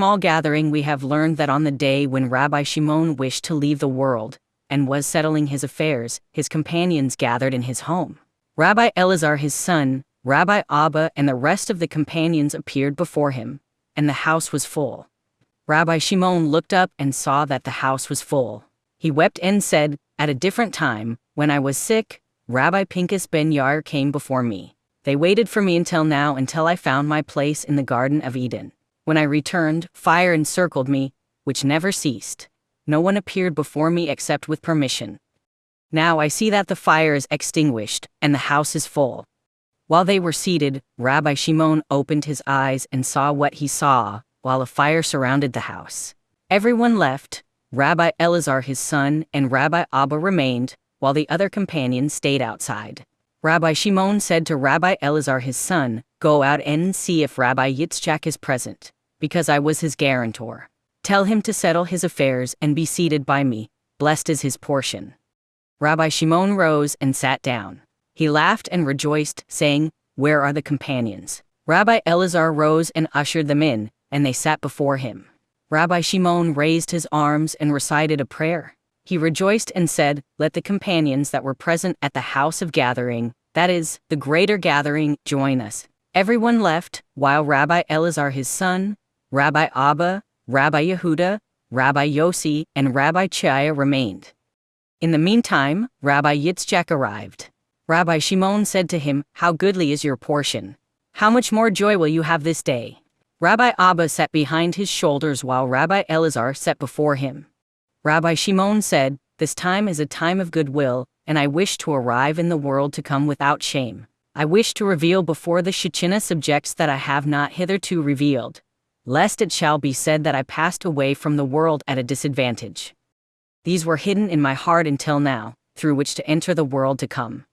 small gathering we have learned that on the day when Rabbi Shimon wished to leave the world, and was settling his affairs, his companions gathered in his home. Rabbi Elazar his son, Rabbi Abba and the rest of the companions appeared before him, and the house was full. Rabbi Shimon looked up and saw that the house was full. He wept and said, "At a different time, when I was sick, Rabbi Pinchas ben Yair came before me. They waited for me until now, until I found my place in the Garden of Eden. When I returned, fire encircled me, which never ceased. No one appeared before me except with permission. Now I see that the fire is extinguished, and the house is full." While they were seated, Rabbi Shimon opened his eyes and saw what he saw, while a fire surrounded the house. Everyone left. Rabbi Elazar his son and Rabbi Abba remained, while the other companions stayed outside. Rabbi Shimon said to Rabbi Elazar his son, "Go out and see if Rabbi Yitzchak is present, because I was his guarantor. Tell him to settle his affairs and be seated by me, blessed is his portion." Rabbi Shimon rose and sat down. He laughed and rejoiced, saying, "Where are the companions?" Rabbi Elazar rose and ushered them in, and they sat before him. Rabbi Shimon raised his arms and recited a prayer. He rejoiced and said, "Let the companions that were present at the house of gathering, that is, the greater gathering, join us." Everyone left, while Rabbi Elazar his son, Rabbi Abba, Rabbi Yehuda, Rabbi Yossi, and Rabbi Chiah remained. In the meantime, Rabbi Yitzchak arrived. Rabbi Shimon said to him, "How goodly is your portion! How much more joy will you have this day?" Rabbi Abba sat behind his shoulders while Rabbi Elazar sat before him. Rabbi Shimon said, "This time is a time of goodwill, and I wish to arrive in the world to come without shame. I wish to reveal before the Shekhinah subjects that I have not hitherto revealed, lest it shall be said that I passed away from the world at a disadvantage. These were hidden in my heart until now, through which to enter the world to come.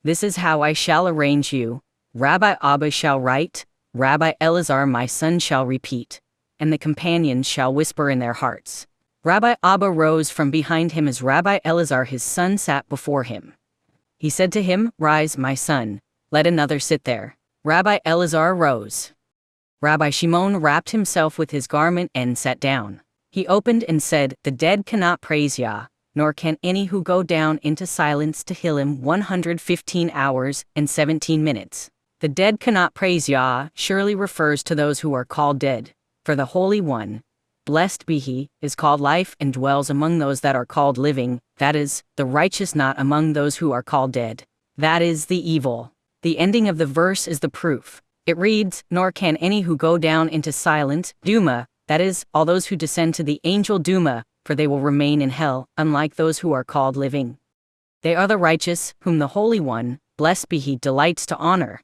This is how I shall arrange you. Rabbi Abba shall write, Rabbi Elazar my son shall repeat, and the companions shall whisper in their hearts." Rabbi Abba rose from behind him as Rabbi Elazar his son sat before him. He said to him, "Rise, my son, let another sit there." Rabbi Elazar rose. Rabbi Shimon wrapped himself with his garment and sat down. He opened and said, "The dead cannot praise Yah, nor can any who go down into silence to Tehillim 115 hours and 17 minutes. The dead cannot praise Yah surely refers to those who are called dead, for the Holy One, blessed be He, is called life and dwells among those that are called living, that is, the righteous, not among those who are called dead. That is the evil." The ending of the verse is the proof. It reads, "Nor can any who go down into silence, Duma, that is, all those who descend to the angel Duma, for they will remain in hell, unlike those who are called living. They are the righteous, whom the Holy One, blessed be He, delights to honor."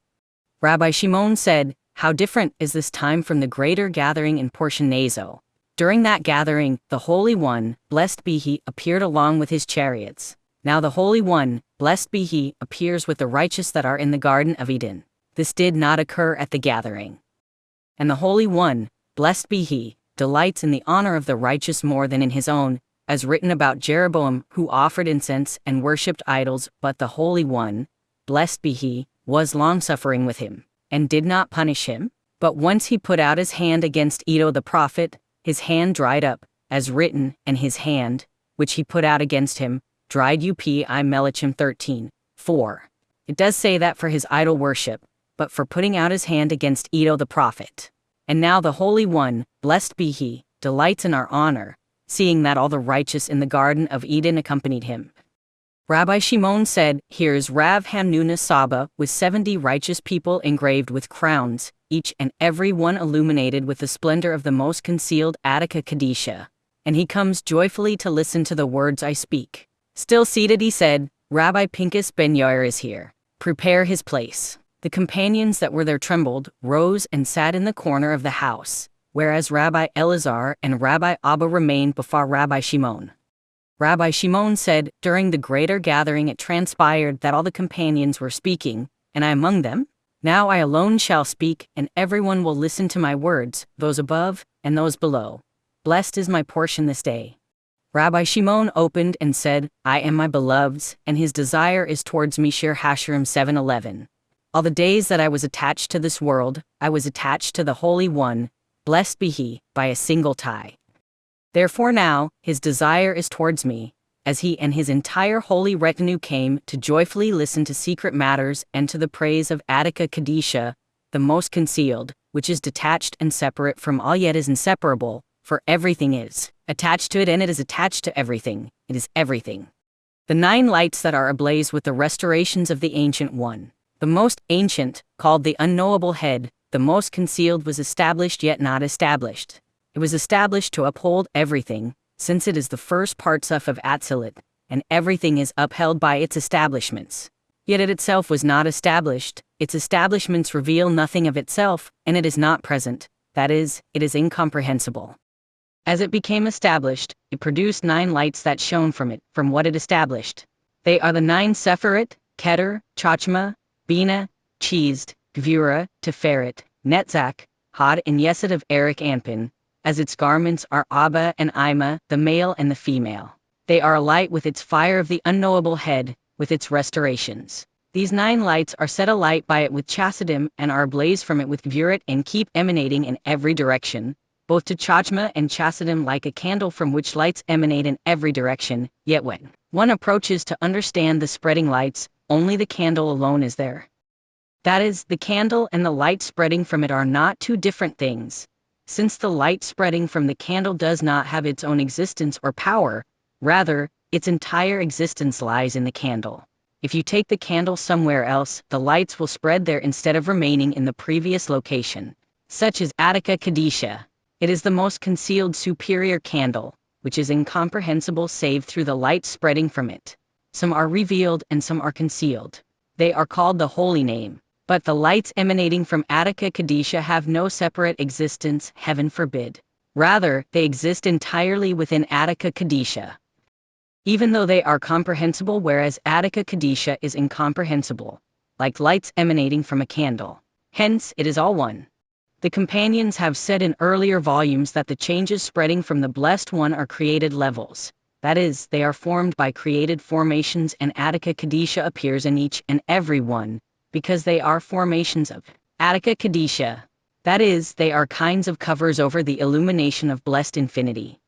Rabbi Shimon said, "How different is this time from the greater gathering in Portion Nazo. During that gathering, the Holy One, blessed be He, appeared along with His chariots. Now the Holy One, blessed be He, appears with the righteous that are in the Garden of Eden. This did not occur at the gathering. And the Holy One, blessed be He, delights in the honor of the righteous more than in his own, as written about Jeroboam, who offered incense and worshipped idols, but the Holy One, blessed be He, was longsuffering with him, and did not punish him. But once he put out his hand against Iddo the prophet, his hand dried up, as written, and his hand, which he put out against him, dried up. Melachim 13:4. It does say that for his idol worship, but for putting out his hand against Iddo the prophet. And now the Holy One, blessed be He, delights in our honor, seeing that all the righteous in the Garden of Eden accompanied him. Rabbi Shimon said, "Here is Rav Hamnuna Saba with 70 righteous people engraved with crowns, each and every one illuminated with the splendor of the most concealed Attica Kadisha. And he comes joyfully to listen to the words I speak." Still seated he said, "Rabbi Pinchas ben Yair is here. Prepare his place." The companions that were there trembled, rose and sat in the corner of the house, whereas Rabbi Elazar and Rabbi Abba remained before Rabbi Shimon. Rabbi Shimon said, "During the greater gathering it transpired that all the companions were speaking, and I among them. Now I alone shall speak, and everyone will listen to my words, those above and those below. Blessed is my portion this day." Rabbi Shimon opened and said, "I am my beloved's, and his desire is towards me." Shir Hashirim 7:11. All the days that I was attached to this world, I was attached to the Holy One, blessed be he, by a single tie. Therefore now, his desire is towards me, as he and his entire holy retinue came to joyfully listen to secret matters and to the praise of Attica Kadisha, the most concealed, which is detached and separate from all yet is inseparable, for everything is attached to it and it is attached to everything, it is everything. The 9 lights that are ablaze with the restorations of the Ancient One. The most ancient, called the unknowable head, the most concealed was established yet not established. It was established to uphold everything, since it is the first partsuf of Atzilut, and everything is upheld by its establishments. Yet it itself was not established, its establishments reveal nothing of itself, and it is not present, that is, it is incomprehensible. As it became established, it produced 9 lights that shone from it, from what it established. They are the 9 Sephirot, Keter, Chachma, Bina, Chizd, Gvura, Tiferet, Netzach, Hod and Yesod of Eric Anpin, as its garments are Abba and Ima, the male and the female. They are alight with its fire of the unknowable head, with its restorations. These 9 lights are set alight by it with chassidim and are ablaze from it with Gvurat and keep emanating in every direction, both to Chachma and chassidim like a candle from which lights emanate in every direction, yet when one approaches to understand the spreading lights, only the candle alone is there. That is, the candle and the light spreading from it are not 2 different things. Since the light spreading from the candle does not have its own existence or power, rather, its entire existence lies in the candle. If you take the candle somewhere else, the lights will spread there instead of remaining in the previous location. Such is Attica Kadisha. It is the most concealed superior candle, which is incomprehensible save through the light spreading from it. Some are revealed and some are concealed. They are called the holy name. But the lights emanating from Attica Kadisha have no separate existence, heaven forbid. Rather, they exist entirely within Attica Kadisha. Even though they are comprehensible, whereas Attica Kadisha is incomprehensible, like lights emanating from a candle. Hence, it is all one. The companions have said in earlier volumes that the changes spreading from the Blessed One are created levels. That is, they are formed by created formations, and Attica Kadisha appears in each and every one, because they are formations of Attica Kadisha. That is, they are kinds of covers over the illumination of blessed infinity.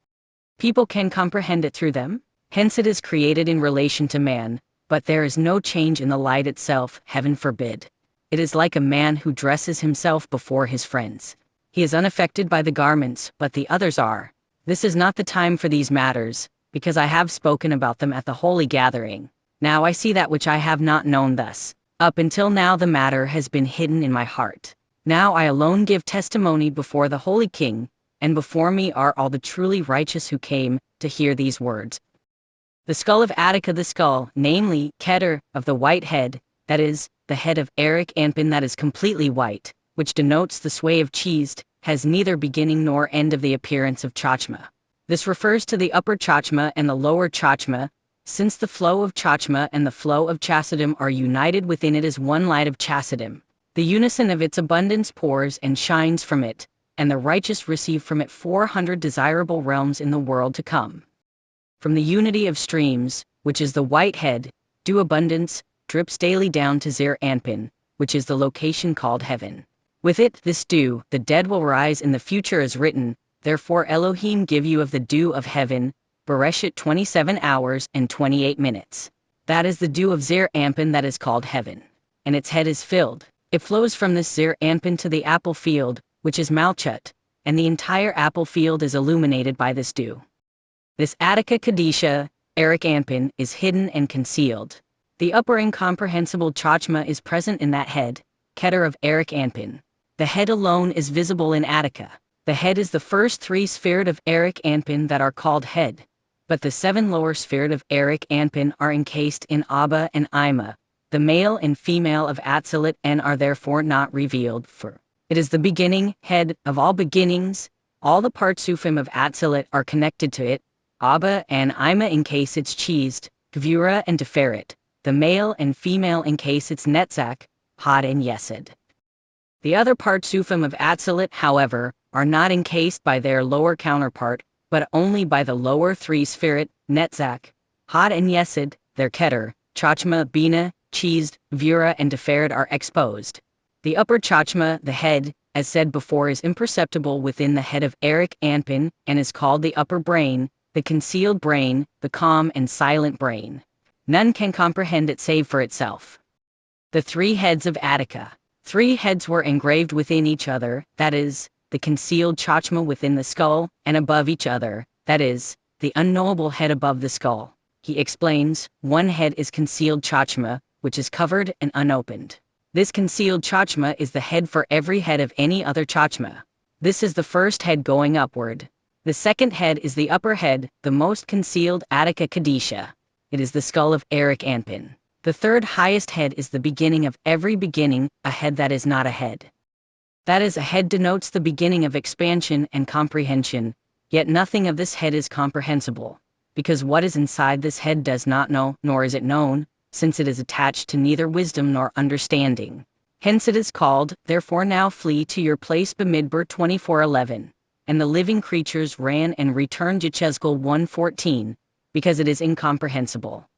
People can comprehend it through them, hence it is created in relation to man, but there is no change in the light itself, heaven forbid. It is like a man who dresses himself before his friends. He is unaffected by the garments, but the others are. This is not the time for these matters, because I have spoken about them at the holy gathering. Now I see that which I have not known thus. Up until now the matter has been hidden in my heart. Now I alone give testimony before the Holy King, and before me are all the truly righteous who came to hear these words. The skull of Attica, the skull, namely, Keter, of the white head, that is, the head of Eric Anpin that is completely white, which denotes the sway of Chizd, has neither beginning nor end of the appearance of Chachma. This refers to the upper Chachma and the lower Chachma, since the flow of Chachma and the flow of chassidim are united within it as one light of chassidim. The unison of its abundance pours and shines from it, and the righteous receive from it 400 desirable realms in the world to come. From the unity of streams, which is the white head, dew abundance drips daily down to Zir Anpin, which is the location called heaven. With it, this dew, the dead will rise in the future as written, therefore Elohim give you of the dew of heaven, Bereshit 27 hours and 28 minutes. That is the dew of Zir Anpin that is called heaven. And its head is filled. It flows from this Zir Anpin to the apple field, which is Malchut, and the entire apple field is illuminated by this dew. This Attica Kadisha, Eric Anpin, is hidden and concealed. The upper incomprehensible Chachma is present in that head, Keter of Eric Anpin. The head alone is visible in Attica. The head is the first 3 sphered of Eric Anpin that are called head, but the 7 lower sphered of Eric Anpin are encased in Abba and Ima, the male and female of Atzilut, and are therefore not revealed, for it is the beginning, head, of all beginnings. All the partsufim of Atzilut are connected to it. Abba and Ima encase its Chizd, Gvura and Tiferet. The male and female encase its Netzach, Hod and Yesod. The other partsufim of Atzilut, however, are not encased by their lower counterpart, but only by the lower 3 spherit, Netzach, Hod and Yesod. Their Keter, Chachma, Bina, Chizd, Gvura and Tiferet are exposed. The upper Chachma, the head, as said before, is imperceptible within the head of Eric Anpin and is called the upper brain, the concealed brain, the calm and silent brain. None can comprehend it save for itself. The three heads of Attica. 3 heads were engraved within each other, that is, the concealed chachma within the skull, and above each other, that is, the unknowable head above the skull. He explains, 1 head is concealed chachma, which is covered and unopened. This concealed chachma is the head for every head of any other chachma. This is the first head going upward. The second head is the upper head, the most concealed Attica Kadisha. It is the skull of Eric Anpin. The third highest head is the beginning of every beginning, a head that is not a head. That is, a head denotes the beginning of expansion and comprehension, yet nothing of this head is comprehensible, because what is inside this head does not know, nor is it known, since it is attached to neither wisdom nor understanding. Hence it is called, therefore now flee to your place. Bamidbar 24:11. And the living creatures ran and returned. Yechezkel 1:14, because it is incomprehensible.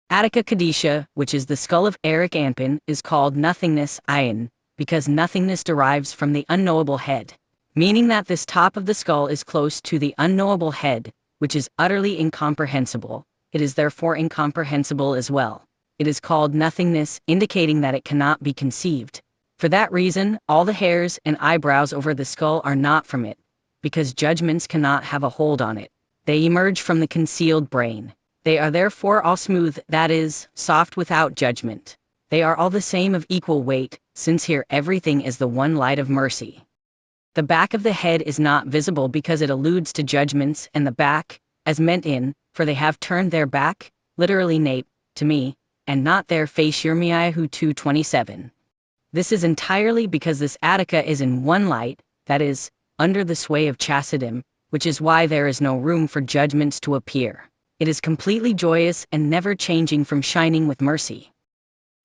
Attica Kadisha, which is the skull of Eric Anpin, is called nothingness, ayin, because nothingness derives from the unknowable head, meaning that this top of the skull is close to the unknowable head, which is utterly incomprehensible. It is therefore incomprehensible as well. It is called nothingness, indicating that it cannot be conceived. For that reason, all the hairs and eyebrows over the skull are not from it, because judgments cannot have a hold on it. They emerge from the concealed brain. They are therefore all smooth, that is, soft without judgment. They are all the same of equal weight, since here everything is the one light of mercy. The back of the head is not visible because it alludes to judgments, and the back, as meant in, for they have turned their back, literally nape, to me, and not their face. Yirmiyahu 2:27. This is entirely because this Attica is in one light, that is, under the sway of Chassidim, which is why there is no room for judgments to appear. It is completely joyous and never changing from shining with mercy.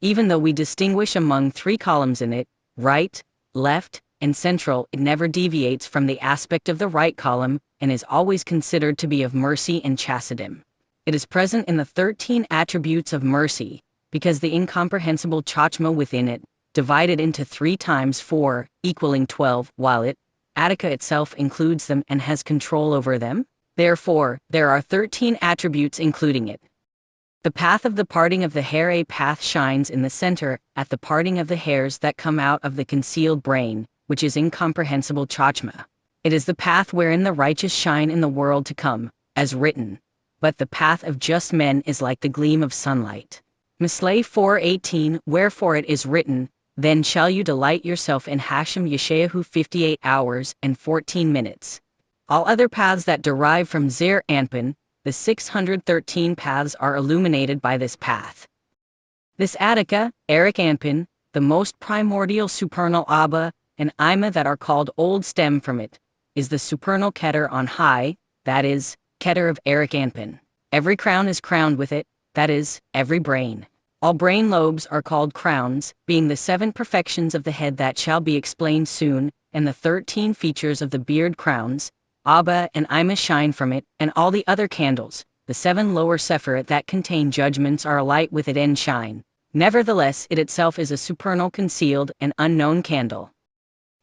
Even though we distinguish among 3 columns in it, right, left, and central, it never deviates from the aspect of the right column, and is always considered to be of mercy and chassidim. It is present in the 13 attributes of mercy, because the incomprehensible chachma within it, divided into 3 times 4, equaling 12, while it, Attica itself, includes them and has control over them. Therefore, there are 13 attributes including it. The path of the parting of the hair. A path shines in the center, at the parting of the hairs that come out of the concealed brain, which is incomprehensible chachma. It is the path wherein the righteous shine in the world to come, as written. But the path of just men is like the gleam of sunlight. Mislay 4:18. Wherefore it is written, then shall you delight yourself in Hashem. Yeshayahu 58 hours and 14 minutes. All other paths that derive from Zir Anpin, the 613 paths, are illuminated by this path. This Attica, Eric Anpin, the most primordial supernal Abba, and Ima that are called old stem from it, is the supernal Keter on high, that is, Keter of Eric Anpin. Every crown is crowned with it, that is, every brain. All brain lobes are called crowns, being the 7 perfections of the head that shall be explained soon, and the 13 features of the beard crowns. Abba and Ima shine from it, and all the other candles, the 7 lower sephirot that contain judgments, are alight with it and shine. Nevertheless, it itself is a supernal concealed and unknown candle.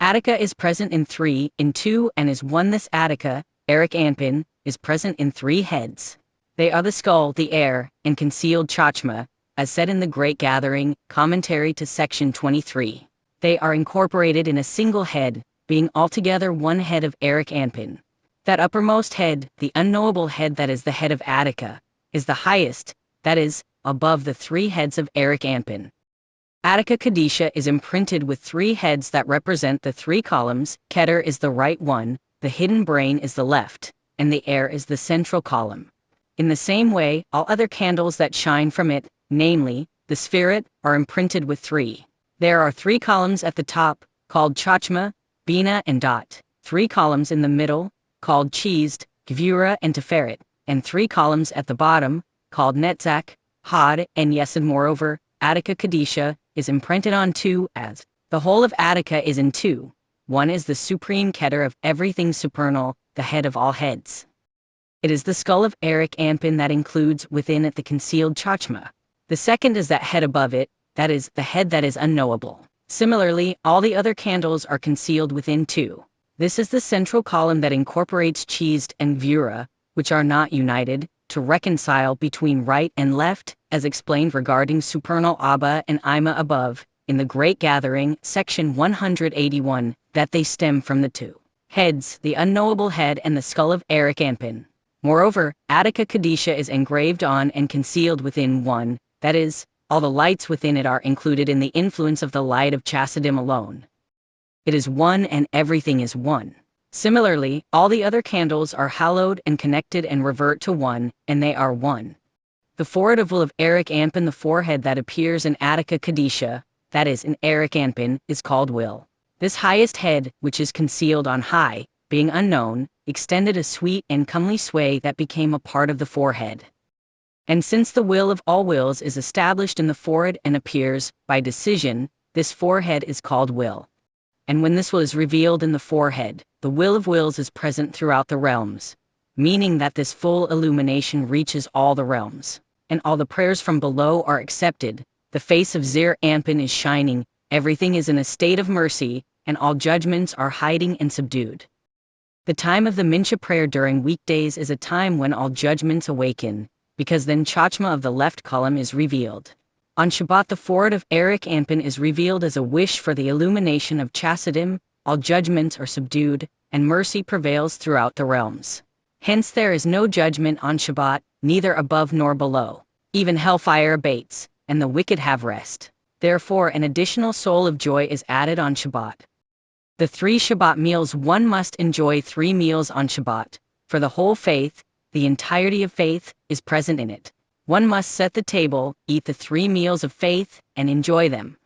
Attica is present in 3, in 2, and is 1. This Attica, Eric Anpin, is present in 3 heads. They are the skull, the air, and concealed chachma, as said in the Great Gathering, commentary to section 23. They are incorporated in a single head, being altogether 1 head of Eric Anpin. That uppermost head, the unknowable head that is the head of Attica, is the highest, that is, above the 3 heads of Eric Anpin. Attica Kadisha is imprinted with 3 heads that represent the 3 columns. Keter is the right one, the hidden brain is the left, and the air is the central column. In the same way, all other candles that shine from it, namely, the Sephirot, are imprinted with 3. There are 3 columns at the top, called Chachma, Bina and Dot, 3 columns in the middle, called Chizd, Gvura and Tiferet, and 3 columns at the bottom, called Netzach, Hod, and Yesod. Moreover, Attica Kadisha is imprinted on 2, as the whole of Attica is in 2. 1 is the supreme Keter of everything supernal, the head of all heads. It is the skull of Eric Anpin that includes within it the concealed chachma. The second is that head above it, that is, the head that is unknowable. Similarly, all the other candles are concealed within 2. This is the central column that incorporates Chist and Vura, which are not united, to reconcile between right and left, as explained regarding supernal Abba and Ima above, in the Great Gathering, section 181, that they stem from the 2 heads, the unknowable head and the skull of Eric Anpin. Moreover, Attica Kadisha is engraved on and concealed within 1, that is, all the lights within it are included in the influence of the light of Chassidim alone. It is 1 and everything is 1. Similarly, all the other candles are hallowed and connected and revert to 1, and they are 1. The forehead of will of Eric Anpin, the forehead that appears in Attica Kadisha, that is, in Eric Anpin, is called will. This highest head, which is concealed on high, being unknown, extended a sweet and comely sway that became a part of the forehead. And since the will of all wills is established in the forehead and appears, by decision, this forehead is called will. And when this will is revealed in the forehead, the will of wills is present throughout the realms, meaning that this full illumination reaches all the realms, and all the prayers from below are accepted, the face of Zir Anpin is shining, everything is in a state of mercy, and all judgments are hiding and subdued. The time of the Mincha prayer during weekdays is a time when all judgments awaken, because then Chachma of the left column is revealed. On Shabbat the forehead of Eric Anpin is revealed as a wish for the illumination of Chassidim, all judgments are subdued, and mercy prevails throughout the realms. Hence there is no judgment on Shabbat, neither above nor below. Even hellfire abates, and the wicked have rest. Therefore an additional soul of joy is added on Shabbat. The 3 Shabbat meals, one must enjoy 3 meals on Shabbat, for the whole faith, the entirety of faith, is present in it. One must set the table, eat the 3 meals of faith, and enjoy them.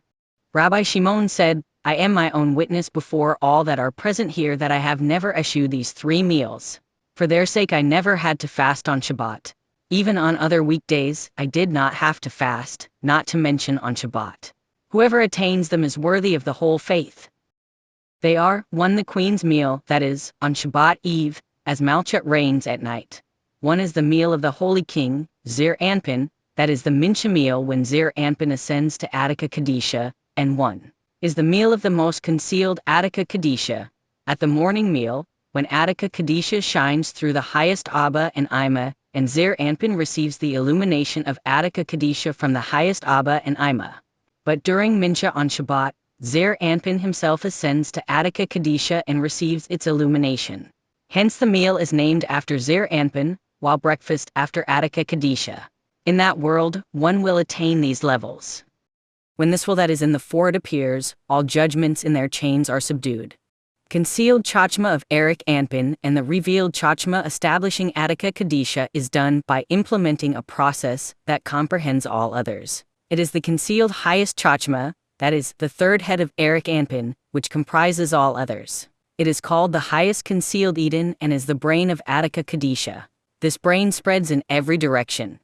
Rabbi Shimon said, I am my own witness before all that are present here that I have never eschewed these 3 meals. For their sake I never had to fast on Shabbat. Even on other weekdays, I did not have to fast, not to mention on Shabbat. Whoever attains them is worthy of the whole faith. They are, 1 the Queen's meal, that is, on Shabbat Eve, as Malchut reigns at night. 1 is the meal of the Holy King, Zir Anpin, that is the Mincha meal when Zir Anpin ascends to Attica Kadisha, and 1 is the meal of the most concealed Attica Kadisha, at the morning meal, when Attica Kadisha shines through the highest Abba and Ima, and Zir Anpin receives the illumination of Attica Kadisha from the highest Abba and Ima. But during Mincha on Shabbat, Zir Anpin himself ascends to Attica Kadisha and receives its illumination. Hence the meal is named after Zir Anpin, while breakfast after Attica Kadisha. In that world, one will attain these levels. When this will that is in the forehead appears, all judgments in their chains are subdued. Concealed Chachma of Eric Anpin and the revealed Chachma establishing Attica Kadisha is done by implementing a process that comprehends all others. It is the concealed highest Chachma, that is, the 3rd head of Eric Anpin, which comprises all others. It is called the highest concealed Eden and is the brain of Attica Kadisha. This brain spreads in every direction.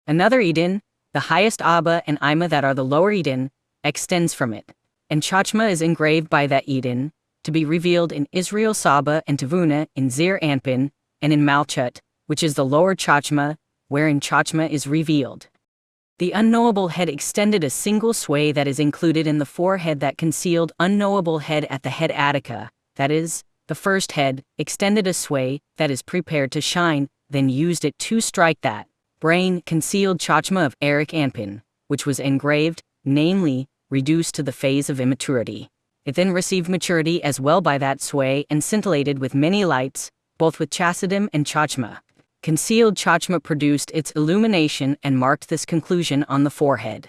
Another Eden, the highest Abba and Ima that are the lower Eden, extends from it, and Chachma is engraved by that Eden, to be revealed in Israel Saba and Tavuna in Zir Anpin, and in Malchut, which is the lower Chachma, wherein Chachma is revealed. The unknowable head extended a single sway that is included in the forehead that concealed unknowable head at the head Attica, that is, the first head, extended a sway that is prepared to shine, then used it to strike that brain concealed Chachma of Eric Anpin, which was engraved, namely, reduced to the phase of immaturity. It then received maturity as well by that sway and scintillated with many lights, both with Chassidim and Chachma. Concealed Chachma produced its illumination and marked this conclusion on the forehead.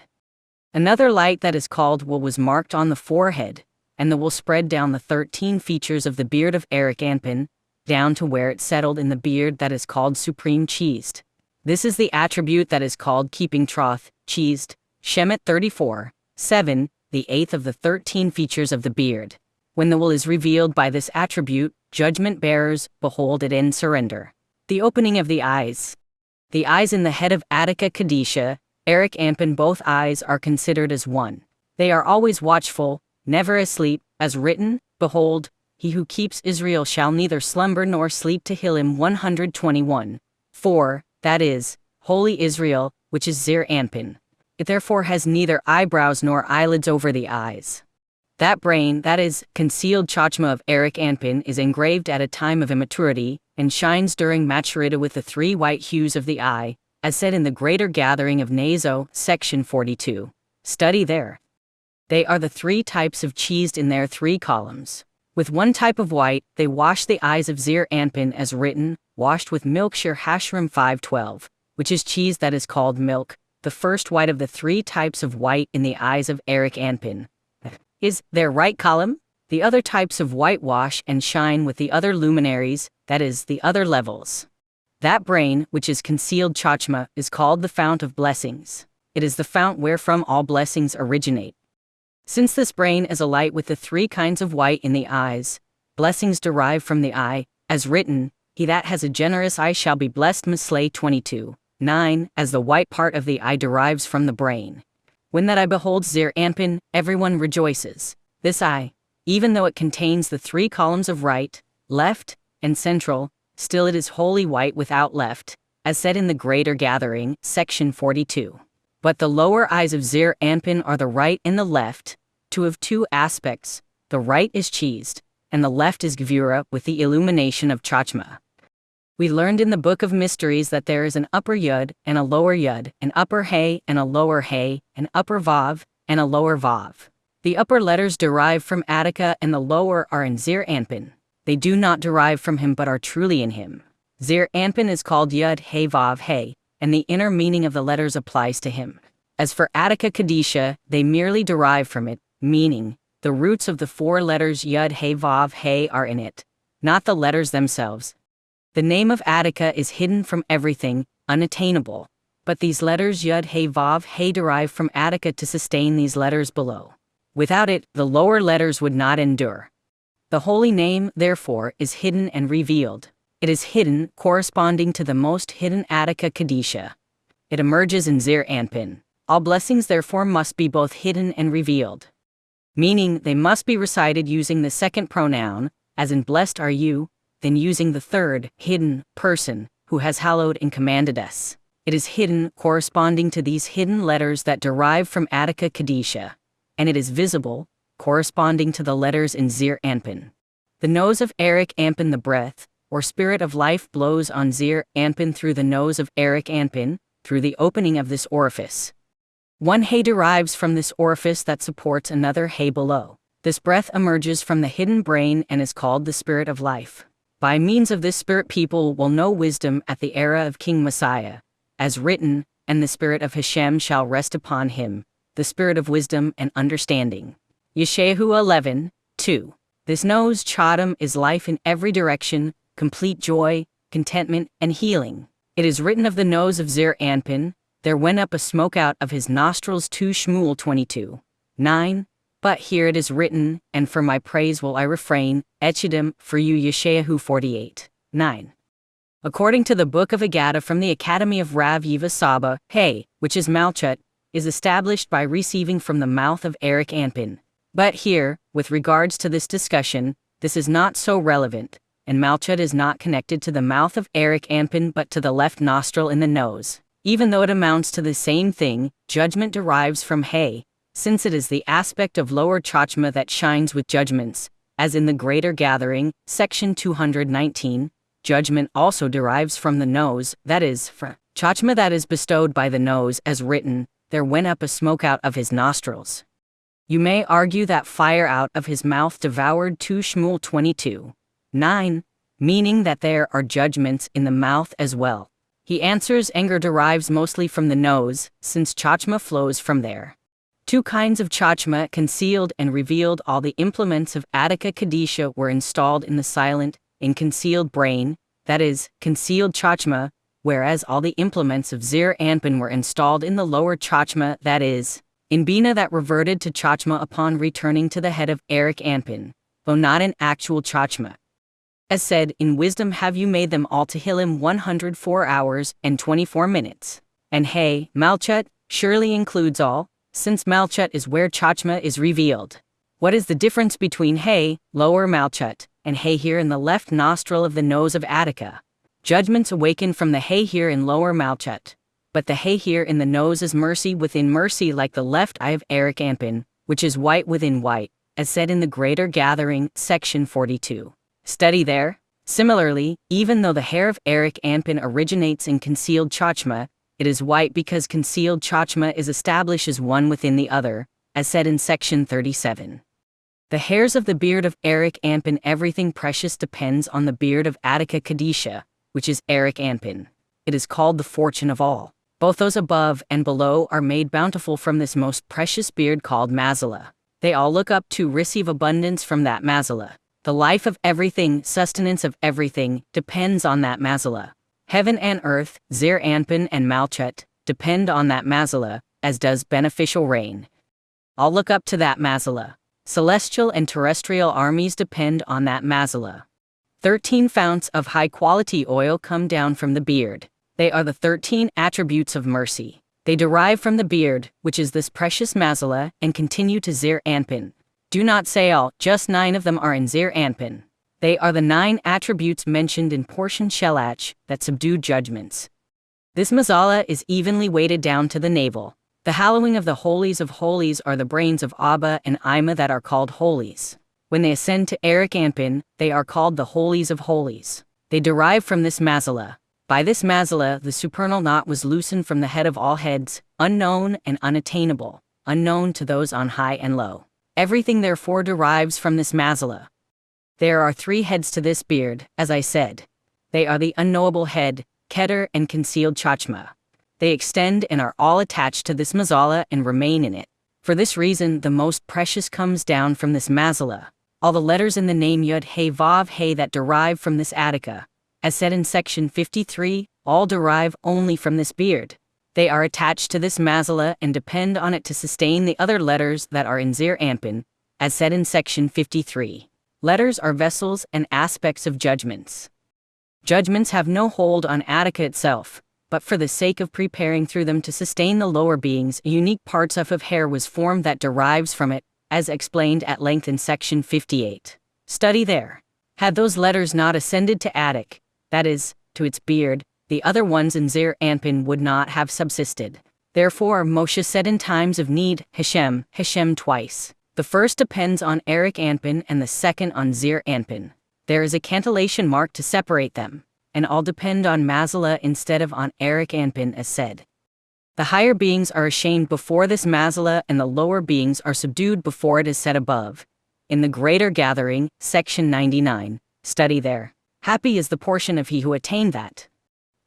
Another light that is called will was marked on the forehead, and the will spread down the 13 features of the beard of Eric Anpin, down to where it settled in the beard that is called supreme Chist. This is the attribute that is called keeping troth, Chist, Shemet 34, 7, the 8th of the 13 features of the beard. When the will is revealed by this attribute, judgment bearers behold it and surrender. The opening of the eyes. The eyes in the head of Attica Kadisha, Eric Anpin, both eyes are considered as 1. They are always watchful, never asleep, as written, behold, he who keeps Israel shall neither slumber nor sleep. Tehillim 121. 4, that is, holy Israel, which is Zir Anpin. It therefore has neither eyebrows nor eyelids over the eyes. That brain, that is, concealed chachma of Eric Anpin, is engraved at a time of immaturity, and shines during maturity with the three white hues of the eye, as said in the Greater Gathering of Naso, section 42. Study there. They are the three types of cheesed in their three columns. With one type of white, they wash the eyes of Zir Anpin as written, washed with milk Shir Hashram 512, which is cheese that is called milk, the first white of the three types of white in the eyes of Eric Anpin. Is their right column? The other types of whitewash and shine with the other luminaries, that is, the other levels. That brain, which is concealed chachma, is called the fount of blessings. It is the fount wherefrom all blessings originate. Since this brain is a light with the three kinds of white in the eyes, blessings derive from the eye, as written, he that has a generous eye shall be blessed. Mislay 22:9, as the white part of the eye derives from the brain. When that eye beholds Zir Anpin, everyone rejoices. This eye, even though it contains the three columns of right, left, and central, still it is wholly white without left, as said in the Greater Gathering, section 42. But the lower eyes of Zir Anpin are the right and the left, two of two aspects. The right is cheesed, and the left is gvura with the illumination of chachma. We learned in the Book of Mysteries that there is an upper yud and a lower yud, an upper hey and a lower hey, an upper vav and a lower vav. The upper letters derive from Attica and the lower are in Zir Anpin. They do not derive from him but are truly in him. Zir Anpin is called yud hey vav hey, and the inner meaning of the letters applies to him. As for Attica Kadisha, they merely derive from it, meaning, the roots of the four letters yud hey vav hey are in it, not the letters themselves. The name of Attica is hidden from everything, unattainable, but these letters yud hey vav hey derive from Attica to sustain these letters below. Without it, the lower letters would not endure. The holy name, therefore, is hidden and revealed. It is hidden, corresponding to the most hidden Attica Kadisha. It emerges in Zir Anpin. All blessings therefore must be both hidden and revealed. Meaning, they must be recited using the second pronoun, as in blessed are you, then using the third, hidden, person, who has hallowed and commanded us. It is hidden, corresponding to these hidden letters that derive from Attica Kadisha, and it is visible, corresponding to the letters in Zir Anpin. The nose of Eric Anpin, the breath, or spirit of life, blows on Zir Anpin through the nose of Eric Anpin, through the opening of this orifice. One hay derives from this orifice that supports another hay below. This breath emerges from the hidden brain and is called the spirit of life. By means of this spirit people will know wisdom at the era of King Messiah, as written, and the spirit of Hashem shall rest upon him, the spirit of wisdom and understanding. Yeshayahu 11:2. This nose chatham is life in every direction, complete joy, contentment, and healing. It is written of the nose of Zir Anpin, there went up a smoke out of his nostrils. 2 Shmuel 22:9. But here it is written, and for my praise will I refrain, Echidim, for you. Yeshayahu 48:9. According to the Book of Agadah from the Academy of Rav Yiva Saba, hay, which is Malchut, is established by receiving from the mouth of Eric Anpin. But here, with regards to this discussion, this is not so relevant, and Malchut is not connected to the mouth of Eric Anpin but to the left nostril in the nose. Even though it amounts to the same thing, judgment derives from hay, since it is the aspect of lower chachma that shines with judgments, as in the Greater Gathering, section 219, judgment also derives from the nose, that is, from chachma that is bestowed by the nose, as written, there went up a smoke out of his nostrils. You may argue that fire out of his mouth devoured. 2 Shmuel 22:9, meaning that there are judgments in the mouth as well. He answers anger derives mostly from the nose, since chachma flows from there. Two kinds of chachma, concealed and revealed. All the implements of Attica Kadisha were installed in the silent, in concealed brain, that is, concealed chachma, whereas all the implements of Zir Anpin were installed in the lower chachma, that is, in Bina that reverted to chachma upon returning to the head of Eric Anpin, though not in actual chachma. As said, in wisdom have you made them all Tehillim 104 hours and 24 minutes. And hey, Malchut, surely includes all, since Malchut is where chachma is revealed. What is the difference between hey, lower Malchut, and hey here in the left nostril of the nose of Attica? Judgments awaken from the hey here in lower Malchut. But the hay here in the nose is mercy within mercy, like the left eye of Eric Anpin, which is white within white, as said in the Greater Gathering, section 42. Study there. Similarly, even though the hair of Eric Anpin originates in concealed Chachma, it is white because concealed Chachma is established as one within the other, as said in section 37. The hairs of the beard of Eric Anpin, everything precious depends on the beard of Attica Kadisha, which is Eric Anpin. It is called the fortune of all. Both those above and below are made bountiful from this most precious beard called Mazala. They all look up to receive abundance from that Mazala. The life of everything, sustenance of everything, depends on that Mazala. Heaven and earth, Zir Anpin and Malchut, depend on that Mazala, as does beneficial rain. All look up to that Mazala. Celestial and terrestrial armies depend on that Mazala. 13 founts of high-quality oil come down from the beard. They are the 13 attributes of mercy. They derive from the beard, which is this precious Mazala, and continue to Zir Anpin. Do not say all, just 9 of them are in Zir Anpin. They are the 9 attributes mentioned in portion Shelach, that subdued judgments. This Mazala is evenly weighted down to the navel. The hallowing of the holies of holies are the brains of Abba and Ima that are called holies. When they ascend to Eric Anpin, they are called the holies of holies. They derive from this Mazala. By this Mazala, the supernal knot was loosened from the head of all heads, unknown and unattainable, unknown to those on high and low. Everything therefore derives from this Mazala. There are 3 heads to this beard, as I said. They are the unknowable head, Keter, and concealed Chachma. They extend and are all attached to this Mazala and remain in it. For this reason, the most precious comes down from this Mazala. All the letters in the name Yud He Vav He that derive from this Attica, as said in section 53, all derive only from this beard. They are attached to this Mazala and depend on it to sustain the other letters that are in Zir Anpin, as said in section 53. Letters are vessels and aspects of judgments. Judgments have no hold on Attica itself, but for the sake of preparing through them to sustain the lower beings, unique parts of hair was formed that derives from it, as explained at length in section 58. Study there. Had those letters not ascended to Attic, that is, to its beard, the other ones in Zir Anpin would not have subsisted. Therefore Moshe said in times of need, Hashem, Hashem twice. The first depends on Eric Anpin and the second on Zir Anpin. There is a cantillation mark to separate them, and all depend on Mazala instead of on Eric Anpin as said. The higher beings are ashamed before this Mazala and the lower beings are subdued before it is said above. In the Greater Gathering, section 99, study there. Happy is the portion of he who attained that.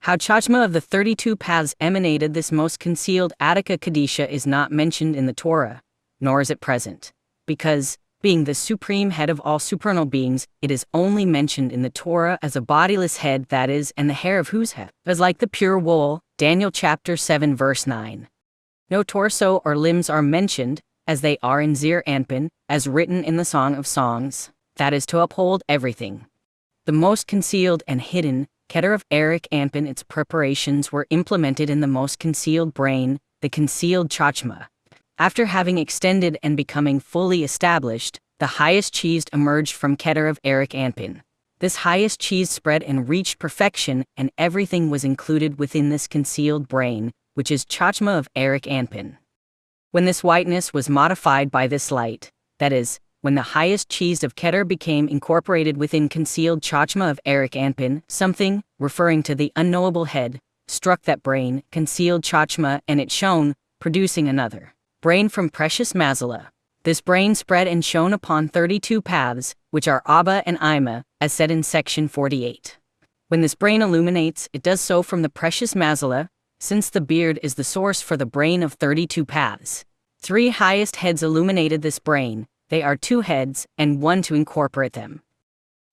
How Chachma of the 32 paths emanated this most concealed Attica Kadisha is not mentioned in the Torah, nor is it present, because, being the supreme head of all supernal beings, it is only mentioned in the Torah as a bodiless head, that is, and the hair of whose head is like the pure wool, Daniel chapter 7 verse 9. No torso or limbs are mentioned, as they are in Zir Anpin, as written in the Song of Songs, that is to uphold everything. The most concealed and hidden, Keter of Eric Anpin, its preparations were implemented in the most concealed brain, the concealed Chachma. After having extended and becoming fully established, the highest cheese emerged from Keter of Eric Anpin. This highest cheese spread and reached perfection, and everything was included within this concealed brain, which is Chachma of Eric Anpin. When this whiteness was modified by this light, that is, when the highest cheese of Keter became incorporated within concealed Chachma of Eric Anpin, something, referring to the unknowable head, struck that brain, concealed Chachma, and it shone, producing another brain from precious Mazala. This brain spread and shone upon 32 paths, which are Abba and Ima, as said in section 48. When this brain illuminates, it does so from the precious Mazala, since the beard is the source for the brain of 32 paths. 3 highest heads illuminated this brain. They are 2 heads, and 1 to incorporate them.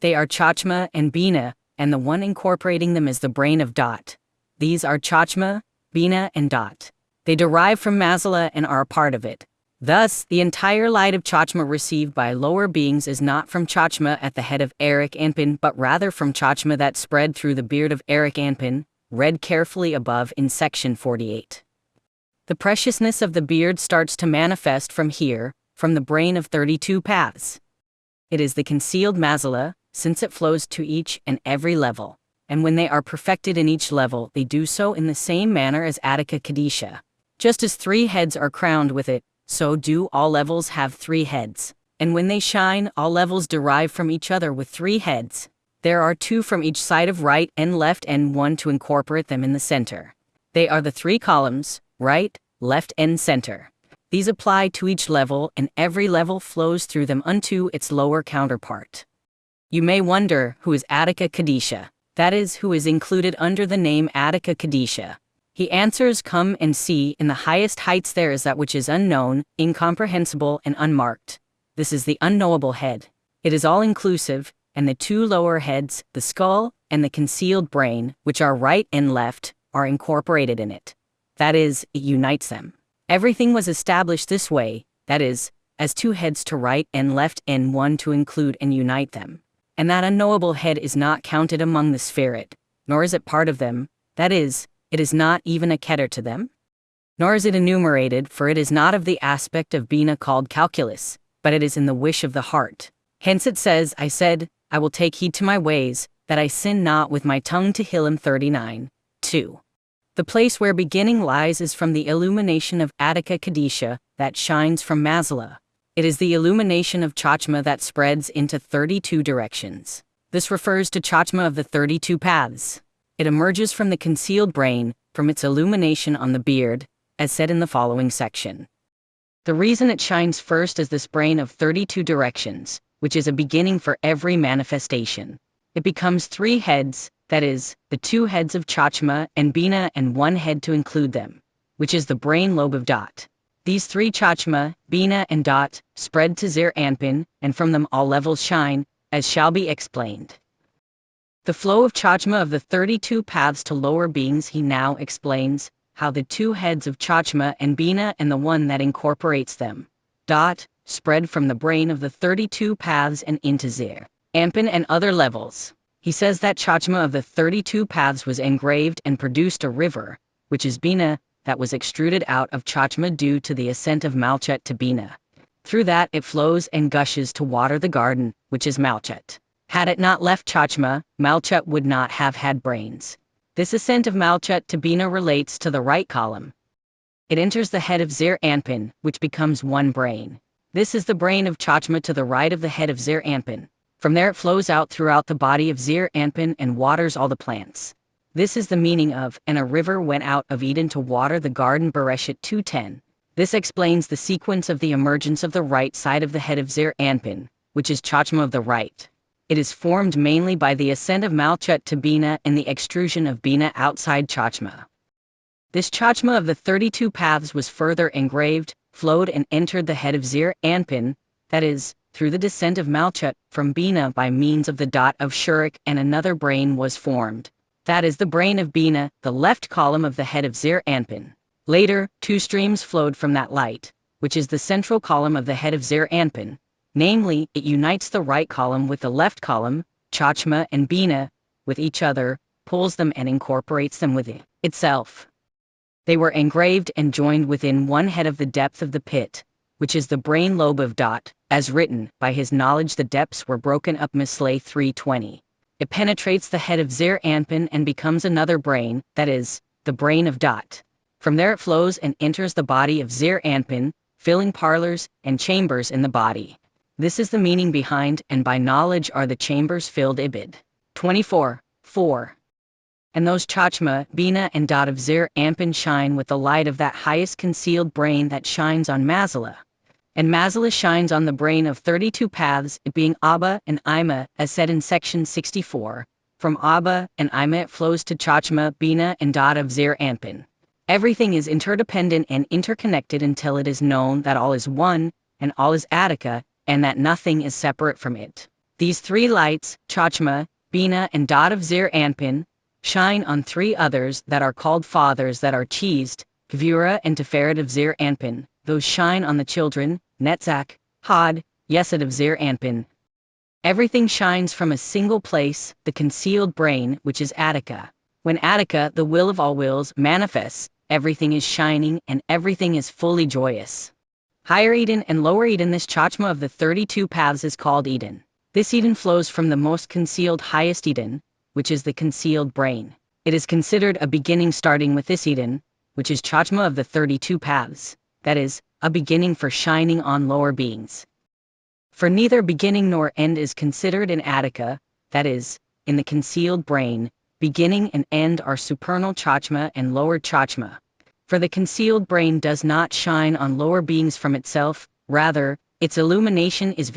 They are Chachma and Bina, and the one incorporating them is the brain of Dot. These are Chachma, Bina, and Dot. They derive from Mazala and are a part of it. Thus, the entire light of Chachma received by lower beings is not from Chachma at the head of Eric Anpin, but rather from Chachma that spread through the beard of Eric Anpin, read carefully above in section 48. The preciousness of the beard starts to manifest from here, from the brain of 32 paths. It is the concealed Mazala, since it flows to each and every level, and when they are perfected in each level, they do so in the same manner as Attica Kadisha. Just as 3 heads are crowned with it, so do all levels have 3 heads. And when they shine, all levels derive from each other with 3 heads. There are 2 from each side of right and left and 1 to incorporate them in the center. They are the 3 columns, right, left and center. These apply to each level, and every level flows through them unto its lower counterpart. You may wonder, who is Attica Kadisha? That is, who is included under the name Attica Kadisha. He answers, come and see, in the highest heights there is that which is unknown, incomprehensible and unmarked. This is the unknowable head. It is all-inclusive, and the 2 lower heads, the skull and the concealed brain, which are right and left, are incorporated in it. That is, it unites them. Everything was established this way, that is, as 2 heads to right and left and 1 to include and unite them. And that unknowable head is not counted among the spirit, nor is it part of them, that is, it is not even a Keter to them. Nor is it enumerated, for it is not of the aspect of Bina called calculus, but it is in the wish of the heart. Hence it says, I said, I will take heed to my ways, that I sin not with my tongue. Tehillim 39, 2. The place where beginning lies is from the illumination of Attica Kadisha, that shines from Mazala. It is the illumination of Chachma that spreads into 32 directions. This refers to Chachma of the 32 paths. It emerges from the concealed brain, from its illumination on the beard, as said in the following section. The reason it shines first is this brain of 32 directions, which is a beginning for every manifestation. It becomes 3 heads, that is, the 2 heads of Chachma and Bina and 1 head to include them, which is the brain lobe of Dot. These 3 Chachma, Bina and Dot, spread to Zir Anpin, and from them all levels shine, as shall be explained. The flow of Chachma of the 32 paths to lower beings. He now explains how the 2 heads of Chachma and Bina and the 1 that incorporates them, Dot, spread from the brain of the 32 paths and into Zir Anpin and other levels. He says that Chachma of the 32 paths was engraved and produced a river, which is Bina, that was extruded out of Chachma due to the ascent of Malchut to Bina. Through that it flows and gushes to water the garden, which is Malchut. Had it not left Chachma, Malchut would not have had brains. This ascent of Malchut to Bina relates to the right column. It enters the head of Zir Anpin, which becomes 1 brain. This is the brain of Chachma to the right of the head of Zir Anpin. From there it flows out throughout the body of Zir Anpin and waters all the plants. This is the meaning of, and a river went out of Eden to water the garden. Bereshit 2:10. This explains the sequence of the emergence of the right side of the head of Zir Anpin, which is Chachma of the right. It is formed mainly by the ascent of Malchut to Bina and the extrusion of Bina outside Chachma. This Chachma of the 32 paths was further engraved, flowed and entered the head of Zir Anpin, that is, through the descent of Malchut, from Bina by means of the Dot of Shurik, and another brain was formed. That is the brain of Bina, the left column of the head of Zir Anpin. Later, 2 streams flowed from that light, which is the central column of the head of Zir Anpin. Namely, it unites the right column with the left column, Chachma and Bina, with each other, pulls them and incorporates them within itself. They were engraved and joined within 1 head of the depth of the pit, which is the brain lobe of Dot, as written, by his knowledge the depths were broken up. Mislay 3:20. It penetrates the head of Zir Anpin and becomes another brain, that is, the brain of Dot. From there it flows and enters the body of Zir Anpin, filling parlors and chambers in the body. This is the meaning behind, and by knowledge are the chambers filled. Ibid. 24:4. And those Chachma, Bina and Dot of Zir Anpin shine with the light of that highest concealed brain that shines on Mazala. And Mazala shines on the brain of 32 paths, it being Abba and Ima, as said in section 64. From Abba and Ima it flows to Chachma, Bina and Dot of Zir Anpin. Everything is interdependent and interconnected until it is known that all is one, and all is Attica, and that nothing is separate from it. These 3 lights, Chachma, Bina and Dot of Zir Anpin, shine on 3 others that are called fathers that are cheesed, Gvura and Tiferet of Zir Anpin. Those shine on the children, Netzach, Hod, Yesod of Zir Anpin. Everything shines from a single place, the concealed brain, which is Attica. When Attica, the will of all wills, manifests, everything is shining and everything is fully joyous. Higher Eden and Lower Eden. This Chachma of the 32 paths is called Eden. This Eden flows from the most concealed highest Eden, which is the concealed brain. It is considered a beginning starting with this Eden, which is Chachma of the 32 paths, that is, a beginning for shining on lower beings. For neither beginning nor end is considered in Attica, that is, in the concealed brain, beginning and end are supernal chachma and lower chachma. For the concealed brain does not shine on lower beings from itself, rather, its illumination is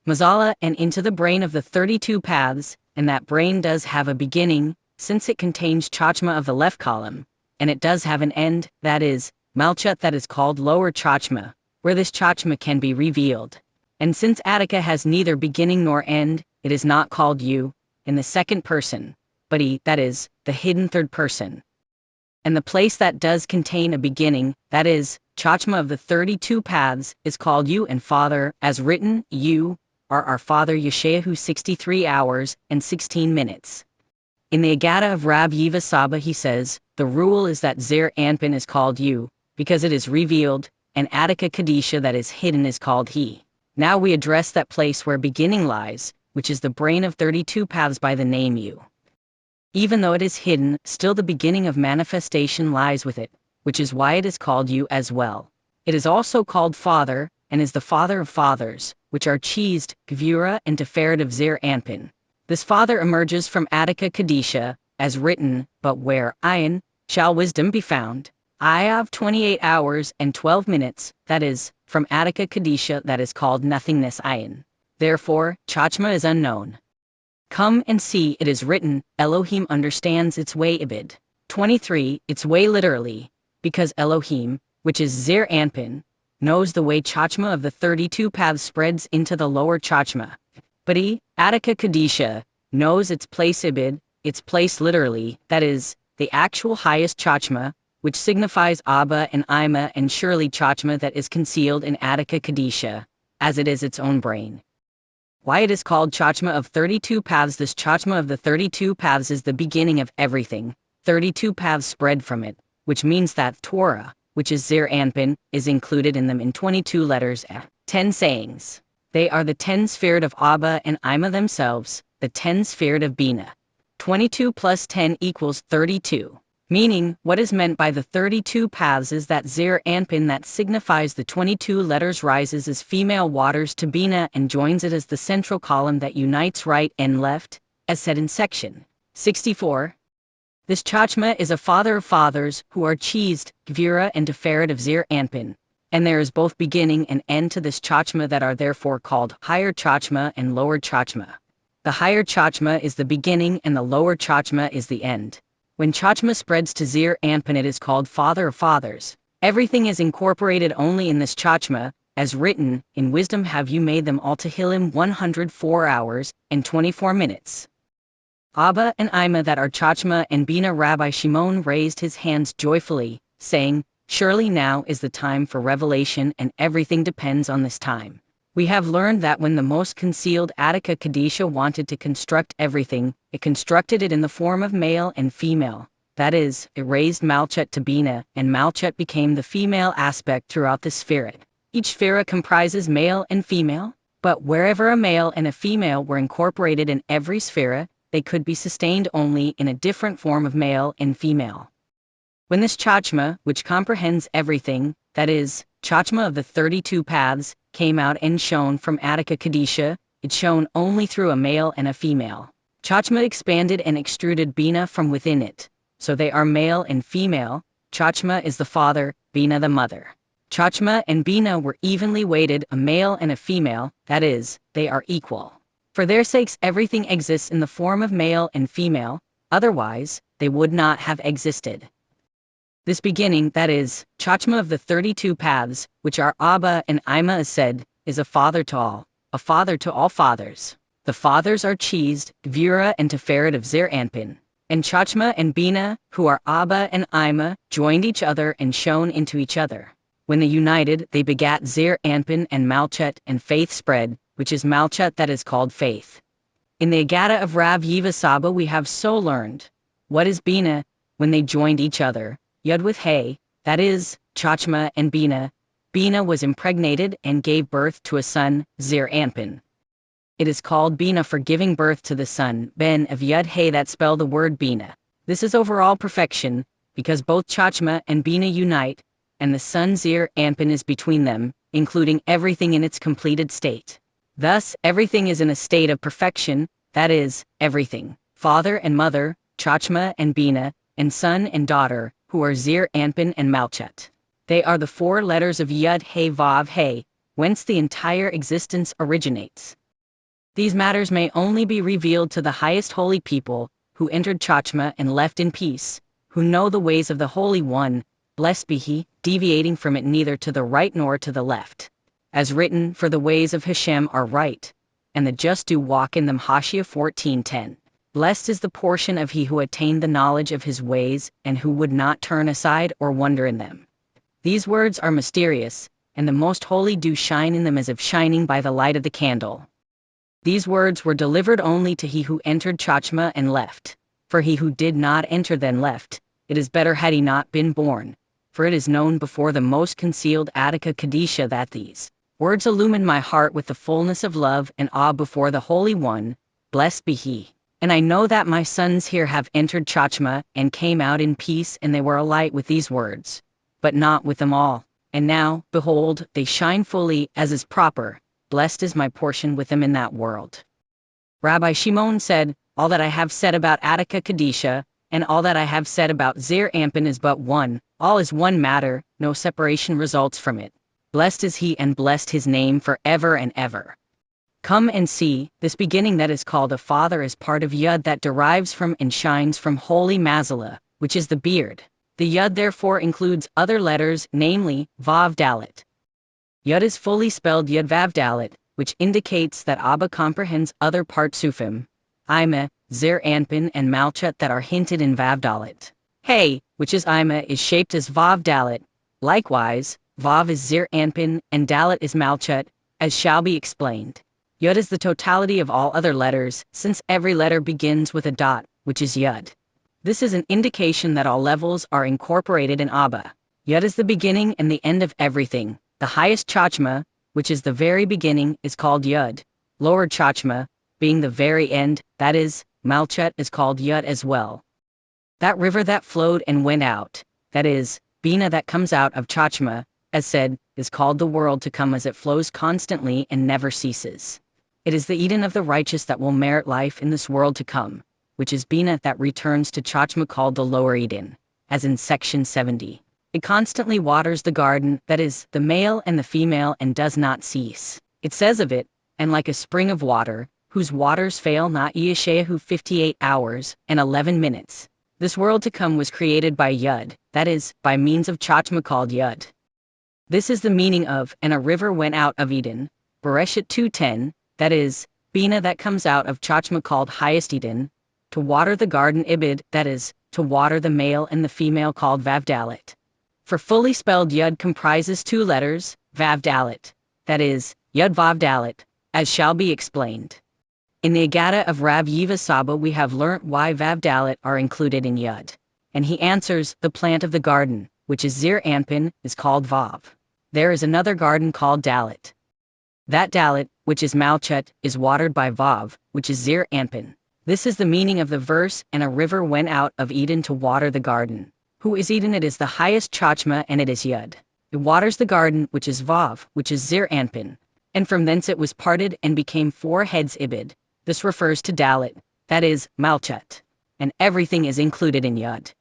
mazala and into the brain of the 32 paths, and that brain does have a beginning, since it contains chachma of the left column, and it does have an end, that is, malchut that is called lower chachma, where this chachma can be revealed. And since Attica has neither beginning nor end, it is not called you, in the second person, but he, that is, the hidden third person. And the place that does contain a beginning, that is, chachma of the 32 paths, is called you and Father, as written, you are our Father Yeshayahu 63 hours and 16 minutes. In the Agata of Rab Yiva Saba he says, the rule is that Zer Anpin is called you, because it is revealed, and Attica Kadisha that is hidden is called he. Now we address that place where beginning lies, which is the brain of 32 paths by the name you. Even though it is hidden, still the beginning of manifestation lies with it, which is why it is called you as well. It is also called Father, and is the Father of Fathers, which are Cheesed, Gvura and Tiferet of Zer Anpin. This Father emerges from Attica Kadisha, as written, but where, Ayin, shall wisdom be found? I have 28 hours and 12 minutes, that is, from Attica Kadisha that is called nothingness Ayin. Therefore, Chachma is unknown. Come and see, it is written, Elohim understands its way Ibid. 23, its way literally, because Elohim, which is Zer Anpin, knows the way Chachma of the 32 paths spreads into the lower Chachma. But he, Attica Kadisha, knows its place Ibid, its place literally, that is, the actual highest Chachma, which signifies Abba and Ima and surely Chachma that is concealed in Attica Kadisha, as it is its own brain. Why it is called Chachma of 32 paths? This Chachma of the 32 paths is the beginning of everything, 32 paths spread from it, which means that Torah, which is Zer Anpin, is included in them in 22 letters, 10 sayings. They are the 10 Sfirat of Abba and Ima themselves, the 10 Sfirat of Bina. 22 plus 10 equals 32. Meaning, what is meant by the 32 paths is that Zer Anpin that signifies the 22 letters rises as female waters to Bina and joins it as the central column that unites right and left, as said in section 64. This Chachma is a Father of Fathers, who are Cheesed, Gvura and Tiferet of Zer Anpin, and there is both beginning and end to this Chachma that are therefore called higher Chachma and lower Chachma. The higher Chachma is the beginning and the lower Chachma is the end. When Chachma spreads to Zer Anpin it is called Father of Fathers. Everything is incorporated only in this Chachma, as written, in wisdom have you made them all Tehillim 104 hours and 24 minutes. Abba and Ima that are Chachma and Bina. Rabbi Shimon raised his hands joyfully, saying, surely now is the time for revelation and everything depends on this time. We have learned that when the most concealed Attica Kadisha wanted to construct everything, it constructed it in the form of male and female. That is, it raised Malchut to Bina, and Malchut became the female aspect throughout the Sfirat. Each Sphira comprises male and female, but wherever a male and a female were incorporated in every Sphira, they could be sustained only in a different form of male and female. When this Chachma, which comprehends everything, that is, Chachma of the 32 paths, came out and shone from Attica Kadisha, it shone only through a male and a female. Chachma expanded and extruded Bina from within it, so they are male and female. Chachma is the father, Bina the mother. Chachma and Bina were evenly weighted, a male and a female, that is, they are equal. For their sakes everything exists in the form of male and female, otherwise, they would not have existed. This beginning, that is, Chachma of the 32 paths, which are Abba and Ima is said, is a father to all fathers. The fathers are Cheesed, Gvura and Tiferet of Zer Anpin. And Chachma and Bina, who are Abba and Ima, joined each other and shone into each other. When they united, they begat Zer Anpin and Malchut, and faith spread, which is Malchut that is called faith. In the Agata of Rav Yiva Saba we have so learned. What is Bina? When they joined each other, Yud with Hey, that is, Chachma and Bina. Bina was impregnated and gave birth to a son, Zer Anpin. It is called Bina for giving birth to the son, Ben of Yud Hey that spell the word Bina. This is overall perfection, because both Chachma and Bina unite, and the son Zer Anpin is between them, including everything in its completed state. Thus, everything is in a state of perfection, that is, everything. Father and mother, Chachma and Bina, and son and daughter, who are Zir Anpin and Malchut. They are the 4 letters of Yud He Vav He, whence the entire existence originates. These matters may only be revealed to the highest holy people, who entered Chachma and left in peace, who know the ways of the Holy One, blessed be He, deviating from it neither to the right nor to the left. As written, for the ways of Hashem are right, and the just do walk in them. Hosea 14:10. Blessed is the portion of he who attained the knowledge of his ways, and who would not turn aside or wander in them. These words are mysterious, and the most holy do shine in them as if shining by the light of the candle. These words were delivered only to he who entered Chachma and left. For he who did not enter then left, it is better had he not been born, for it is known before the most concealed Attica Kadisha that these words illumine my heart with the fullness of love and awe before the Holy One, blessed be He. And I know that my sons here have entered Chachma and came out in peace, and they were alight with these words, but not with them all. And now, behold, they shine fully, as is proper. Blessed is my portion with them in that world. Rabbi Shimon said, all that I have said about Attica Kadisha, and all that I have said about Zir Anpin is but one, all is one matter, no separation results from it. Blessed is he and blessed his name for ever and ever. Come and see, this beginning that is called a father is part of Yud that derives from and shines from holy Mazala, which is the beard. The Yud therefore includes other letters, namely, Vav Dalet. Yud is fully spelled Yud Vav Dalet, which indicates that Abba comprehends other partsufim, Ima, Zir Anpin and Malchut that are hinted in Vav Dalet. Hey, which is Ima, is shaped as Vav Dalet. Likewise, Vav is Zir Anpin, and Dalet is Malchut, as shall be explained. Yud is the totality of all other letters, since every letter begins with a dot, which is Yud. This is an indication that all levels are incorporated in Abba. Yud is the beginning and the end of everything. The highest Chachma, which is the very beginning, is called Yud. Lower Chachma, being the very end, that is, Malchut, is called Yud as well. That river that flowed and went out, that is, Bina that comes out of Chachma, as said, is called the world to come as it flows constantly and never ceases. It is the Eden of the righteous that will merit life in this world to come, which is Bina that returns to Chachma called the lower Eden, as in section 70. It constantly waters the garden, that is, the male and the female, and does not cease. It says of it, and like a spring of water, whose waters fail not. Yeshayahu 58 hours and 11 minutes. This world to come was created by Yud, that is, by means of Chachma called Yud. This is the meaning of, and a river went out of Eden, Bereshit 2:10, that is, Bina that comes out of Chachma called highest Eden, to water the garden Ibid, that is, to water the male and the female called Vav Dalet. For fully spelled Yud comprises 2 letters, Vav Dalet, that is, Yud Vav Dalet, as shall be explained. In the Agada of Rav Yiva Saba we have learnt why Vav Dalet are included in Yud. And he answers, the plant of the garden, which is Zir Anpin, is called Vav. There is another garden called Dalet. That Dalet, which is Malchut, is watered by Vav, which is Zir Anpin. This is the meaning of the verse, and a river went out of Eden to water the garden. Who is Eden? It is the highest Chachma, and it is Yud. It waters the garden, which is Vav, which is Zir Anpin. And from thence it was parted and became 4 heads Ibid. This refers to Dalet, that is, Malchut. And everything is included in Yud.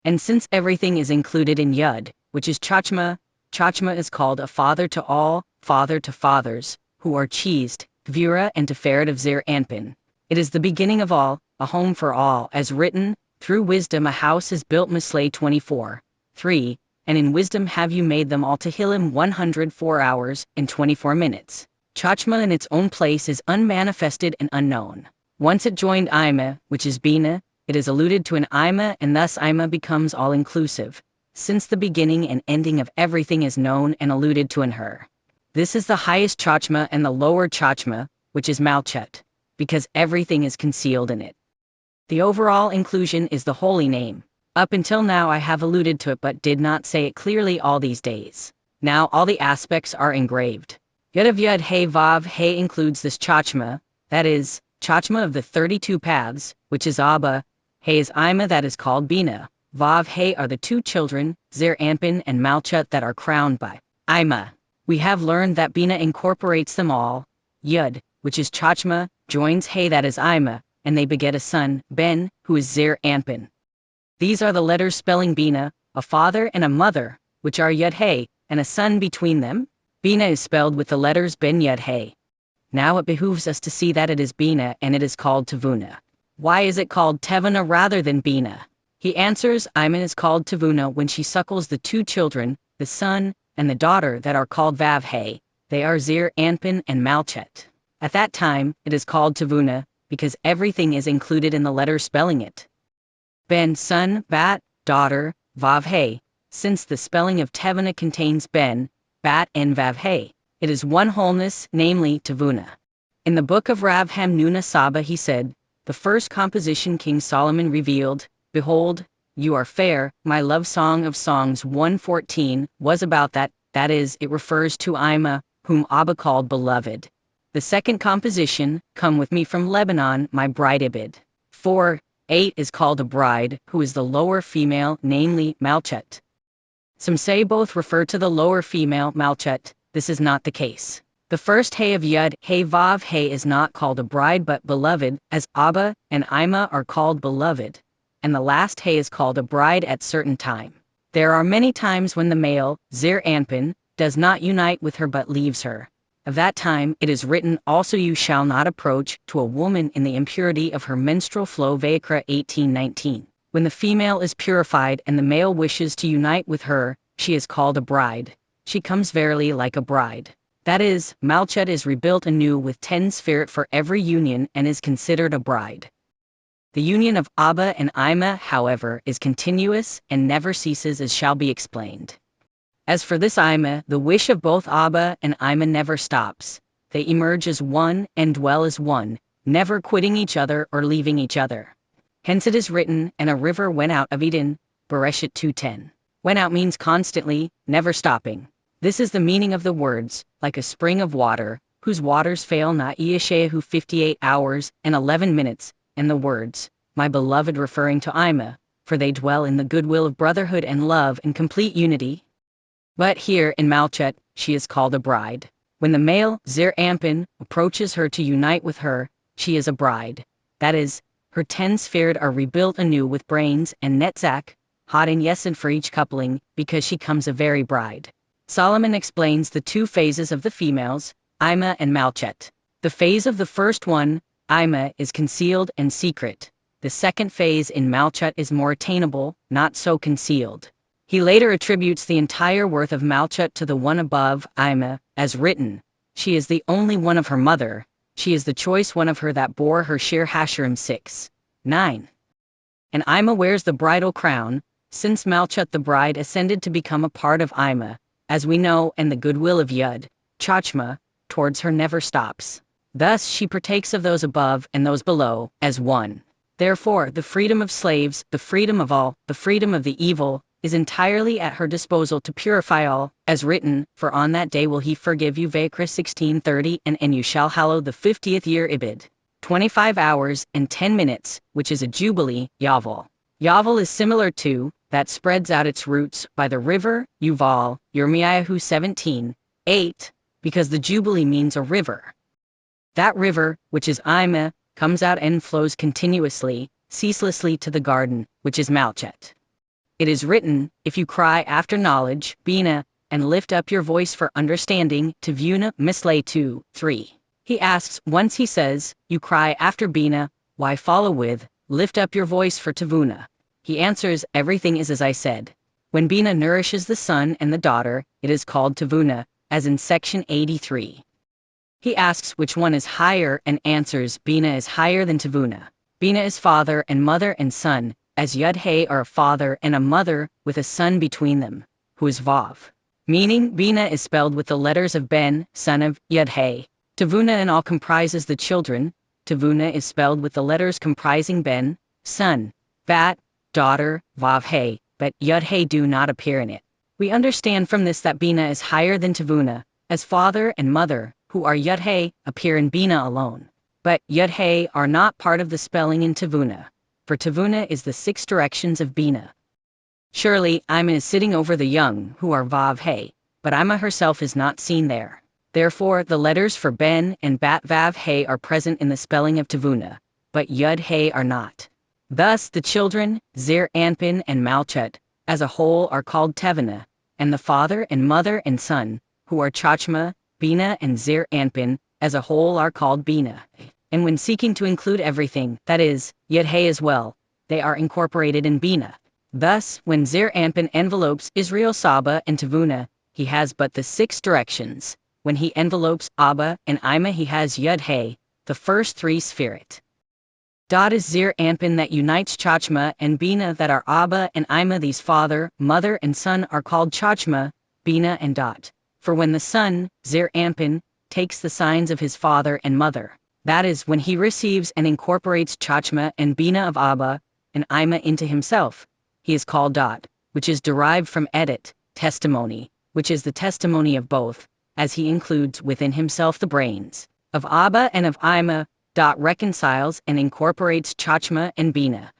And since everything is included in Yud, which is Chachma, Chachma is called a father to all, father to fathers, who are cheesed, Gvura and Tiferet of Zir Anpin. It is the beginning of all, a home for all, as written, through wisdom a house is built. Mislay 24:3, and in wisdom have you made them all. Tehillim 104 hours and 24 minutes. Chachma in its own place is unmanifested and unknown. Once it joined Ima, which is Bina, it is alluded to in Ima, and thus Ima becomes all-inclusive, since the beginning and ending of everything is known and alluded to in her. This is the highest Chachma and the lower Chachma, which is Malchut, because everything is concealed in it. The overall inclusion is the holy name. Up until now I have alluded to it but did not say it clearly all these days. Now all the aspects are engraved. Yud of Yud He Vav He includes this Chachma, that is, Chachma of the 32 paths, which is Abba. He is Ima that is called Bina. Vav He are the 2 children, Zir Anpin and Malchut, that are crowned by Ima. We have learned that Bina incorporates them all. Yud, which is Chachma, joins He, that is Ima, and they beget a son, Ben, who is Zir Anpin. These are the letters spelling Bina, a father and a mother, which are Yud He, and a son between them. Bina is spelled with the letters Ben Yud He. Now it behooves us to see that it is Bina and it is called Tavuna. Why is it called Tevuna rather than Bina? He answers, Ima is called Tavuna when she suckles the two children, the son and the daughter, that are called Vav He. They are Zir Anpin and Malchet. At that time, it is called Tavuna, because everything is included in the letter spelling it. Ben, son, Bat, daughter, Vav He. Since the spelling of Tevuna contains Ben, Bat and Vav He, it is one wholeness, namely Tavuna. In the book of Rav Hamnuna Saba he said, the first composition King Solomon revealed, behold, you are fair, my love song of Songs 114, was about that is, it refers to Ima, whom Abba called beloved. The second composition, Come With Me from Lebanon, my bride Ibid. 4:8 is called a bride, who is the lower female, namely, Malchet. Some say both refer to the lower female, Malchet. This is not the case. The first He of Yud, He Vav He is not called a bride but beloved, as Abba and Ima are called beloved. And the last He is called a bride at certain time. There are many times when the male, Zir Anpin, does not unite with her but leaves her. Of that time it is written, also you shall not approach to a woman in the impurity of her menstrual flow, Vayikra 18:19. When the female is purified and the male wishes to unite with her, she is called a bride. She comes verily like a bride. That is, Malchet is rebuilt anew with 10 Sfirit for every union and is considered a bride. The union of Abba and Ima, however, is continuous and never ceases, as shall be explained. As for this Ima, the wish of both Abba and Ima never stops. They emerge as one and dwell as one, never quitting each other or leaving each other. Hence it is written, and a river went out of Eden, Bereshit 2:10. Went out means constantly, never stopping. This is the meaning of the words, like a spring of water, whose waters fail not, Yeshayahu 58 hours and 11 minutes, and the words, my beloved, referring to Ima, for they dwell in the goodwill of brotherhood and love and complete unity. But here, in Malchet, she is called a bride. When the male, Zir Anpin, approaches her to unite with her, she is a bride. That is, her 10 Sfirit are rebuilt anew with brains and Netzach, Hod and Yesod for each coupling, because she comes a very bride. Solomon explains the two phases of the females, Ima and Malchet. The phase of the first one, Ima, is concealed and secret. The second phase in Malchet is more attainable, not so concealed. He later attributes the entire worth of Malchet to the one above, Ima, as written, she is the only one of her mother, she is the choice one of her that bore her Shir Hashirim 6:9. And Ima wears the bridal crown, since Malchet the bride ascended to become a part of Ima, as we know, and the goodwill of Yud, Chachma, towards her never stops. Thus she partakes of those above and those below, as one. Therefore the freedom of slaves, the freedom of all, the freedom of the evil, is entirely at her disposal to purify all, as written, for on that day will he forgive you, Vayikra 16:30, and you shall hallow the 50th year Ibid. 25 hours and 10 minutes, which is a jubilee, Yavel. Yavel is similar to, that spreads out its roots, by the river, Yuval, Yirmiyahu 17:8, because the jubilee means a river. That river, which is Ima, comes out and flows continuously, ceaselessly to the garden, which is Malchet. It is written, if you cry after knowledge, Bina, and lift up your voice for understanding, Tavuna, Mislay 2:3. He asks, once he says, you cry after Bina, why follow with, lift up your voice for Tavuna? He answers, everything is as I said. When Bina nourishes the son and the daughter, it is called Tavuna, as in section 83. He asks which one is higher and answers, Bina is higher than Tavuna. Bina is father and mother and son, as Yud He are a father and a mother, with a son between them, who is Vav. Meaning, Bina is spelled with the letters of Ben, son of Yud He. Tavuna in all comprises the children. Tavuna is spelled with the letters comprising Ben, son, Bat, daughter, Vav He, but Yud He do not appear in it. We understand from this that Bina is higher than Tavuna, as father and mother, who are Yud He, appear in Bina alone. But Yud He are not part of the spelling in Tavuna, for Tavuna is the 6 directions of Bina. Surely, Ima is sitting over the young, who are Vav He, but Ima herself is not seen there. Therefore, the letters for Ben and Bat Vav He are present in the spelling of Tavuna, but Yud He are not. Thus, the children, Zir Anpin and Malchut, as a whole are called Tevana, and the father and mother and son, who are Chachma, Bina and Zir Anpin, as a whole are called Bina. And when seeking to include everything, that is, Yud He as well, they are incorporated in Bina. Thus, when Zir Anpin envelopes Israel Saba and Tavuna, he has but the 6 directions. When he envelopes Abba and Ima, he has Yud He, the first 3 Sfirit. Dot is Zir Anpin that unites Chachma and Bina that are Abba and Ima. These father, mother and son are called Chachma, Bina and Dot. For when the son, Zir Anpin, takes the signs of his father and mother, that is, when he receives and incorporates Chachma and Bina of Abba and Ima into himself, he is called Dot, which is derived from Edit, testimony, which is the testimony of both, as he includes within himself the brains of Abba and of Ima. Dot reconciles and incorporates Chachma and Bina.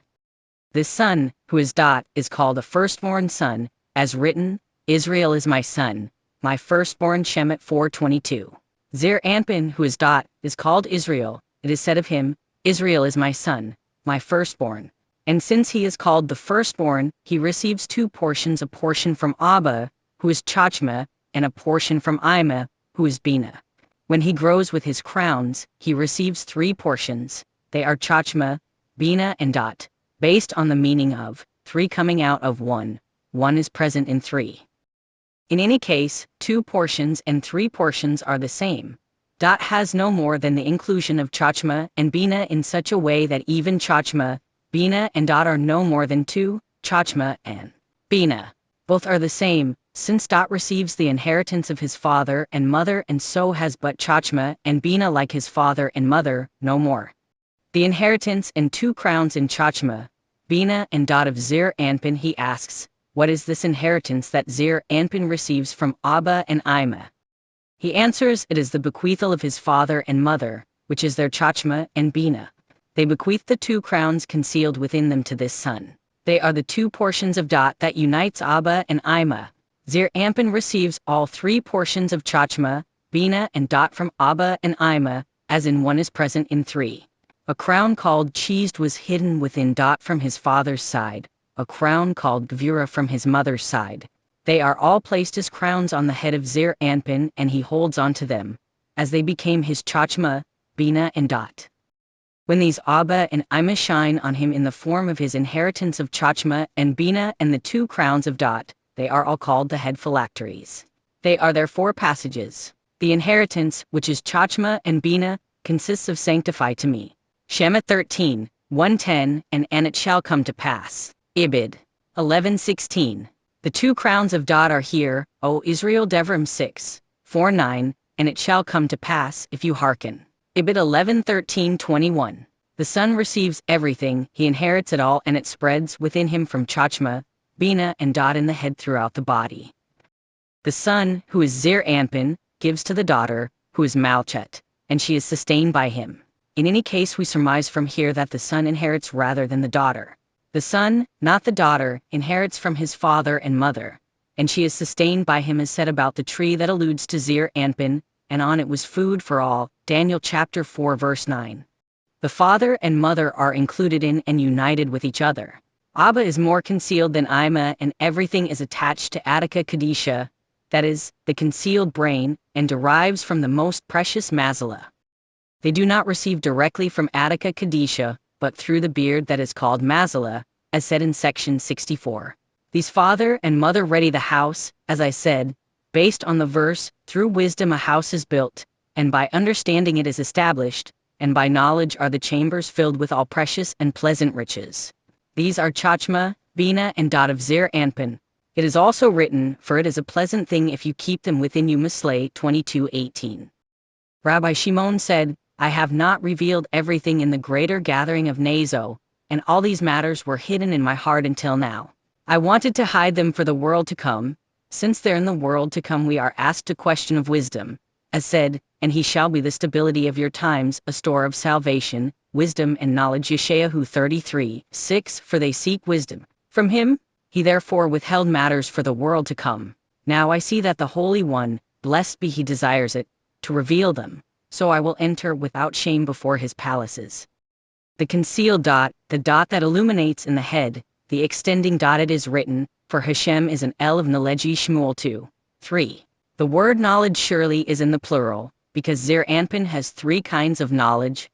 This son, who is Dot, is called a firstborn son, as written, Israel is my son, my firstborn. Shemet 4:22. Zir Anpin, who is Dot, is called Israel. It is said of him, Israel is my son, my firstborn. And since he is called the firstborn, he receives 2 portions, a portion from Abba, who is Chachma, and a portion from Ima, who is Bina. When he grows with his crowns, he receives 3 portions. They are Chachma, Bina and Dot, based on the meaning of 3 coming out of 1. 1 is present in 3. In any case, 2 portions and 3 portions are the same. Dot has no more than the inclusion of Chachma and Bina in such a way that even Chachma, Bina and Dot are no more than 2, Chachma and Bina. Both are the same, since Dot receives the inheritance of his father and mother and so has but Chachma and Bina like his father and mother, no more. The inheritance and 2 crowns in Chachma, Bina and Dot of Zir Anpin. He asks, what is this inheritance that Zir Anpin receives from Abba and Ima? He answers, it is the bequeathal of his father and mother, which is their Chachma and Bina. They bequeath the 2 crowns concealed within them to this son. They are the 2 portions of Dot that unites Abba and Ima. Zir Anpin receives all 3 portions of Chachma, Bina and Dot from Abba and Ima, as in 1 is present in 3. A crown called Cheesed was hidden within Dot from his father's side, a crown called Gvura from his mother's side. They are all placed as crowns on the head of Zir Anpin and he holds on to them, as they became his Chachma, Bina and Dot. When these Abba and Ima shine on him in the form of his inheritance of Chachma and Bina and the 2 crowns of Dot, they are all called the head phylacteries. They are their 4 passages. The inheritance, which is Chachma and Bina, consists of sanctify to me. Shemet 13:110, and it shall come to pass. Ibid. 11:16. The 2 crowns of Dot are here, O Israel. Devarim 6:4-9, and it shall come to pass if you hearken. Ibid 11:13-21. The son receives everything, he inherits it all and it spreads within him from Chachma, Bina and Dot in the head throughout the body. The son, who is Zir Anpin, gives to the daughter, who is Malchut, and she is sustained by him. In any case we surmise from here that the son inherits rather than the daughter. The son, not the daughter, inherits from his father and mother, and she is sustained by him as said about the tree that alludes to Zir Anpin, and on it was food for all, Daniel chapter 4 verse 9. The father and mother are included in and united with each other. Abba is more concealed than Ima and everything is attached to Attica Kadisha, that is, the concealed brain, and derives from the most precious Mazala. They do not receive directly from Attica Kadisha, but through the beard that is called Mazala, as said in section 64. These father and mother ready the house, as I said, based on the verse, through wisdom a house is built, and by understanding it is established, and by knowledge are the chambers filled with all precious and pleasant riches. These are Chachma, Bina and Dot of Zir Anpin. It is also written, for it is a pleasant thing if you keep them within you. Mislay 22:18. Rabbi Shimon said, I have not revealed everything in the greater gathering of Nazo, and all these matters were hidden in my heart until now. I wanted to hide them for the world to come. Since they're in the world to come we are asked a question of wisdom, as said, and he shall be the stability of your times, a store of salvation, wisdom and knowledge. Yeshayahu 33:6. For they seek wisdom from him, he therefore withheld matters for the world to come. Now I see that the Holy One, blessed be he, desires it, to reveal them, so I will enter without shame before his palaces. The concealed dot, the dot that illuminates in the head, the extending dot. It is written, for Hashem is an El of knowledge. Shmuel 2. 3. The word knowledge surely is in the plural, because Zir Anpin has three kinds of knowledge.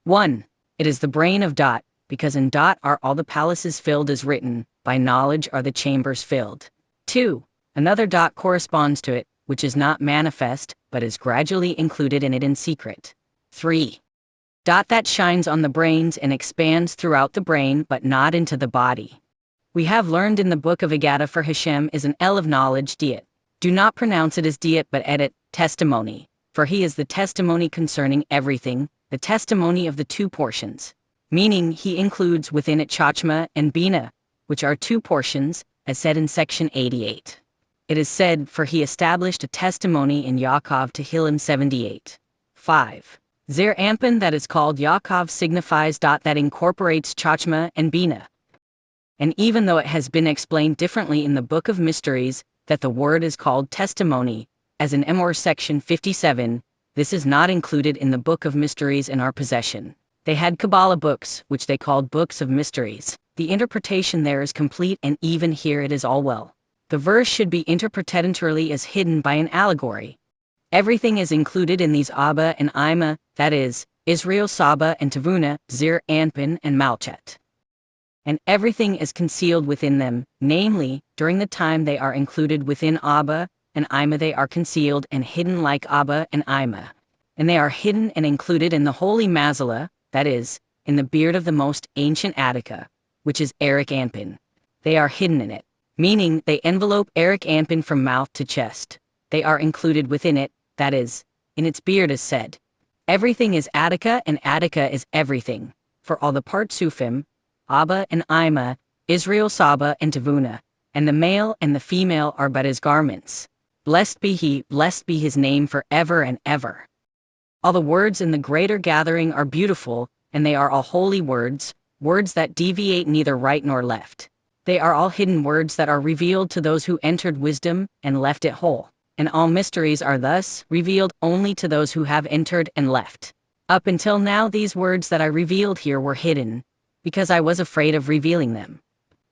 1. It is the brain of dot, because in dot are all the palaces filled as written, by knowledge are the chambers filled. 2. Another dot corresponds to it, which is not manifest, but is gradually included in it in secret. 3. Dot that shines on the brains and expands throughout the brain but not into the body. We have learned in the book of Agada for Hashem is an El of knowledge diet. Do not pronounce it as diet but edit, testimony, for he is the testimony concerning everything, the testimony of the two portions. Meaning he includes within it Chachma and Bina, which are two portions, as said in section 88. It is said, for he established a testimony in Yaakov Tehillim 78. 5. Zir Anpin that is called Yaakov signifies dot that incorporates Chachma and Bina. And even though it has been explained differently in the Book of Mysteries, that the word is called testimony, as in Emor section 57, this is not included in the Book of Mysteries in our possession. They had Kabbalah books, which they called books of mysteries. The interpretation there is complete and even here it is all well. The verse should be interpreted entirely as hidden by an allegory. Everything is included in these Abba and Ima, that is, Israel Saba and Tavuna, Zir Anpin and Malchet. And everything is concealed within them, namely, during the time they are included within Abba and Ima they are concealed and hidden like Abba and Ima. And they are hidden and included in the holy Mazala, that is, in the beard of the most ancient Attica, which is Eric Anpin. They are hidden in it, meaning they envelope Eric Anpin from mouth to chest. They are included within it, that is, in its beard as said. Everything is Attica and Attica is everything, for all the Partsufim, Abba and Ima, Israel Saba and Tavuna, and the male and the female are but his garments. Blessed be he, blessed be his name forever and ever. All the words in the greater gathering are beautiful, and they are all holy words, words that deviate neither right nor left. They are all hidden words that are revealed to those who entered wisdom and left it whole. And all mysteries are thus revealed only to those who have entered and left. Up until now these words that I revealed here were hidden, because I was afraid of revealing them.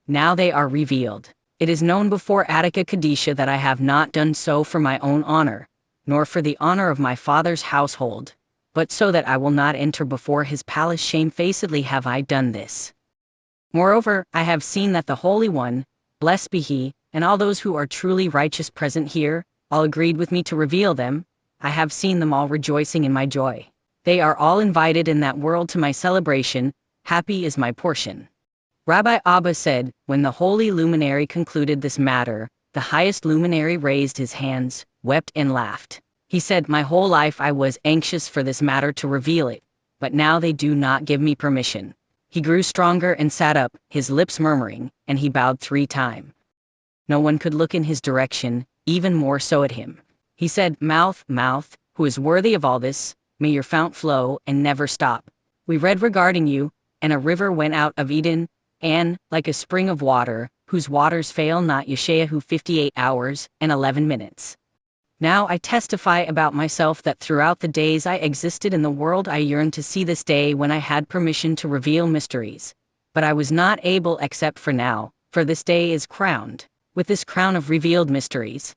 Now they are revealed. It is known before Attica Kadisha that I have not done so for my own honor, nor for the honor of my father's household, but so that I will not enter before his palace shamefacedly have I done this. Moreover, I have seen that the Holy One, blessed be he, and all those who are truly righteous present here, all agreed with me to reveal them. I have seen them all rejoicing in my joy. They are all invited in that world to my celebration, happy is my portion. Rabbi Abba said, when the holy luminary concluded this matter, the highest luminary raised his hands, wept and laughed. He said, my whole life I was anxious for this matter to reveal it, but now they do not give me permission. He grew stronger and sat up, his lips murmuring, and he bowed 3 times. No one could look in his direction, even more so at him. He said, mouth, mouth, who is worthy of all this, may your fount flow and never stop. We read regarding you, and a river went out of Eden, and, like a spring of water, whose waters fail not. Yeshayahu 58 hours and 11 minutes. Now I testify about myself that throughout the days I existed in the world I yearned to see this day when I had permission to reveal mysteries. But I was not able except for now, for this day is crowned with this crown of revealed mysteries.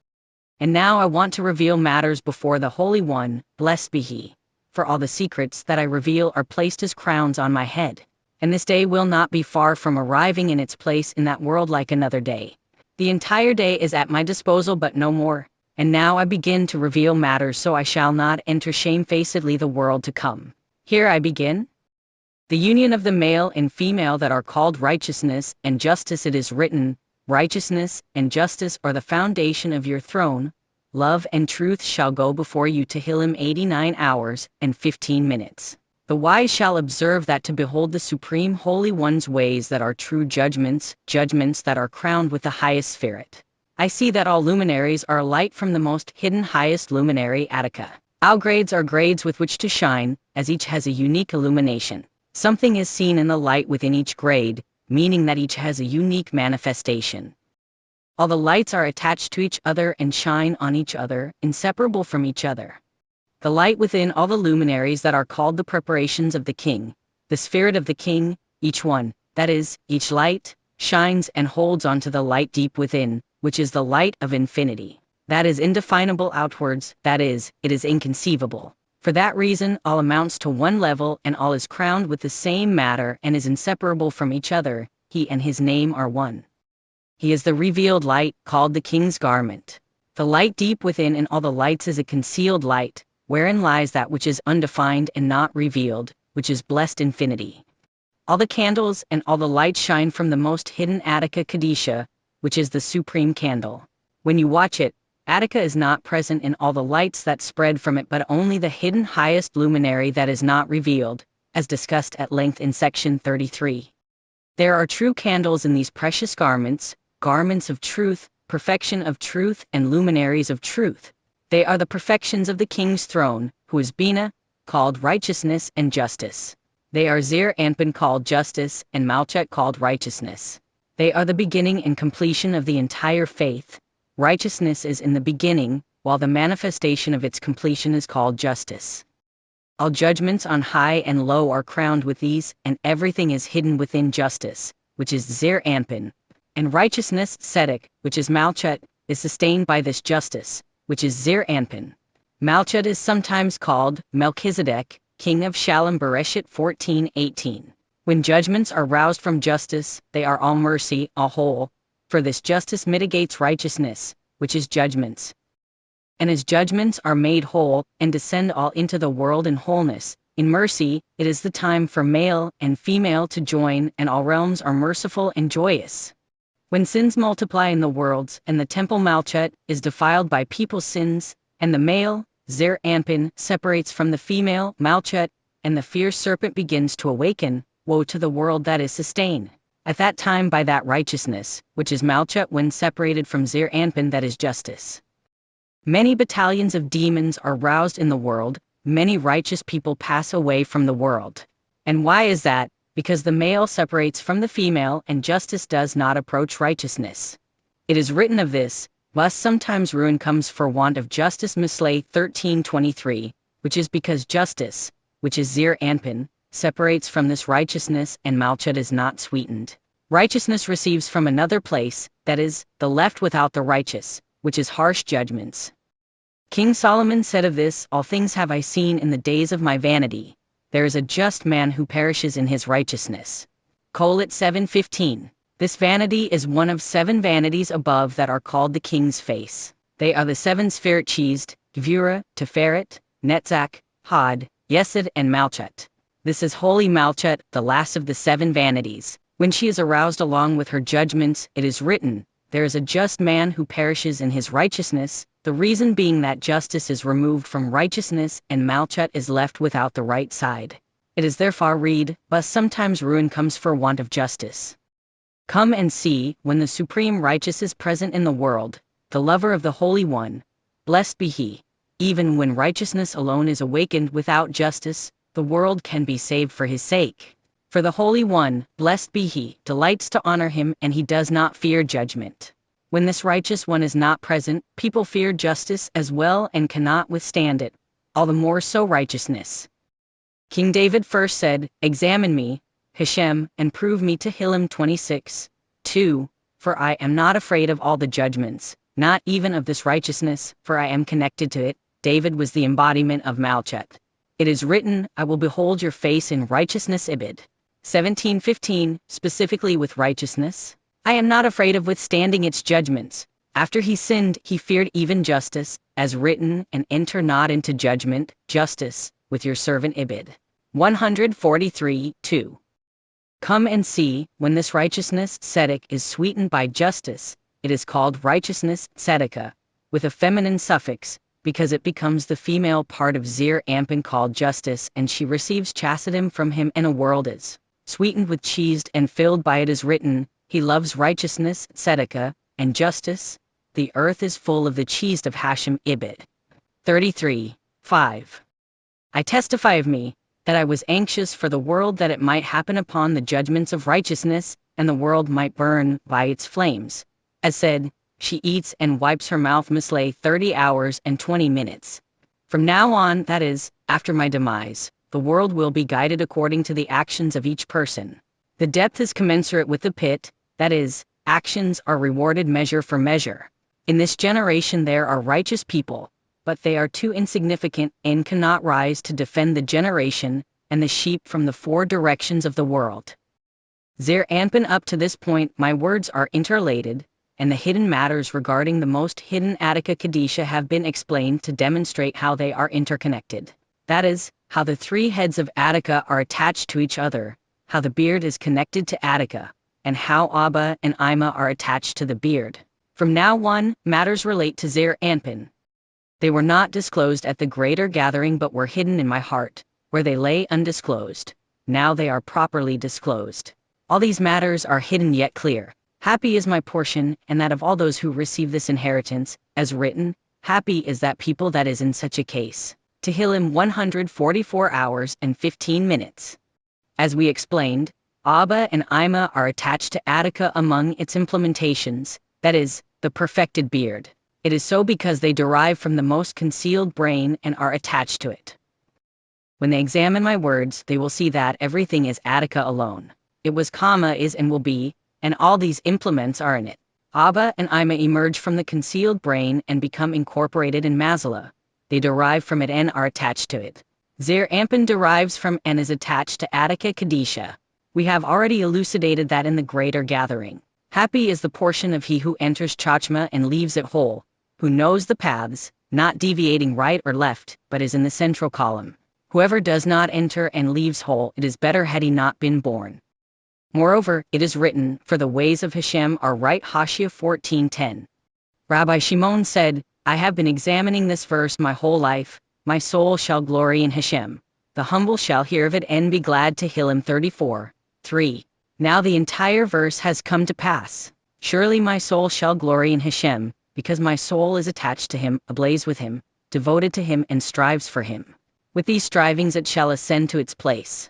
And now I want to reveal matters before the Holy One, blessed be he. For all the secrets that I reveal are placed as crowns on my head. And this day will not be far from arriving in its place in that world like another day. The entire day is at my disposal but no more. And now I begin to reveal matters so I shall not enter shamefacedly the world to come. Here I begin. The union of the male and female that are called righteousness and justice. It is written, righteousness and justice are the foundation of your throne. Love and truth shall go before you. Tehillim 89 hours and 15 minutes. The wise shall observe that to behold the Supreme Holy One's ways that are true judgments, judgments that are crowned with the highest spirit. I see that all luminaries are light from the most hidden highest luminary Attica. All grades are grades with which to shine, as each has a unique illumination. Something is seen in the light within each grade, meaning that each has a unique manifestation. All the lights are attached to each other and shine on each other, inseparable from each other. The light within all the luminaries that are called the preparations of the king, the spirit of the king, each one, that is, each light, shines and holds on to the light deep within, which is the light of infinity. That is indefinable outwards, that is, it is inconceivable. For that reason all amounts to one level and all is crowned with the same matter and is inseparable from each other, he and his name are one. He is the revealed light, called the king's garment. The light deep within in all the lights is a concealed light, wherein lies that which is undefined and not revealed, which is blessed infinity. All the candles and all the lights shine from the most hidden Attica Kadisha, which is the supreme candle. When you watch it, Attica is not present in all the lights that spread from it but only the hidden highest luminary that is not revealed, as discussed at length in section 33. There are true candles in these precious garments, garments of truth, perfection of truth and luminaries of truth. They are the perfections of the king's throne, who is Bina, called righteousness and justice. They are Zir Anpin called justice and Malchet called righteousness. They are the beginning and completion of the entire faith. Righteousness is in the beginning, while the manifestation of its completion is called justice. All judgments on high and low are crowned with these, and everything is hidden within justice, which is Zir Anpin, and righteousness, Tzedek, which is Malchet, is sustained by this justice, which is Zir Anpin. Malchet is sometimes called Melchizedek, king of Shalom Bereshit 14:18. When judgments are roused from justice, they are all mercy, all whole, for this justice mitigates righteousness, which is judgments. And as judgments are made whole, and descend all into the world in wholeness, in mercy, it is the time for male and female to join, and all realms are merciful and joyous. When sins multiply in the worlds, and the temple Malchet is defiled by people's sins, and the male, Zir Anpin, separates from the female, Malchet, and the fierce serpent begins to awaken, woe to the world that is sustained at that time by that righteousness, which is Malchet when separated from Zir Anpin that is justice. Many battalions of demons are roused in the world, many righteous people pass away from the world. And why is that? Because the male separates from the female and justice does not approach righteousness. It is written of this, thus sometimes ruin comes for want of justice Mislay 13:23, which is because justice, which is Zir Anpin, separates from this righteousness and Malchet is not sweetened. Righteousness receives from another place, that is, the left without the righteous, which is harsh judgments. King Solomon said of this, all things have I seen in the days of my vanity. There is a just man who perishes in his righteousness. Kohelet 7:15. This vanity is one of 7 vanities above that are called the king's face. They are the 7 Sfirat Chizd, Gvura, Tiferet, Netzach, Hod, Yesod and Malchet. This is holy Malchet, the last of the 7 vanities. When she is aroused along with her judgments, it is written, there is a just man who perishes in his righteousness, the reason being that justice is removed from righteousness and Malchet is left without the right side. It is therefore read, but sometimes ruin comes for want of justice. Come and see, when the supreme righteous is present in the world, the lover of the Holy One, blessed be he. Even when righteousness alone is awakened without justice, the world can be saved for his sake. For the Holy One, blessed be he, delights to honor him and he does not fear judgment. When this righteous one is not present, people fear justice as well and cannot withstand it, all the more so righteousness. King David first said, examine me, Hashem, and prove me to Tehillim 26:2, for I am not afraid of all the judgments, not even of this righteousness, for I am connected to it. David was the embodiment of Malchet. It is written, I will behold your face in righteousness Ibid. 17:15, specifically with righteousness. I am not afraid of withstanding its judgments. After he sinned, he feared even justice, as written, and enter not into judgment, justice, with your servant Ibid. 143:2. Come and see, when this righteousness, Tzedek, is sweetened by justice, it is called righteousness, Tzedekah, with a feminine suffix, because it becomes the female part of Zir Anpin called justice and she receives chastidim from him and a world is sweetened with cheesed and filled by it is written, he loves righteousness, tzedakah, and justice. The earth is full of the cheesed of Hashem Ibid. 33:5. I testify of me, that I was anxious for the world that it might happen upon the judgments of righteousness, and the world might burn by its flames. As said, she eats and wipes her mouth Mislay 30 hours and 20 minutes. From now on, that is, after my demise, the world will be guided according to the actions of each person. The depth is commensurate with the pit, that is, actions are rewarded measure for measure. In this generation there are righteous people, but they are too insignificant and cannot rise to defend the generation and the sheep from the four directions of the world. Zer Anpin, up to this point my words are interrelated, and the hidden matters regarding the most hidden Attica Kadisha have been explained to demonstrate how they are interconnected. That is, how the three heads of Attica are attached to each other, how the beard is connected to Attica, and how Abba and Ima are attached to the beard. From now on, matters relate to Zer Anpin. They were not disclosed at the greater gathering but were hidden in my heart, where they lay undisclosed. Now they are properly disclosed. All these matters are hidden yet clear. Happy is my portion, and that of all those who receive this inheritance, as written, happy is that people that is in such a case. Tehillim 144 hours and 15 minutes. As we explained, Abba and Ima are attached to Attica among its implementations, that is, the perfected beard. It is so because they derive from the most concealed brain and are attached to it. When they examine my words, they will see that everything is Attica alone. It was, is, and will be, and all these implements are in it. Abba and Ima emerge from the concealed brain and become incorporated in Mazala. They derive from it and are attached to it. Zer Anpin derives from and is attached to Attica Kadisha. We have already elucidated that in the greater gathering. Happy is the portion of he who enters Chachma and leaves it whole, who knows the paths, not deviating right or left, but is in the central column. Whoever does not enter and leaves whole, it is better had he not been born. Moreover, it is written, for the ways of Hashem are right. Hashia 14:10. Rabbi Shimon said, I have been examining this verse my whole life. My soul shall glory in Hashem. The humble shall hear of it and be glad. Tehillim 34:3. Now the entire verse has come to pass. Surely my soul shall glory in Hashem, because my soul is attached to him, ablaze with him, devoted to him and strives for him. With these strivings it shall ascend to its place.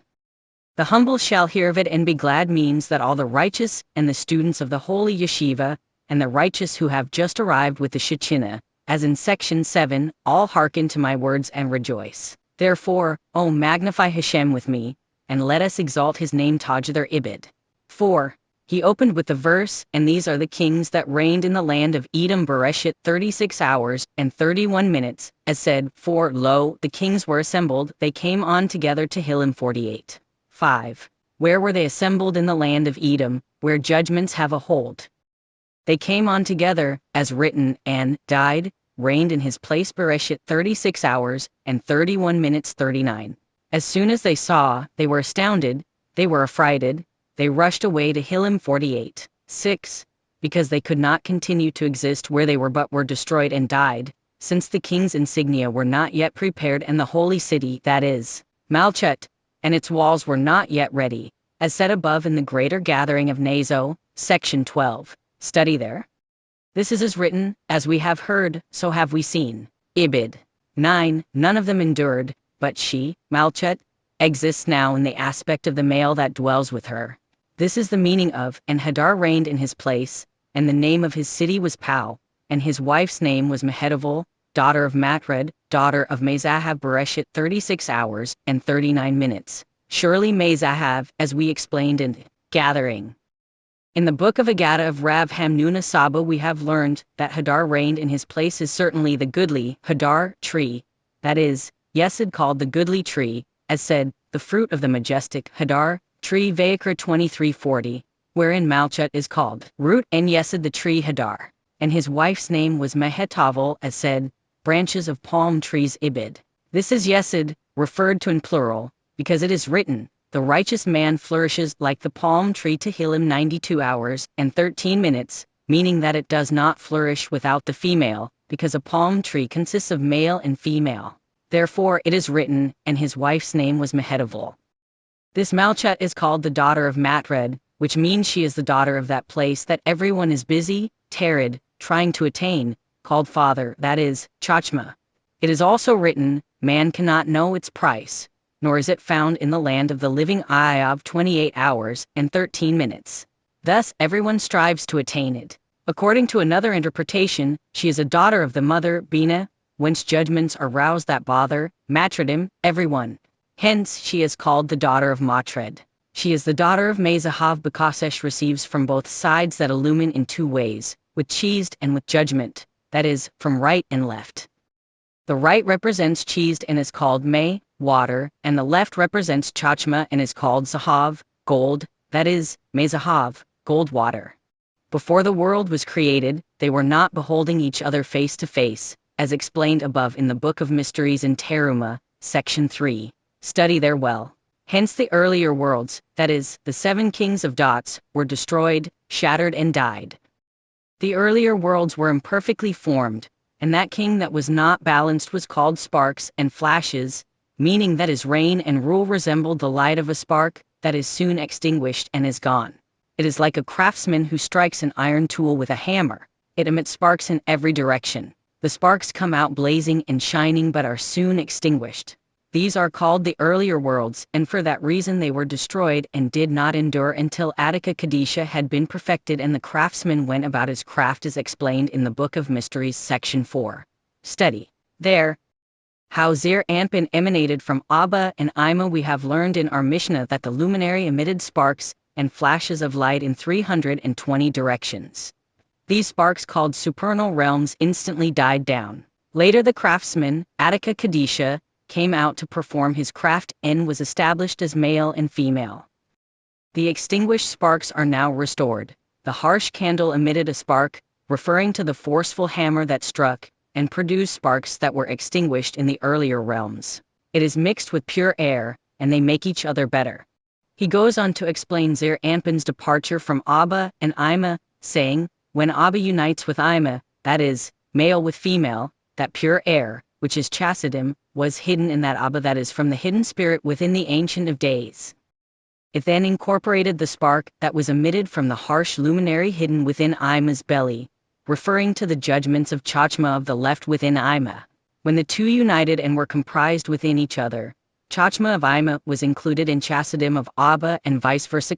The humble shall hear of it and be glad means that all the righteous and the students of the holy yeshiva, and the righteous who have just arrived with the Shechina, as in section 7, all hearken to my words and rejoice. Therefore, O magnify Hashem with me, and let us exalt his name. Tajder Ibid. 4. He opened with the verse, and these are the kings that reigned in the land of Edom. Bereshit 36 hours and 31 minutes, as said, for, lo, the kings were assembled, they came on together. Tehillim 48. 5. Where were they assembled? In the land of Edom, where judgments have a hold. They came on together, as written, and died, reigned in his place. Bereshit 36 hours and 31 minutes 39. As soon as they saw, they were astounded, they were affrighted, they rushed away. Tehillim 48. 6. Because they could not continue to exist where they were but were destroyed and died, since the king's insignia were not yet prepared and the holy city, that is, Malchut, and its walls were not yet ready, as said above in the greater gathering of Nazo, section 12. Study there. This is as written, as we have heard, so have we seen. Ibid. 9. None of them endured, but she, Malchut, exists now in the aspect of the male that dwells with her. This is the meaning of, and Hadar reigned in his place, and the name of his city was Pau, and his wife's name was Mehetabel, daughter of Matred, daughter of Mezahav. Bereshit 36 hours and 39 minutes. Surely Mezahav, as we explained in Gathering. In the book of Agada of Rav Hamnuna Saba we have learned that Hadar reigned in his place is certainly the goodly Hadar tree, that is, Yesod called the goodly tree, as said, the fruit of the majestic Hadar tree. Vayikra 23:40, wherein Malchut is called root and Yesod the tree Hadar, and his wife's name was Mehetavel, as said, branches of palm trees. Ibid. This is Yesod, referred to in plural, because it is written, the righteous man flourishes like the palm tree. Tehillim 92 hours and 13 minutes, meaning that it does not flourish without the female, because a palm tree consists of male and female. Therefore it is written, and his wife's name was Mehetabel. This Malchut is called the daughter of Matred, which means she is the daughter of that place that everyone is busy, Tered, trying to attain, called father, that is, Chachma. It is also written, man cannot know its price, nor is it found in the land of the living. Iyov 28 hours and 13 minutes. Thus everyone strives to attain it. According to another interpretation, she is a daughter of the mother, Bina, whence judgments are roused that bother, Matridim, everyone. Hence she is called the daughter of Matred. She is the daughter of Mezahav because receives from both sides that illumine in two ways, with cheesed and with judgment, that is, from right and left. The right represents cheesed and is called May, water, and the left represents Chachma and is called Zahav, gold, that is, Mezahav, gold water. Before the world was created, they were not beholding each other face to face, as explained above in the Book of Mysteries in Teruma, section 3. Study there well. Hence the earlier worlds, that is, the 7 kings of dots, were destroyed, shattered and died. The earlier worlds were imperfectly formed, and that king that was not balanced was called sparks and flashes, meaning that his reign and rule resembled the light of a spark, that is soon extinguished and is gone. It is like a craftsman who strikes an iron tool with a hammer. It emits sparks in every direction. The sparks come out blazing and shining but are soon extinguished. These are called the earlier worlds, and for that reason they were destroyed and did not endure until Attica Kadisha had been perfected and the craftsman went about his craft as explained in the Book of Mysteries section 4. Study there. How Zir Anpin emanated from Abba and Ima. We have learned in our Mishnah that the luminary emitted sparks and flashes of light in 320 directions. These sparks, called supernal realms, instantly died down. Later the craftsman, Attica Kadisha, came out to perform his craft and was established as male and female. The extinguished sparks are now restored. The harsh candle emitted a spark, referring to the forceful hammer that struck, and produced sparks that were extinguished in the earlier realms. It is mixed with pure air, and they make each other better. He goes on to explain Zir Anpin's departure from Abba and Ima, saying, when Abba unites with Ima, that is, male with female, that pure air, which is Chassidim, was hidden in that Abba, that is from the hidden spirit within the Ancient of Days. It then incorporated the spark that was emitted from the harsh luminary hidden within Ima's belly, referring to the judgments of Chachma of the left within Ima. When the two united and were comprised within each other, Chachma of Ima was included in Chassidim of Abba and vice versa,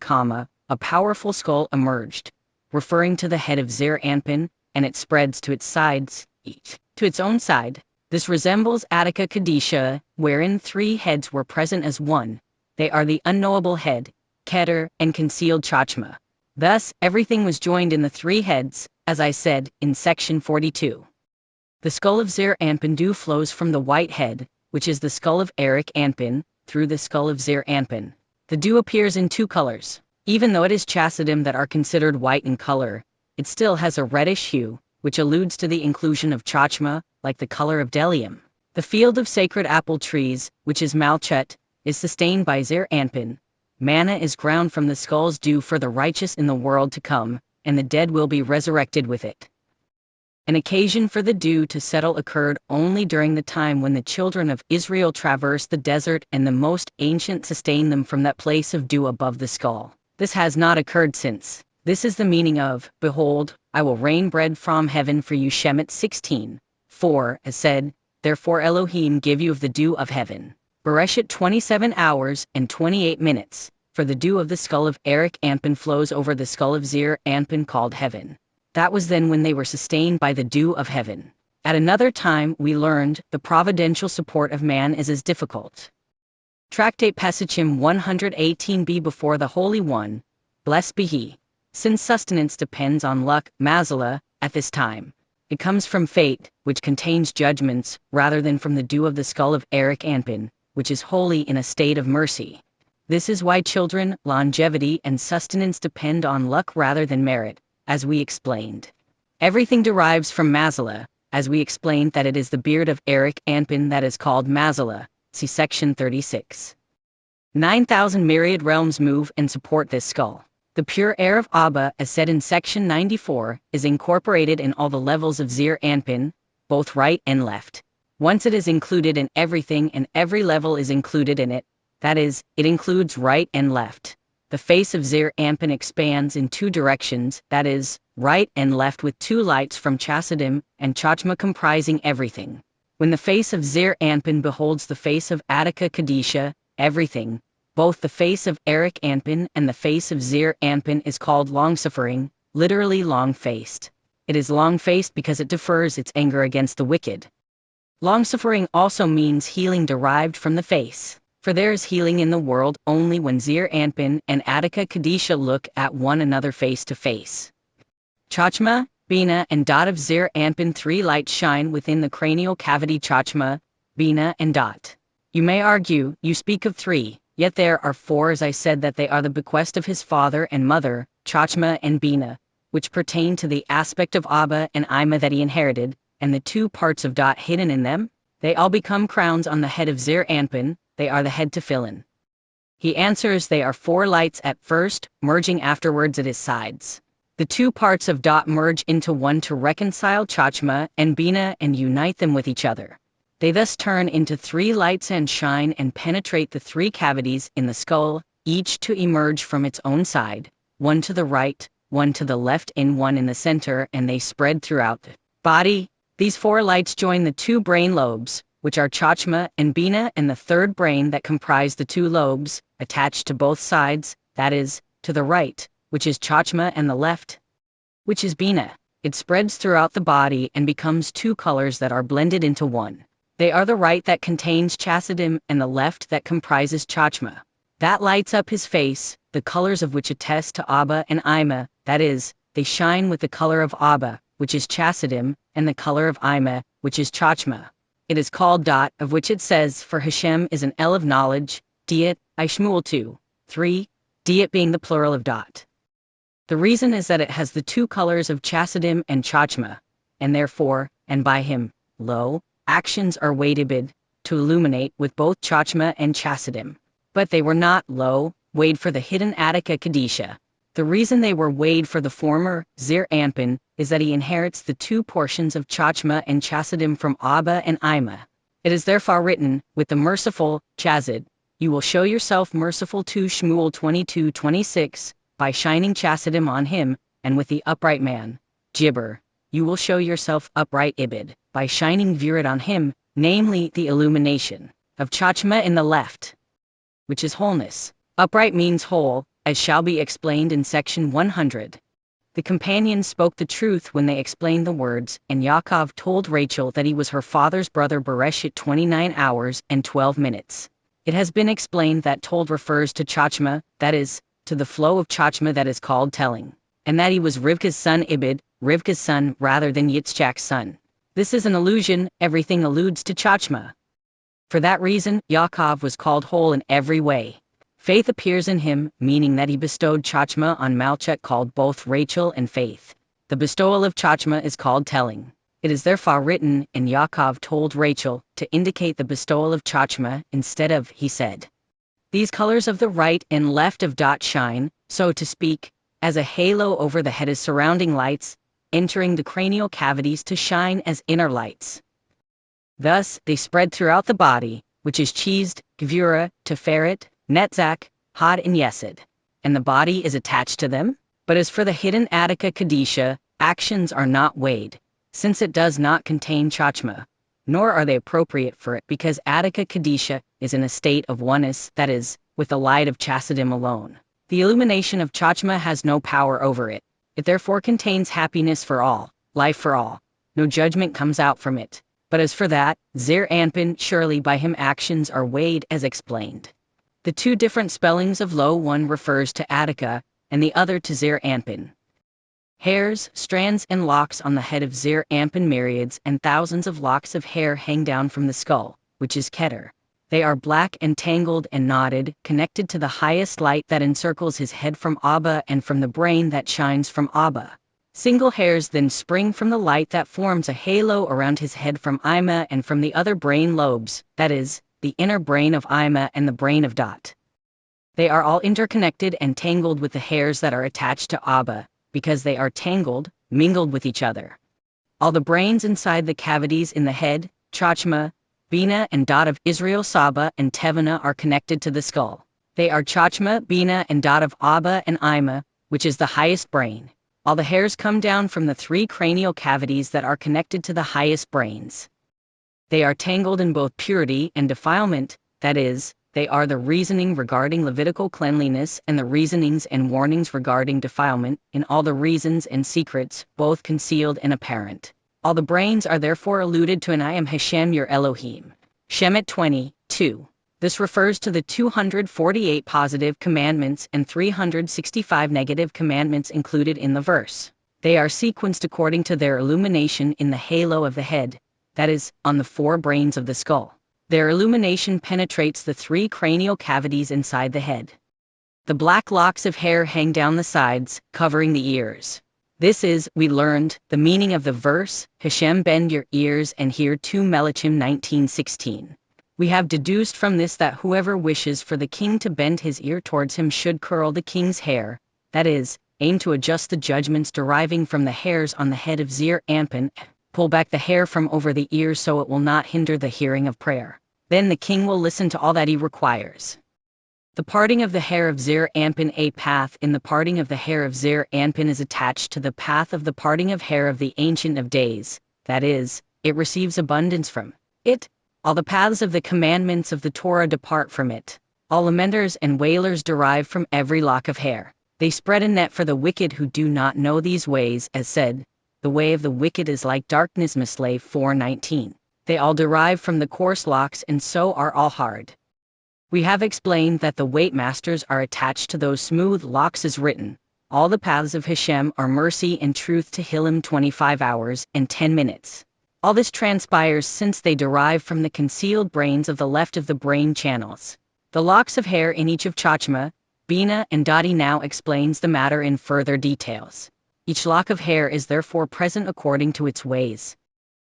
a powerful skull emerged, referring to the head of Zir Anpin, and it spreads to its sides, each to its own side. This resembles Attica Kadisha, wherein 3 heads were present as one. They are the unknowable head, Keter, and concealed Chachma. Thus, everything was joined in the 3 heads, as I said, in section 42. The skull of Zir Anpin flows from the white head, which is the skull of Eric Anpin, through the skull of Zir Anpin. The dew appears in 2 colors. Even though it is Chassidim that are considered white in color, it still has a reddish hue, which alludes to the inclusion of Chachma, like the color of bdellium. The field of sacred apple trees, which is Malchut, is sustained by Zir Anpin. Manna is ground from the skull's dew for the righteous in the world to come, and the dead will be resurrected with it. An occasion for the dew to settle occurred only during the time when the children of Israel traversed the desert and the most ancient sustained them from that place of dew above the skull. This has not occurred since. This is the meaning of, behold, I will rain bread from heaven for you. Shemet 16:4, as said, therefore Elohim give you of the dew of heaven. Bereshit 27 hours and 28 minutes, for the dew of the skull of Eric Anpin flows over the skull of Zir Anpin called heaven. That was then when they were sustained by the dew of heaven. At another time we learned, the providential support of man is as difficult. Tractate Pesachim 118b. Before the Holy One, blessed be he. Since sustenance depends on luck, Mazala, at this time. It comes from fate, which contains judgments, rather than from the dew of the skull of Eric Anpin, which is holy in a state of mercy. This is why children, longevity and sustenance depend on luck rather than merit, as we explained. Everything derives from Mazala, as we explained that it is the beard of Eric Anpin that is called Mazala, see section 36. 9,000 myriad realms move and support this skull. The pure air of Abba, as said in section 94, is incorporated in all the levels of Zir Anpin, both right and left. Once it is included in everything and every level is included in it, that is, it includes right and left. The face of Zir Anpin expands in 2 directions, that is, right and left, with 2 lights from Chassidim and Chachma comprising everything. When the face of Zir Anpin beholds the face of Attica Kadisha, everything, both the face of Eric Anpin and the face of Zir Anpin, is called long-suffering, literally long-faced. It is long-faced because it defers its anger against the wicked. Long-suffering also means healing derived from the face. For there is healing in the world only when Zir Anpin and Attica Kadisha look at one another face to face. Chachma, Bina and Dot of Zir Anpin, three lights shine within the cranial cavity. Chachma, Bina and Dot. You may argue, you speak of three, yet there are four, as I said that they are the bequest of his father and mother, Chachma and Bina, which pertain to the aspect of Abba and Ima that he inherited, and the two parts of Dot hidden in them. They all become crowns on the head of Zir Anpin, they are the head tefillin. He answers they are four lights at first, merging afterwards at his sides. The two parts of Dot merge into one to reconcile Chachma and Bina and unite them with each other. They thus turn into three lights and shine and penetrate the three cavities in the skull, each to emerge from its own side, one to the right, one to the left and one in the center, and they spread throughout the body. These four lights join the two brain lobes, which are Chachma and Bina, and the third brain that comprise the two lobes, attached to both sides, that is, to the right, which is Chachma, and the left, which is Bina. It spreads throughout the body and becomes two colors that are blended into one. They are the right that contains Chassidim and the left that comprises Chachma. That lights up his face, the colors of which attest to Abba and Ima, that is, they shine with the color of Abba, which is Chassidim, and the color of Ima, which is Chachma. It is called Dot, of which it says, for Hashem is an El of knowledge, Diet, Shmuel 2:3, Diet being the plural of Dot. The reason is that it has the two colors of Chassidim and Chachma, and therefore, and by him, actions are weighed to illuminate with both Chachma and Chassidim. But they were not, weighed for the hidden Attica Kadisha. The reason they were weighed for the former, Zir Anpin, is that he inherits the two portions of Chachma and Chassidim from Abba and Ima. It is therefore written, with the merciful, Chazid, you will show yourself merciful to Shmuel 22:26, by shining Chassidim on him, and with the upright man, Jibber, you will show yourself upright Ibid, by shining Virat on him, namely the illumination of Chachma in the left, which is wholeness. Upright means whole, as shall be explained in section 100. The companions spoke the truth when they explained the words, and Yaakov told Rachel that he was her father's brother. Bereshit 29 hours and 12 minutes. It has been explained that told refers to Chachma, that is, to the flow of Chachma that is called telling, and that he was Rivka's son Ibid, Rivka's son rather than Yitzchak's son. This is an illusion, everything alludes to Chachma. For that reason, Yaakov was called whole in every way. Faith appears in him, meaning that he bestowed Chachma on Malchut, called both Rachel and Faith. The bestowal of Chachma is called telling. It is therefore written, and Yaakov told Rachel, to indicate the bestowal of Chachma, instead of, he said. These colors of the right and left of Dot shine, so to speak, as a halo over the head as surrounding lights, entering the cranial cavities to shine as inner lights. Thus, they spread throughout the body, which is Chizd, Gvura, Tiferet, Netzach, Hod and Yesed. And the body is attached to them? But as for the hidden Attica Kadisha, actions are not weighed, since it does not contain Chachma, nor are they appropriate for it, because Attica Kadisha is in a state of oneness, that is, with the light of Chassidim alone. The illumination of Chachma has no power over it. It therefore contains happiness for all, life for all. No judgment comes out from it. But as for that, Zir Anpin, surely by him actions are weighed as explained. The two different spellings of one refers to Attica, and the other to Zir Anpin. Hairs, strands and locks on the head of Zir Anpin, myriads and thousands of locks of hair hang down from the skull, which is Keter. They are black and tangled and knotted, connected to the highest light that encircles his head from Abba and from the brain that shines from Abba. Single hairs then spring from the light that forms a halo around his head from Ima and from the other brain lobes, that is, the inner brain of Ima and the brain of Dot. They are all interconnected and tangled with the hairs that are attached to Abba, because they are tangled, mingled with each other. All the brains inside the cavities in the head, Chachma, Bina and Dot of Israel, Saba and Tevana are connected to the skull. They are Chachma, Bina and Dot of Abba and Ima, which is the highest brain. All the hairs come down from the three cranial cavities that are connected to the highest brains. They are tangled in both purity and defilement, that is, they are the reasoning regarding Levitical cleanliness and the reasonings and warnings regarding defilement, in all the reasons and secrets, both concealed and apparent. All the brains are therefore alluded to in I am Hashem your Elohim. Shemet 20:2. This refers to the 248 positive commandments and 365 negative commandments included in the verse. They are sequenced according to their illumination in the halo of the head, that is, on the 4 brains of the skull. Their illumination penetrates the 3 cranial cavities inside the head. The black locks of hair hang down the sides, covering the ears. This is, we learned, the meaning of the verse, Hashem bend your ears and hear 2 Melachim 19:16. We have deduced from this that whoever wishes for the king to bend his ear towards him should curl the king's hair, that is, aim to adjust the judgments deriving from the hairs on the head of Zir Anpin, pull back the hair from over the ears so it will not hinder the hearing of prayer. Then the king will listen to all that he requires. The parting of the hair of Zir Anpin. A path in the parting of the hair of Zir Anpin is attached to the path of the parting of hair of the Ancient of Days, that is, it receives abundance from it. All the paths of the commandments of the Torah depart from it. All lamenters and wailers derive from every lock of hair. They spread a net for the wicked who do not know these ways, as said, the way of the wicked is like darkness. Mishlei 4:19. They all derive from the coarse locks and so are all hard. We have explained that the weight masters are attached to those smooth locks as written. All the paths of Hashem are mercy and truth to Tehillim 25 hours and 10 minutes. All this transpires since they derive from the concealed brains of the left of the brain channels. The locks of hair in each of Chachma, Bina and Dadi now explains the matter in further details. Each lock of hair is therefore present according to its ways.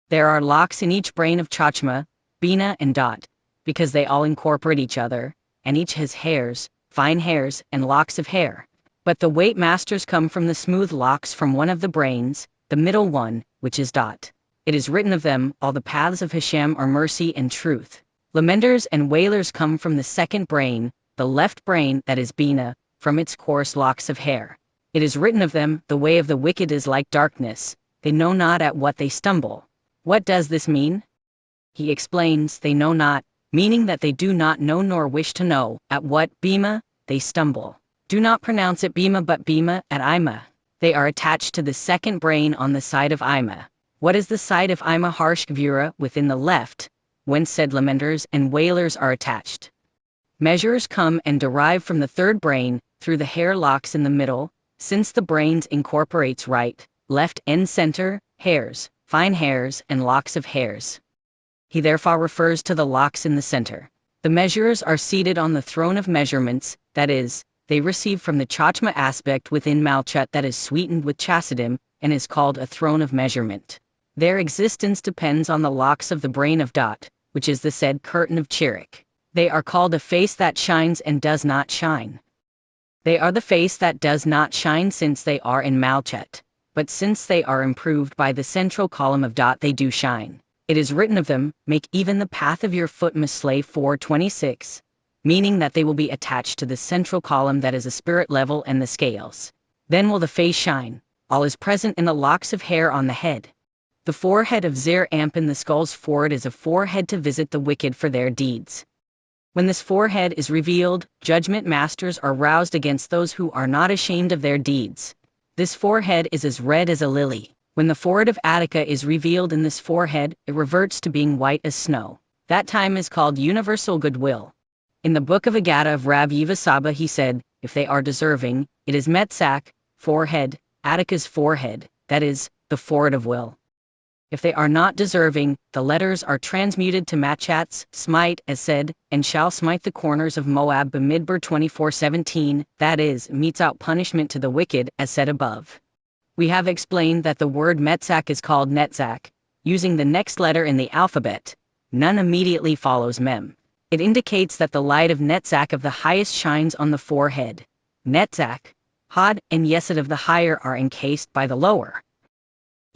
There are locks in each brain of Chachma, Bina and Dad, because they all incorporate each other, and each has hairs, fine hairs, and locks of hair. But the weight masters come from the smooth locks from one of the brains, the middle one, which is Dot. It is written of them, all the paths of Hashem are mercy and truth. Lamenters and wailers come from the second brain, the left brain that is Bina, from its coarse locks of hair. It is written of them, the way of the wicked is like darkness, they know not at what they stumble. What does this mean? He explains, they know not, meaning that they do not know nor wish to know, at what, Bima, they stumble. Do not pronounce it Bima but Bima, at Ima. They are attached to the second brain on the side of Ima. What is the side of Ima? Harsh Gvura, within the left, whence said lamenters and wailers are attached. Measures come and derive from the third brain, through the hair locks in the middle, since the brains incorporates right, left and center, hairs, fine hairs and locks of hairs. He therefore refers to the locks in the center. The measurers are seated on the throne of measurements, that is, they receive from the Chachma aspect within Malchut that is sweetened with chassidim, and is called a throne of measurement. Their existence depends on the locks of the brain of Dot, which is the said curtain of Chirik. They are called a face that shines and does not shine. They are the face that does not shine since they are in Malchut, but since they are improved by the central column of Dot they do shine. It is written of them, make even the path of your foot Mishlei 4:26, meaning that they will be attached to the central column that is a spirit level and the scales. Then will the face shine. All is present in the locks of hair on the head. The forehead of Zir Anpin, the skull's forehead, is a forehead to visit the wicked for their deeds. When this forehead is revealed, judgment masters are roused against those who are not ashamed of their deeds. This forehead is as red as a lily. When the forehead of Attica is revealed in this forehead, it reverts to being white as snow. That time is called universal goodwill. In the book of Agata of Rav Yiva Saba he said, if they are deserving, it is Metzak, forehead, Attica's forehead, that is, the forehead of will. If they are not deserving, the letters are transmuted to Machats, smite, as said, and shall smite the corners of Moab. Bamidbar 24:17, that is, metes out punishment to the wicked, as said above. We have explained that the word Metzak is called Netzak, using the next letter in the alphabet. None immediately follows Mem. It indicates that the light of Netzak of the highest shines on the forehead. Netzak, Had, and Yesod of the higher are encased by the lower.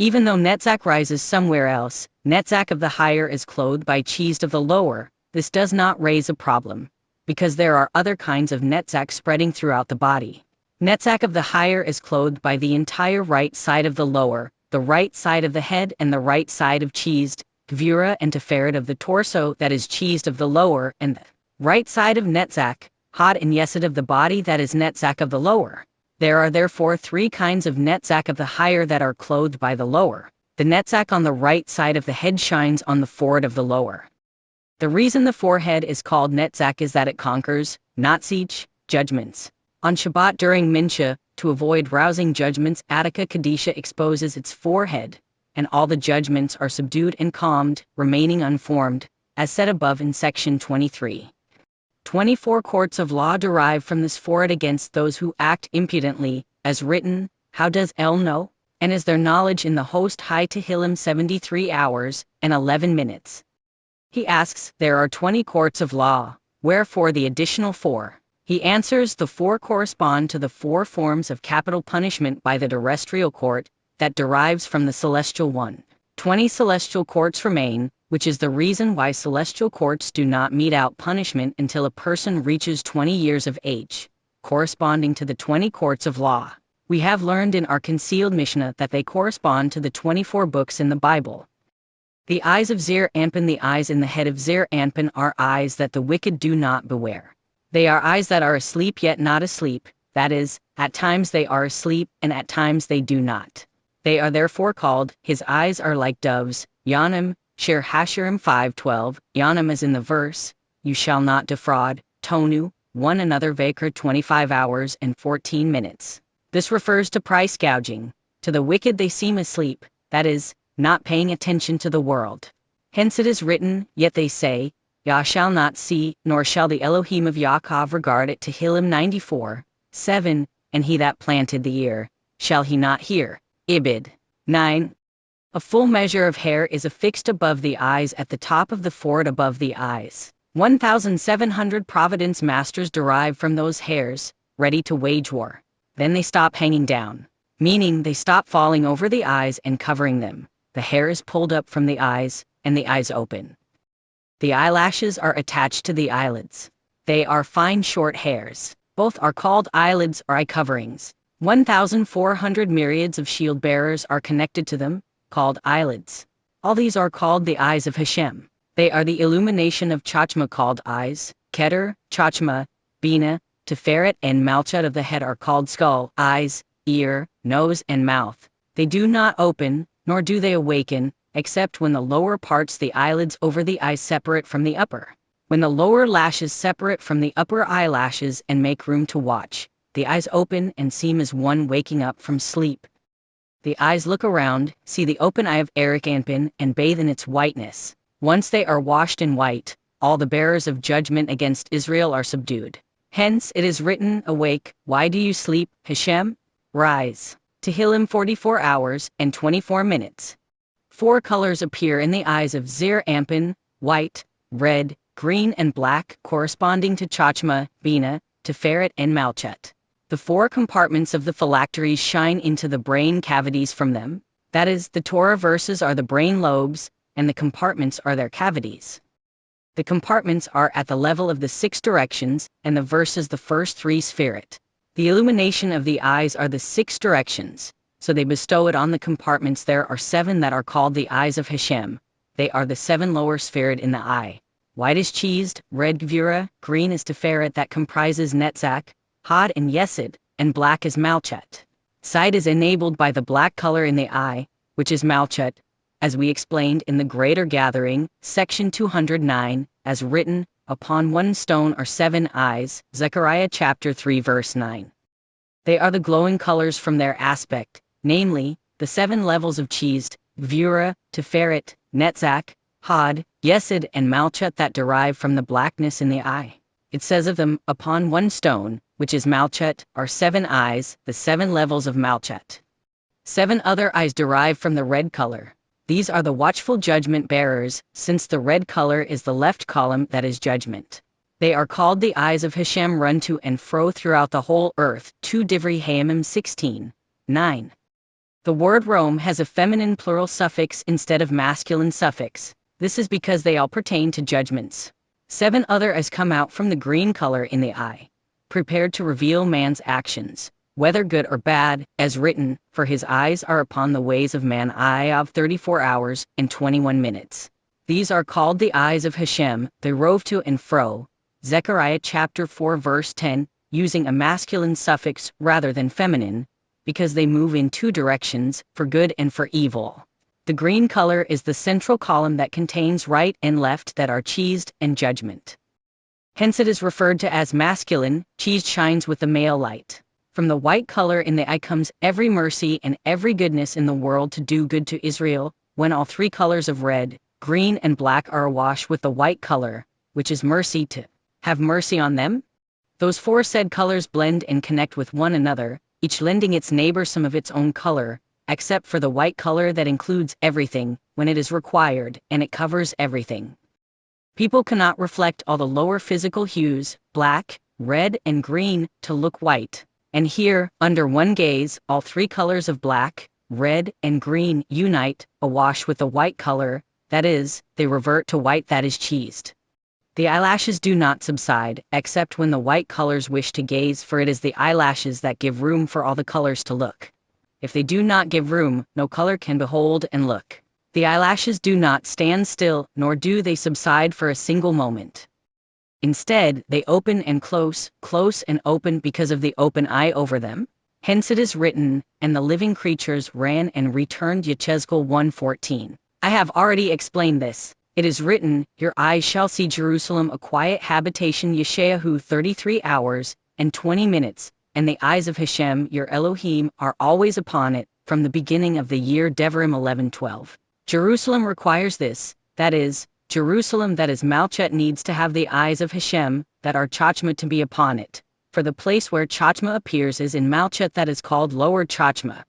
Even though Netzak rises somewhere else, Netzak of the higher is clothed by Chizd of the lower. This does not raise a problem, because there are other kinds of Netzak spreading throughout the body. Netzak of the higher is clothed by the entire right side of the lower, the right side of the head and the right side of Chizd, Gvura and Tiferet of the torso that is Chizd of the lower, and the right side of Netzak, Had and Yesod of the body that is Netzak of the lower. There are therefore 3 kinds of Netzak of the higher that are clothed by the lower. The netzach on the right side of the head shines on the forehead of the lower. The reason the forehead is called netzach is that it conquers, natzich, judgments. On Shabbat during Mincha, to avoid rousing judgments, Attica Kadisha exposes its forehead, and all the judgments are subdued and calmed, remaining unformed, as said above in section 23. 24 courts of law derive from this forehead against those who act impudently, as written, how does El know? And is their knowledge in the host high Tehillim 73 hours and 11 minutes? He asks, there are 20 courts of law, wherefore the additional 4? He answers, the 4 correspond to the 4 forms of capital punishment by the terrestrial court, that derives from the celestial one. 20 celestial courts remain, which is the reason why celestial courts do not mete out punishment until a person reaches 20 years of age, corresponding to the 20 courts of law. We have learned in our concealed Mishnah that they correspond to the 24 books in the Bible. The eyes of Zir Anpin, the eyes in the head of Zir Anpin are eyes that the wicked do not beware. They are eyes that are asleep yet not asleep, that is, at times they are asleep and at times they do not. They are therefore called, his eyes are like doves, Yanim, Shir Hashirim 5:12, Yanim is in the verse, you shall not defraud, Tonu, one another Vekar 25 hours and 14 minutes. This refers to price gouging. To the wicked they seem asleep, that is, not paying attention to the world. Hence it is written, yet they say, Yah shall not see, nor shall the Elohim of Yaakov regard it. Tehillim 94:7, and he that planted the ear, shall he not hear? Ibid. 9. A full measure of hair is affixed above the eyes at the top of the forehead above the eyes. 1,700 providence masters derive from those hairs, ready to wage war. Then they stop hanging down, meaning they stop falling over the eyes and covering them. The hair is pulled up from the eyes, and the eyes open. The eyelashes are attached to the eyelids. They are fine short hairs. Both are called eyelids or eye coverings. 1,400 myriads of shield bearers are connected to them, called eyelids. All these are called the eyes of Hashem. They are the illumination of Chachma called eyes. Keter, Chachma, Bina, Tiferet and Malchut of the head are called skull, eyes, ear, nose and mouth. They do not open, nor do they awaken, except when the lower parts the eyelids over the eyes separate from the upper. When the lower lashes separate from the upper eyelashes and make room to watch, the eyes open and seem as one waking up from sleep. The eyes look around, see the open eye of Eric Anpin and bathe in its whiteness. Once they are washed in white, all the bearers of judgment against Israel are subdued. Hence it is written, awake, why do you sleep, Hashem? Rise. Tehillim 44 hours and 24 minutes. 4 colors appear in the eyes of Zir Anpin, white, red, green and black, corresponding to Chachma, Bina, Tiferet and Malchut. The 4 compartments of the phylacteries shine into the brain cavities from them. That is, the Torah verses are the brain lobes, and the compartments are their cavities. The compartments are at the level of the 6 directions, and the verses the first 3 spherit. The illumination of the eyes are the 6 directions, so they bestow it on the compartments. There are 7 that are called the eyes of Hashem. They are the 7 lower spherit in the eye. White is cheesed, red gvura, green is tiferet that comprises netzach, had and yesed, and black is malchut. Sight is enabled by the black color in the eye, which is malchut, as we explained in the Greater Gathering, section 209, as written, upon one stone are 7 eyes, Zechariah chapter 3 verse 9. They are the glowing colors from their aspect, namely, the 7 levels of cheesed, gvura, tiferet, netzach, had, yesed and malchut that derive from the blackness in the eye. It says of them, upon one stone, which is malchut, are 7 eyes, the 7 levels of malchut. 7 other eyes derive from the red color. These are the watchful judgment bearers, since the red color is the left column that is judgment. They are called the eyes of Hashem, run to and fro throughout the whole earth. 2 Divrei Hayamim 16:9. The word Rome has a feminine plural suffix instead of masculine suffix. This is because they all pertain to judgments. 7 other eyes come out from the green color in the eye, prepared to reveal man's actions, whether good or bad, as written, for his eyes are upon the ways of man. Of 34 hours and 21 minutes. These are called the eyes of Hashem. They rove to and fro. Zechariah chapter 4 verse 10, using a masculine suffix rather than feminine, because they move in 2 directions, for good and for evil. The green color is the central column that contains right and left that are cheesed and judgment. Hence it is referred to as masculine. Cheesed shines with the male light. From the white color in the eye comes every mercy and every goodness in the world to do good to Israel, when all three colors of red, green and black are awash with the white color, which is mercy, to have mercy on them. Those four said colors blend and connect with one another, each lending its neighbor some of its own color, except for the white color that includes everything, when it is required, and it covers everything. People cannot reflect all the lower physical hues, black, red and green, to look white. And here, under one gaze, all three colors of black, red and green unite, awash with the white color, that is, they revert to white that is cheesed. The eyelashes do not subside, except when the white colors wish to gaze, for it is the eyelashes that give room for all the colors to look. If they do not give room, no color can behold and look. The eyelashes do not stand still, nor do they subside for a single moment. Instead, they open and close and open because of the open eye over them. Hence it is written, and the living creatures ran and returned. Yechezkel 1:14. I have already explained this. It is written, your eyes shall see Jerusalem a quiet habitation. Yeshayahu 33 hours and 20 minutes. And the eyes of Hashem, your Elohim, are always upon it, from the beginning of the year. Devarim 11:12. Jerusalem requires this, that is, Jerusalem that is Malchet needs to have the eyes of Hashem, that are Chachma, to be upon it. For the place where Chachma appears is in Malchet, that is called lower Chachma.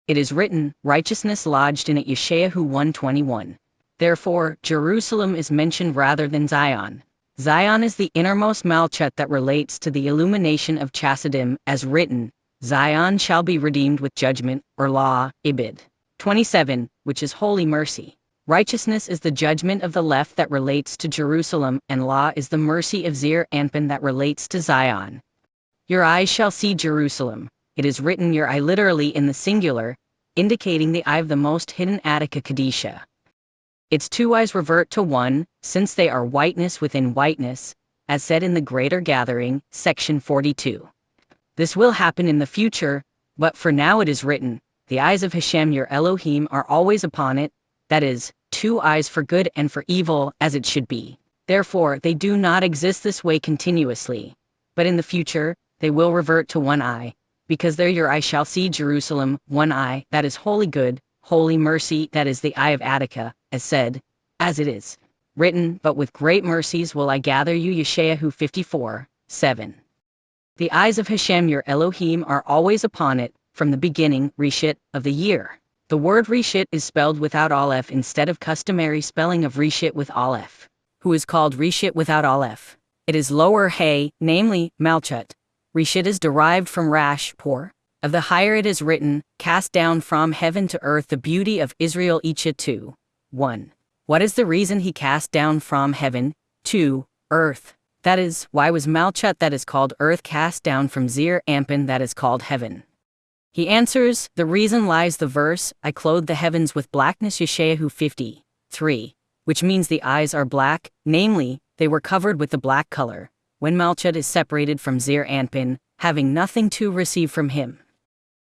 It is written, righteousness lodged in it. Yeshayahu 1:21. Therefore, Jerusalem is mentioned rather than Zion. Zion is the innermost Malchet that relates to the illumination of Chassidim, as written, Zion shall be redeemed with judgment, or law, Ibid. 27, which is holy mercy. Righteousness is the judgment of the left that relates to Jerusalem, and law is the mercy of Zir Anpin that relates to Zion. Your eyes shall see Jerusalem. It is written your eye literally in the singular, indicating the eye of the most hidden Attica Kadisha. Its two eyes revert to one, since they are whiteness within whiteness, as said in the Greater Gathering, section 42. This will happen in the future, but for now it is written, the eyes of Hashem your Elohim are always upon it, that is, two eyes for good and for evil, as it should be. Therefore they do not exist this way continuously. But in the future, they will revert to one eye, because there your eye shall see Jerusalem, one eye, that is holy good, holy mercy, that is the eye of Attica, as said, as it is written, but with great mercies will I gather you. Yeshayahu 54:7. The eyes of Hashem your Elohim are always upon it, from the beginning, Rishit, of the year. The word Rishit is spelled without Aleph instead of customary spelling of Rishit with Aleph. Who is called Rishit without Aleph? It is lower Hay, namely, Malchut. Rishit is derived from Rash, poor. Of the higher it is written, cast down from heaven to earth the beauty of Israel. Icha 2. 1. What is the reason he cast down from heaven, to earth? That is, why was Malchut that is called earth cast down from Zir Anpin that is called heaven? He answers, the reason lies the verse, I clothe the heavens with blackness. Yeshayahu 50:3, which means the eyes are black, namely, they were covered with the black color, when Malchut is separated from Zir Anpin, having nothing to receive from him.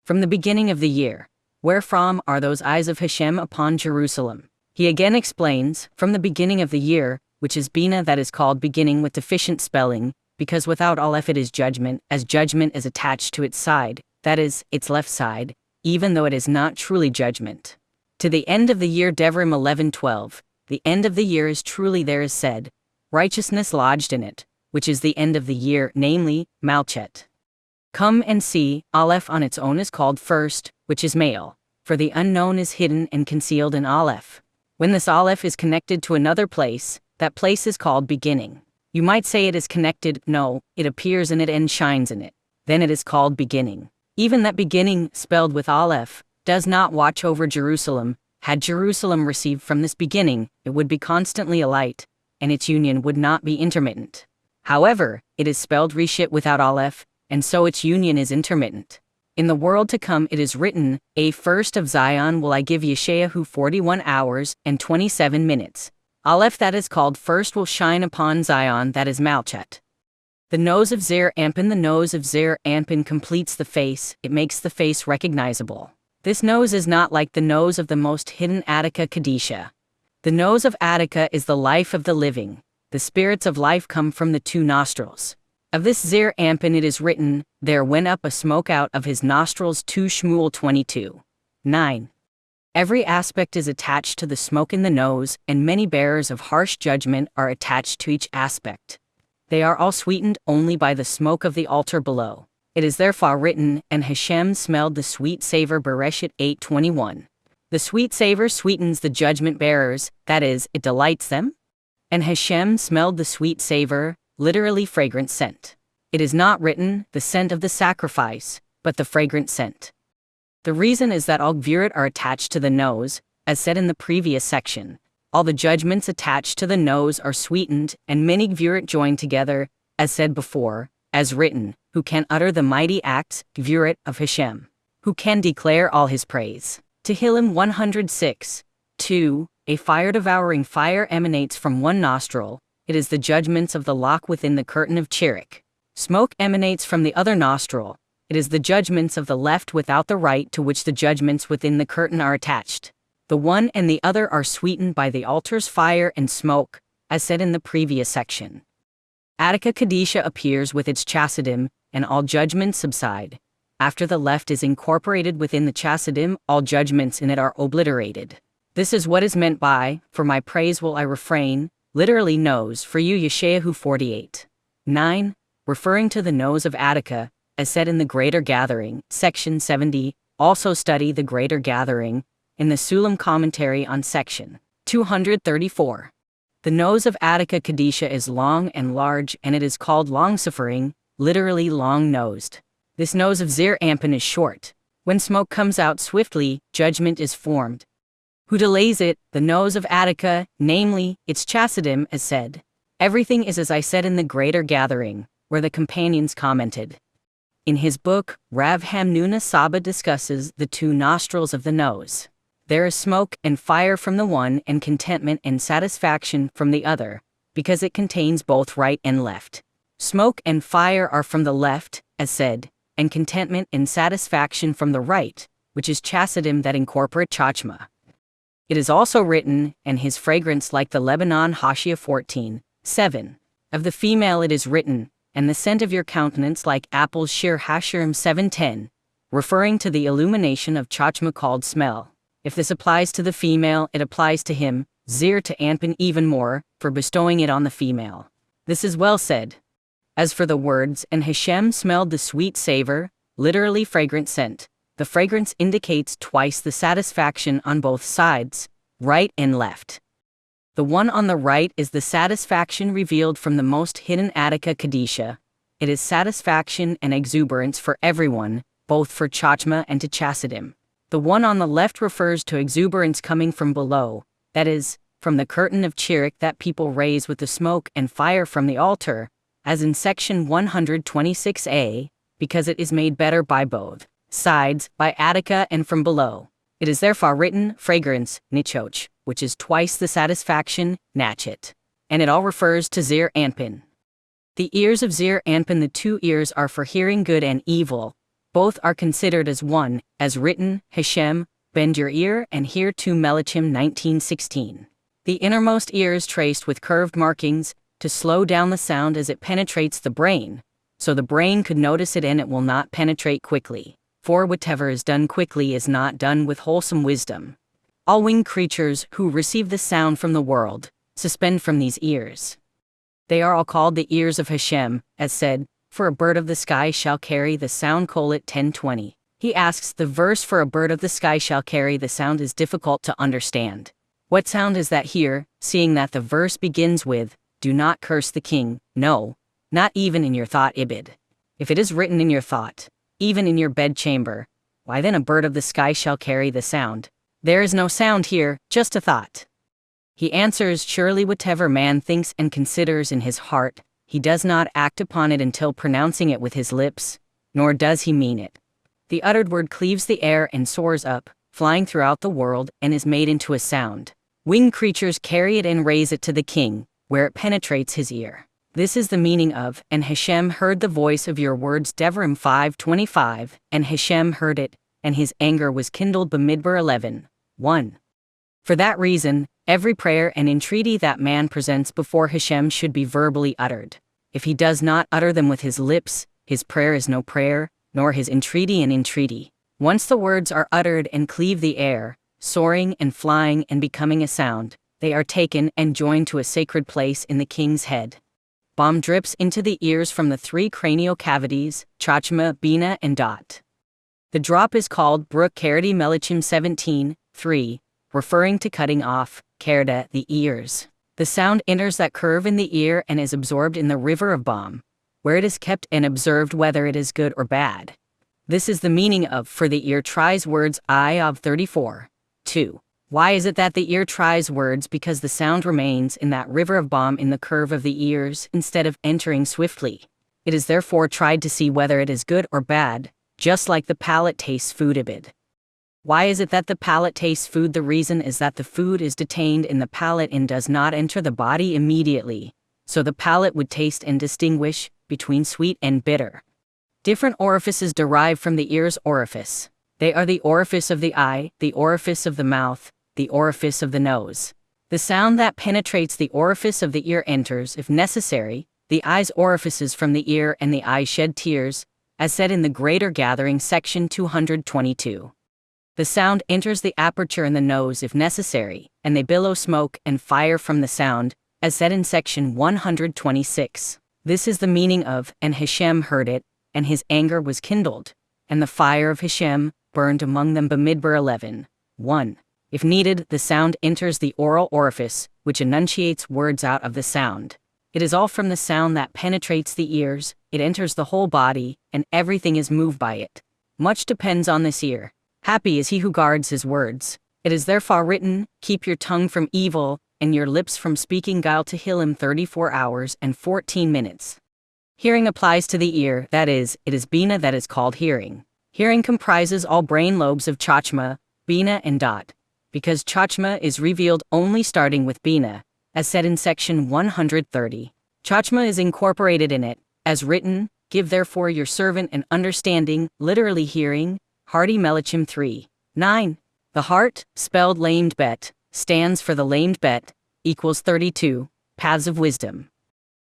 From the beginning of the year, wherefrom are those eyes of Hashem upon Jerusalem? He again explains, from the beginning of the year, which is Bina, that is called beginning with deficient spelling, because without Aleph it is judgment, as judgment is attached to its side, that is, its left side, even though it is not truly judgment. To the end of the year. Devarim 11:12, the end of the year is truly there is said, righteousness lodged in it, which is the end of the year, namely, Malchet. Come and see, Aleph on its own is called first, which is male, for the unknown is hidden and concealed in Aleph. When this Aleph is connected to another place, that place is called beginning. You might say it is connected, no, it appears in it and shines in it. Then it is called beginning. Even that beginning, spelled with Aleph, does not watch over Jerusalem. Had Jerusalem received from this beginning, it would be constantly alight, and its union would not be intermittent. However, it is spelled Rishit without Aleph, and so its union is intermittent. In the world to come it is written, a first of Zion will I give. Yeshayahu 41 hours and 27 minutes. Aleph that is called first will shine upon Zion, that is Malchet. The nose of Zir Anpin. The nose of Zir Anpin completes the face, it makes the face recognizable. This nose is not like the nose of the most hidden Attica Kadisha. The nose of Attica is the life of the living. The spirits of life come from the two nostrils. Of this Zir Ampin it is written, there went up a smoke out of his nostrils 2 Shmuel 22:9. Every aspect is attached to the smoke in the nose, and many bearers of harsh judgment are attached to each aspect. They are all sweetened only by the smoke of the altar below. It is therefore written, and Hashem smelled the sweet savor Bereshit 8:21. The sweet savor sweetens the judgment bearers, that is, it delights them. And Hashem smelled the sweet savor, literally fragrant scent. It is not written, the scent of the sacrifice, but the fragrant scent. The reason is that all gvurit are attached to the nose, as said in the previous section. All the judgments attached to the nose are sweetened, and many gvurit joined together, as said before, as written, who can utter the mighty acts, gvurit, of Hashem? Who can declare all his praise? Tehillim 106:2, a fire-devouring fire emanates from one nostril. It is the judgments of the lock within the curtain of Chirik. Smoke emanates from the other nostril. It is the judgments of the left without the right to which the judgments within the curtain are attached. The one and the other are sweetened by the altar's fire and smoke, as said in the previous section. Attica Kadisha appears with its chassidim, and all judgments subside. After the left is incorporated within the chassidim, all judgments in it are obliterated. This is what is meant by, for my praise will I refrain, literally nose, for you Yeshayahu 48:9, referring to the nose of Attica, as said in the Greater Gathering, section 70, also study the Greater Gathering, in the Sulam commentary on section 234. The nose of Attica Kadisha is long and large, and it is called long-suffering, literally long-nosed. This nose of Zir Ampin is short. When smoke comes out swiftly, judgment is formed. Who delays it? The nose of Attica, namely, its chassidim, as said. Everything is as I said in the Greater Gathering, where the companions commented. In his book, Rav Hamnuna Saba discusses the two nostrils of the nose. There is smoke and fire from the one and contentment and satisfaction from the other, because it contains both right and left. Smoke and fire are from the left, as said, and contentment and satisfaction from the right, which is chassidim that incorporate chachma. It is also written, and his fragrance like the Lebanon Hashia 14:7. Of the female it is written, and the scent of your countenance like apples Shir Hashirim 7:10, referring to the illumination of chachma called smell. If this applies to the female, it applies to him, Zir to Anpin even more, for bestowing it on the female. This is well said. As for the words, and Hashem smelled the sweet savor, literally fragrant scent, the fragrance indicates twice the satisfaction on both sides, right and left. The one on the right is the satisfaction revealed from the most hidden Attica Kadisha. It is satisfaction and exuberance for everyone, both for chachma and to chassidim. The one on the left refers to exuberance coming from below, that is, from the curtain of Chirik that people raise with the smoke and fire from the altar, as in section 126a, because it is made better by both sides, by Attica and from below. It is therefore written, fragrance, nichoch, which is twice the satisfaction, nachit. And it all refers to Zir Anpin. The ears of Zir Anpin, the two ears are for hearing good and evil. Both are considered as one, as written, Hashem, bend your ear and hear 2 Melachim 19:16. The innermost ear is traced with curved markings, to slow down the sound as it penetrates the brain, so the brain could notice it and it will not penetrate quickly. For whatever is done quickly is not done with wholesome wisdom. All winged creatures who receive the sound from the world, suspend from these ears. They are all called the ears of Hashem, as said, for a bird of the sky shall carry the sound. Kohelet 10:20. He asks, the verse for a bird of the sky shall carry the sound is difficult to understand. What sound is that here, seeing that the verse begins with, do not curse the king, no, not even in your thought Ibid. If it is written in your thought, even in your bedchamber, why then a bird of the sky shall carry the sound? There is no sound here, just a thought. He answers, surely whatever man thinks and considers in his heart, he does not act upon it until pronouncing it with his lips, nor does he mean it. The uttered word cleaves the air and soars up, flying throughout the world, and is made into a sound. Winged creatures carry it and raise it to the king, where it penetrates his ear. This is the meaning of, and Hashem heard the voice of your words. Devarim 5:25, and Hashem heard it, and his anger was kindled. Bamidbar 11:1. For that reason, every prayer and entreaty that man presents before Hashem should be verbally uttered. If he does not utter them with his lips, his prayer is no prayer, nor his entreaty an entreaty. Once the words are uttered and cleave the air, soaring and flying and becoming a sound, they are taken and joined to a sacred place in the king's head. Balm drips into the ears from the three cranial cavities, chachma, bina, and dot. The drop is called Bruk Kerdi Melachim 17:3, referring to cutting off, kerda, the ears. The sound enters that curve in the ear and is absorbed in the river of balm, where it is kept and observed whether it is good or bad. This is the meaning of for the ear tries words I of 34:2. Why is it that the ear tries words? Because the sound remains in that river of balm in the curve of the ears instead of entering swiftly. It is therefore tried to see whether it is good or bad, just like the palate tastes food ibid. Why is it that the palate tastes food? The reason is that the food is detained in the palate and does not enter the body immediately, so the palate would taste and distinguish between sweet and bitter. Different orifices derive from the ear's orifice. They are the orifice of the eye, the orifice of the mouth, the orifice of the nose. The sound that penetrates the orifice of the ear enters, if necessary, the eye's orifices from the ear, and the eye shed tears, as said in the Greater Gathering section 222. The sound enters the aperture in the nose if necessary, and they billow smoke and fire from the sound, as said in section 126. This is the meaning of, and Hashem heard it, and his anger was kindled, and the fire of Hashem burned among them. Bamidbar 11:1. If needed, the sound enters the oral orifice, which enunciates words out of the sound. It is all from the sound that penetrates the ears, it enters the whole body, and everything is moved by it. Much depends on this ear. Happy is he who guards his words. It is therefore written, keep your tongue from evil, and your lips from speaking guile. Tehillim 34 hours and 14 minutes. Hearing applies to the ear, that is, it is bina that is called hearing. Hearing comprises all brain lobes of chachma, bina, and dot. Because chachma is revealed only starting with bina, as said in section 130. Chachma is incorporated in it, as written, give therefore your servant an understanding, literally hearing, Hardy Melachim 3:9. The heart, spelled lamed bet, stands for the lamed bet, equals 32, paths of wisdom.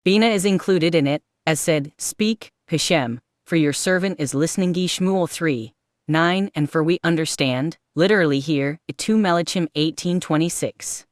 Bina is included in it, as said, speak, Hashem, for your servant is listening. Shmuel 3:9, and for we understand, literally hear, 2 Melachim 18:26.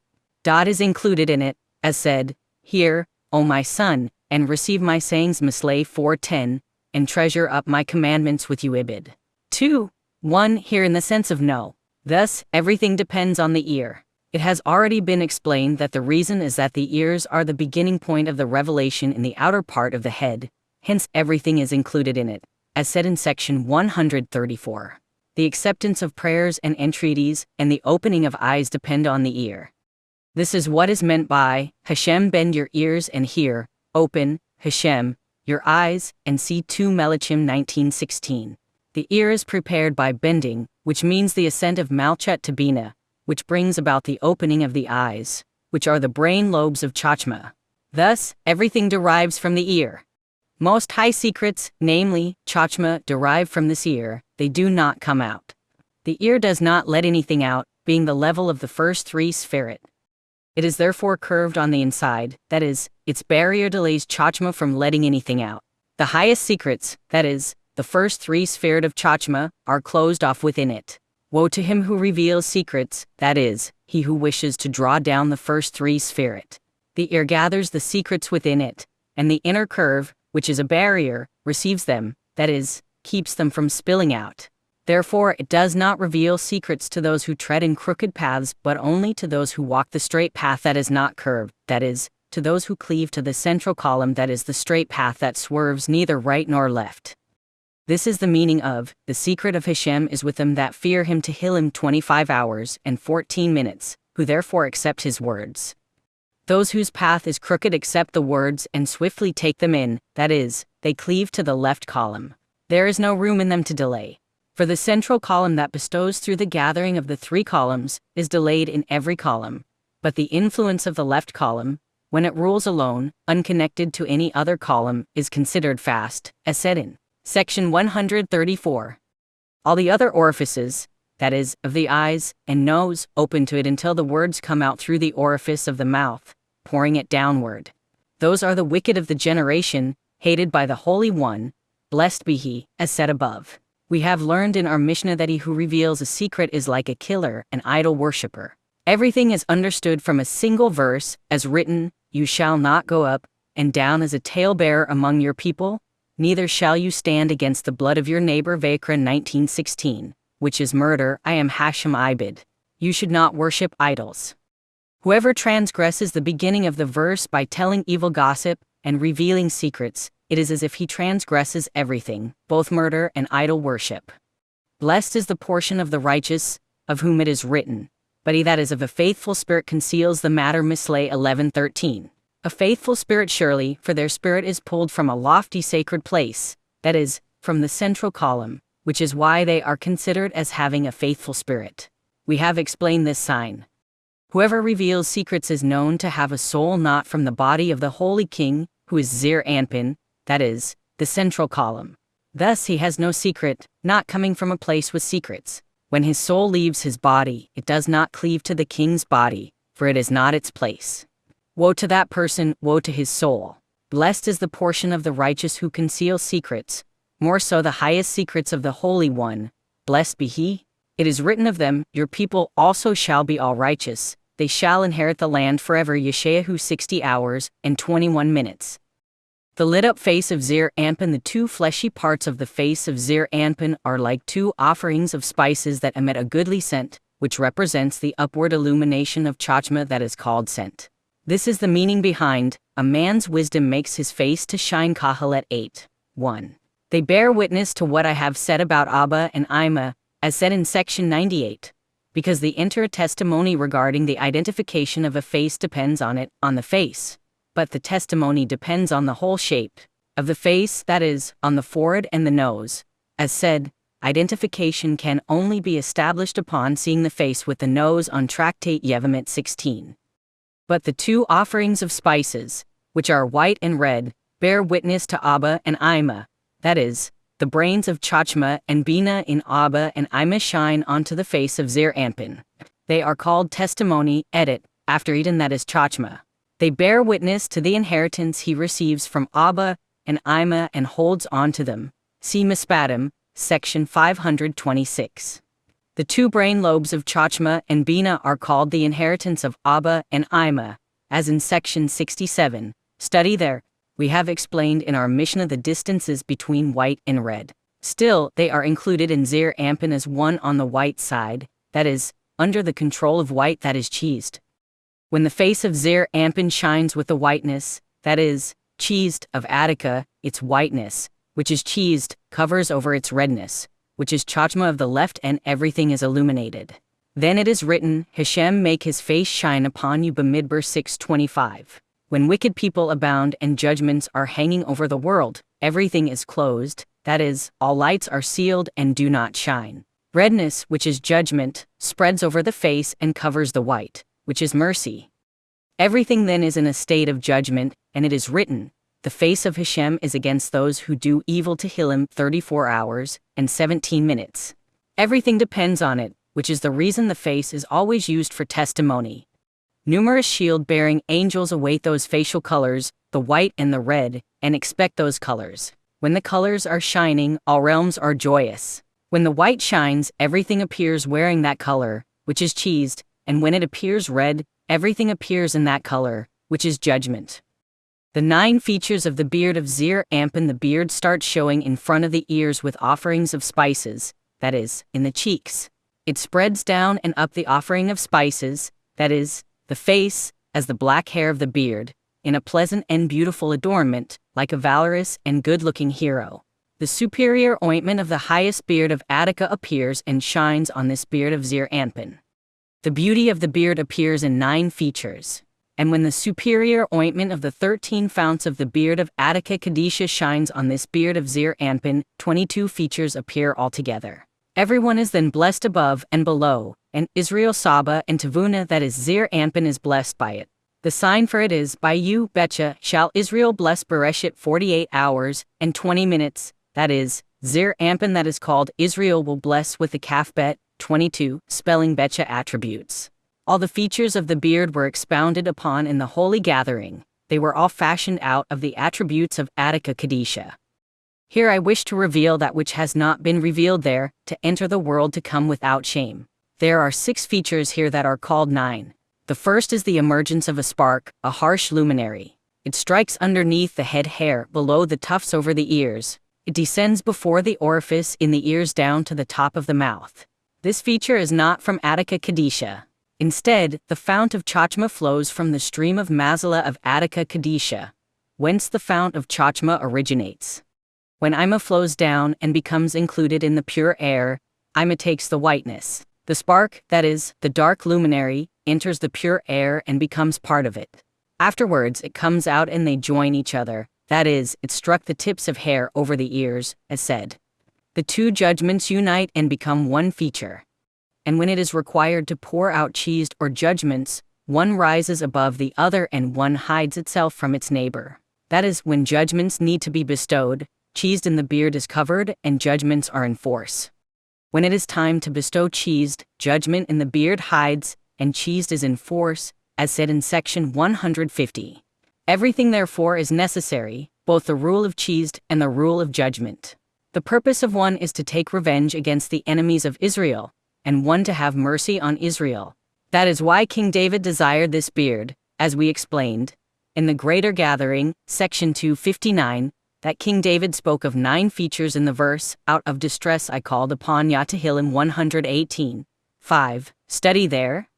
Dot is included in it, as said, hear, O my son, and receive my sayings. Mislay 4:10, and treasure up my commandments with you. Ibid. 2:1. Hear in the sense of know. Thus, everything depends on the ear. It has already been explained that the reason is that the ears are the beginning point of the revelation in the outer part of the head, hence everything is included in it, as said in section 134. The acceptance of prayers and entreaties and the opening of eyes depend on the ear. This is what is meant by, Hashem bend your ears and hear, open, Hashem, your eyes, and see. 2 Melachim 19:16. The ear is prepared by bending, which means the ascent of Malchet to Bina, which brings about the opening of the eyes, which are the brain lobes of Chachma. Thus, everything derives from the ear. Most high secrets, namely, Chachma, derive from this ear, they do not come out. The ear does not let anything out, being the level of the first three Sferot. It is therefore curved on the inside, that is, its barrier delays Chachma from letting anything out. The highest secrets, that is, the first three Sferot of Chachma, are closed off within it. Woe to him who reveals secrets, that is, he who wishes to draw down the first three Sferot. The ear gathers the secrets within it, and the inner curve, which is a barrier, receives them, that is, keeps them from spilling out. Therefore it does not reveal secrets to those who tread in crooked paths, but only to those who walk the straight path that is not curved, that is, to those who cleave to the central column that is the straight path that swerves neither right nor left. This is the meaning of, the secret of Hashem is with them that fear him. Tehillim 25 hours and 14 minutes, who therefore accept his words. Those whose path is crooked accept the words and swiftly take them in, that is, they cleave to the left column. There is no room in them to delay. For the central column that bestows through the gathering of the three columns, is delayed in every column. But the influence of the left column, when it rules alone, unconnected to any other column, is considered fast, as said in Section 134. All the other orifices, that is, of the eyes and nose, open to it until the words come out through the orifice of the mouth, pouring it downward. Those are the wicked of the generation, hated by the Holy One, blessed be he, as said above. We have learned in our Mishnah that he who reveals a secret is like a killer, an idol worshipper. Everything is understood from a single verse, as written, "You shall not go up and down as a talebearer among your people, neither shall you stand against the blood of your neighbor." Vayikra 19:16, which is murder. I am Hashem Ibid. You should not worship idols. Whoever transgresses the beginning of the verse by telling evil gossip and revealing secrets, it is as if he transgresses everything, both murder and idol worship. Blessed is the portion of the righteous, of whom it is written, but he that is of a faithful spirit conceals the matter. Mishle 11:13. A faithful spirit surely, for their spirit is pulled from a lofty sacred place, that is, from the central column, which is why they are considered as having a faithful spirit. We have explained this sign. Whoever reveals secrets is known to have a soul not from the body of the Holy King, who is Zir Anpin, that is, the central column. Thus he has no secret, not coming from a place with secrets. When his soul leaves his body, it does not cleave to the king's body, for it is not its place. Woe to that person, woe to his soul. Blessed is the portion of the righteous who conceals secrets, more so the highest secrets of the Holy One, blessed be he. It is written of them, your people also shall be all righteous, they shall inherit the land forever. Yeshayahu 60 hours and 21 minutes. The lit-up face of Zir Anpin. The two fleshy parts of the face of Zir Anpin are like two offerings of spices that emit a goodly scent, which represents the upward illumination of Chachma that is called scent. This is the meaning behind, a man's wisdom makes his face to shine. Kahalet 8:1. They bear witness to what I have said about Abba and Ima, as said in section 98, because the inter-testimony regarding the identification of a face depends on it, on the face. But the testimony depends on the whole shape of the face, that is, on the forehead and the nose. As said, identification can only be established upon seeing the face with the nose on Tractate Yevamot 16. But the two offerings of spices, which are white and red, bear witness to Abba and Ima, that is, the brains of Chachma and Bina in Abba and Ima shine onto the face of Zir Anpin. They are called testimony, edit, after Eden, that is Chachma. They bear witness to the inheritance he receives from Abba and Ima and holds on to them. See Mispatim, section 526. The two brain lobes of Chachma and Bina are called the inheritance of Abba and Ima, as in section 67. Study there. We have explained in our Mishnah the distances between white and red. Still, they are included in Zir Anpin as one on the white side, that is, under the control of white that is cheesed. When the face of Zir Anpin shines with the whiteness, that is, cheesed, of Attica, its whiteness, which is cheesed, covers over its redness, which is Chachma of the left, and everything is illuminated. Then it is written, Hashem make his face shine upon you. Bamidbar 6:25. When wicked people abound and judgments are hanging over the world, everything is closed, that is, all lights are sealed and do not shine. Redness, which is judgment, spreads over the face and covers the white, which is mercy. Everything then is in a state of judgment, and it is written, the face of Hashem is against those who do evil to him. 34 hours and 17 minutes. Everything depends on it, which is the reason the face is always used for testimony. Numerous shield-bearing angels await those facial colors, the white and the red, and expect those colors. When the colors are shining, all realms are joyous. When the white shines, everything appears wearing that color, which is cheesed, and when it appears red, everything appears in that color, which is judgment. The 9 features of the beard of Zir Anpin. The beard starts showing in front of the ears with offerings of spices, that is, in the cheeks. It spreads down and up the offering of spices, that is, the face, as the black hair of the beard, in a pleasant and beautiful adornment, like a valorous and good-looking hero. The superior ointment of the highest beard of Attica appears and shines on this beard of Zir Anpin. The beauty of the beard appears in 9 features. And when the superior ointment of the 13 founts of the beard of Attica Kadisha shines on this beard of Zir Anpin, 22 features appear altogether. Everyone is then blessed above and below, and Israel Saba and Tavuna, that is Zir Anpin, is blessed by it. The sign for it is, by you, Betcha, shall Israel bless Bereshit 48 hours and 20 minutes, that is, Zir Anpin that is called Israel will bless with the kaf bet, 22, spelling betcha attributes. All the features of the beard were expounded upon in the holy gathering. They were all fashioned out of the attributes of Attica Kadisha. Here I wish to reveal that which has not been revealed there, to enter the world to come without shame. There are 6 features here that are called 9. The first is the emergence of a spark, a harsh luminary. It strikes underneath the head hair, below the tufts over the ears. It descends before the orifice in the ears down to the top of the mouth. This feature is not from Attica Kadisha. Instead, the fount of Chachma flows from the stream of Mazala of Attica Kadisha, whence the fount of Chachma originates. When Ima flows down and becomes included in the pure air, Ima takes the whiteness. The spark, that is, the dark luminary, enters the pure air and becomes part of it. Afterwards it comes out and they join each other, that is, it struck the tips of hair over the ears, as said. The 2 judgments unite and become one feature. And when it is required to pour out cheesed or judgments, one rises above the other and one hides itself from its neighbor. That is, when judgments need to be bestowed, cheesed in the beard is covered and judgments are in force. When it is time to bestow cheesed, judgment in the beard hides, and cheesed is in force, as said in section 150. Everything therefore is necessary, both the rule of cheesed and the rule of judgment. The purpose of one is to take revenge against the enemies of Israel, and one to have mercy on Israel. That is why King David desired this beard, as we explained, in the Greater Gathering, section 259, that King David spoke of 9 features in the verse, out of distress I called upon Yah Tehillim 118. 5. Study there.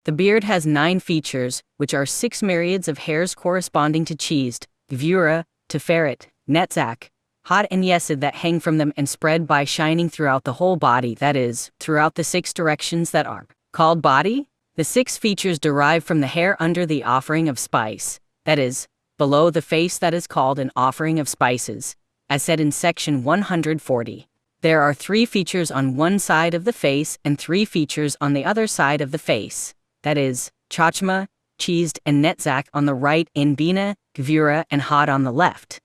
The beard has 9 features, which are 6 myriads of hairs corresponding to cheesed, gvura, teferet, netzach, hod and yesod that hang from them and spread by shining throughout the whole body, that is, throughout the 6 directions that are called body. The 6 features derive from the hair under the offering of spice, that is, below the face that is called an offering of spices, as said in section 140. There are 3 features on one side of the face and 3 features on the other side of the face, that is, chachma, cheesed and netzach on the right and bina, gvura and hod on the left.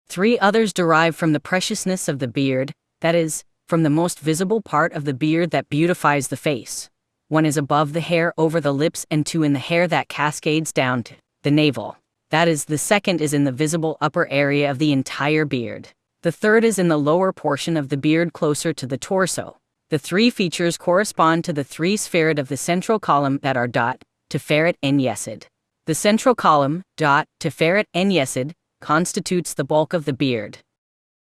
3 others derive from the preciousness of the beard, that is, from the most visible part of the beard that beautifies the face. 1 is above the hair over the lips and 2 in the hair that cascades down to the navel. That is, the second is in the visible upper area of the entire beard. The third is in the lower portion of the beard closer to the torso. The 3 features correspond to the 3 spherid of the central column that are dot, teferet and yesod. The central column, dot, teferet and yesod, constitutes the bulk of the beard.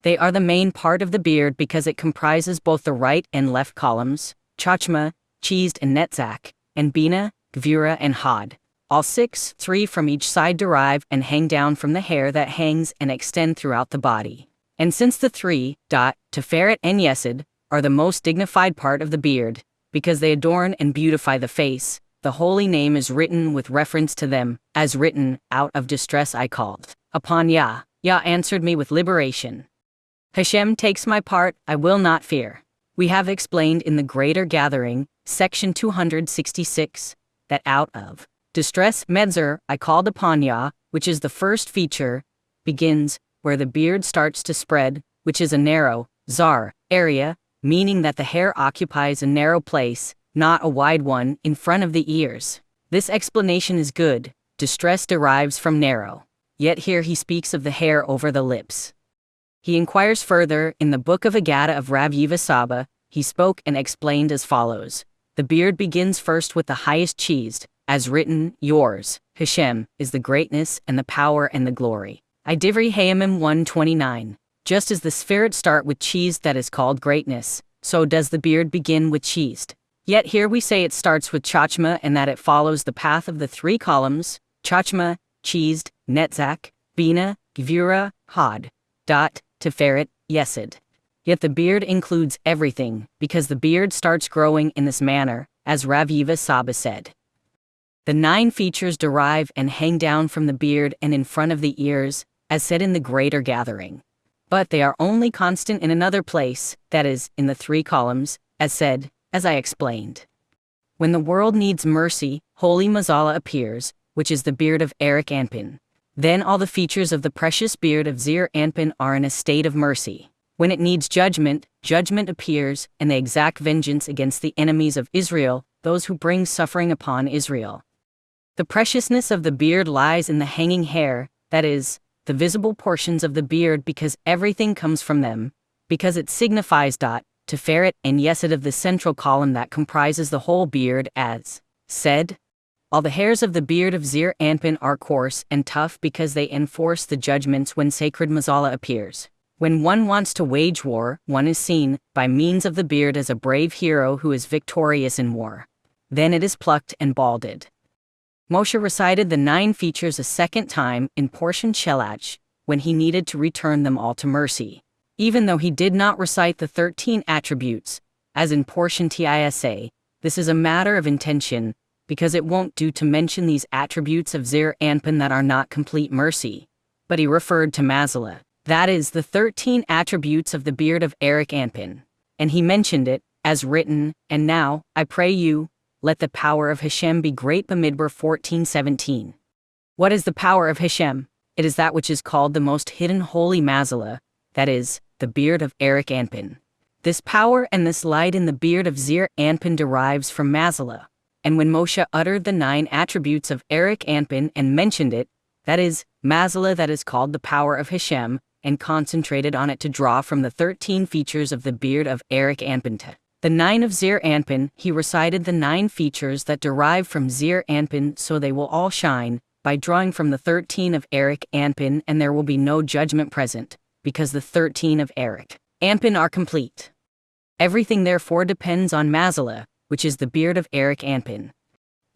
They are the main part of the beard because it comprises both the right and left columns, chachma, cheesed and netzach, and bina, gvura and hod. All 6, 3 from each side derive and hang down from the hair that hangs and extend throughout the body. And since the 3, dot, teferet and yesod, are the most dignified part of the beard, because they adorn and beautify the face, the holy name is written with reference to them, as written, out of distress I called upon Yah. Yah answered me with liberation. Hashem takes my part, I will not fear. We have explained in the Greater Gathering, section 266, that out of distress medzer I called upon Yah, which is the first feature, begins where the beard starts to spread, which is a narrow, zar, area, meaning that the hair occupies a narrow place, not a wide one, in front of the ears. This explanation is good. Distress derives from narrow. Yet here he speaks of the hair over the lips. He inquires further, in the book of Agada of Rav Yiva Saba, he spoke and explained as follows. The beard begins first with the highest cheesed, as written, yours, Hashem, is the greatness and the power and the glory. Idivri Hayamim 129. Just as the spherit start with cheesed that is called greatness, so does the beard begin with cheesed. Yet here we say it starts with chachma and that it follows the path of the 3 columns, chachma, cheesed, netzach, bina, gvura, hod, dot, teferet, yesod. Yet the beard includes everything, because the beard starts growing in this manner, as Rav Yiva Saba said. The 9 features derive and hang down from the beard and in front of the ears, as said in the Greater Gathering. But they are only constant in another place, that is, in the 3 columns, as said, as I explained. When the world needs mercy, holy Mazala appears, which is the beard of Eric Anpin. Then all the features of the precious beard of Zir Anpin are in a state of mercy. When it needs judgment, judgment appears, and they exact vengeance against the enemies of Israel, those who bring suffering upon Israel. The preciousness of the beard lies in the hanging hair, that is, the visible portions of the beard, because everything comes from them, because it signifies to ferret and yeset of the central column that comprises the whole beard, as said. All the hairs of the beard of Zir Anpin are coarse and tough because they enforce the judgments when sacred mazala appears. When one wants to wage war, one is seen, by means of the beard, as a brave hero who is victorious in war. Then it is plucked and balded. Moshe recited the 9 features a second time in portion Shelach, when he needed to return them all to mercy. Even though he did not recite the 13 attributes, as in portion Tisa, this is a matter of intention, because it won't do to mention these attributes of Zir Anpin that are not complete mercy. But he referred to Mazala, that is, the 13 attributes of the beard of Eric Anpin. And he mentioned it, as written, and now, I pray you, let the power of Hashem be great. Bamidbar 14:17. What is the power of Hashem? It is that which is called the most hidden holy Mazala, that is, the beard of Eric Anpin. This power and this light in the beard of Zir Anpin derives from Mazala. And when Moshe uttered the 9 attributes of Eric Anpin and mentioned it, that is, Mazala, that is called the power of Hashem, and concentrated on it to draw from the 13 features of the beard of Eric Anpin to the 9 of Zir Anpin, he recited the 9 features that derive from Zir Anpin, so they will all shine, by drawing from the 13 of Eric Anpin, and there will be no judgment present, because the 13 of Eric Anpin are complete. Everything therefore depends on Mazala, which is the beard of Eric Anpin.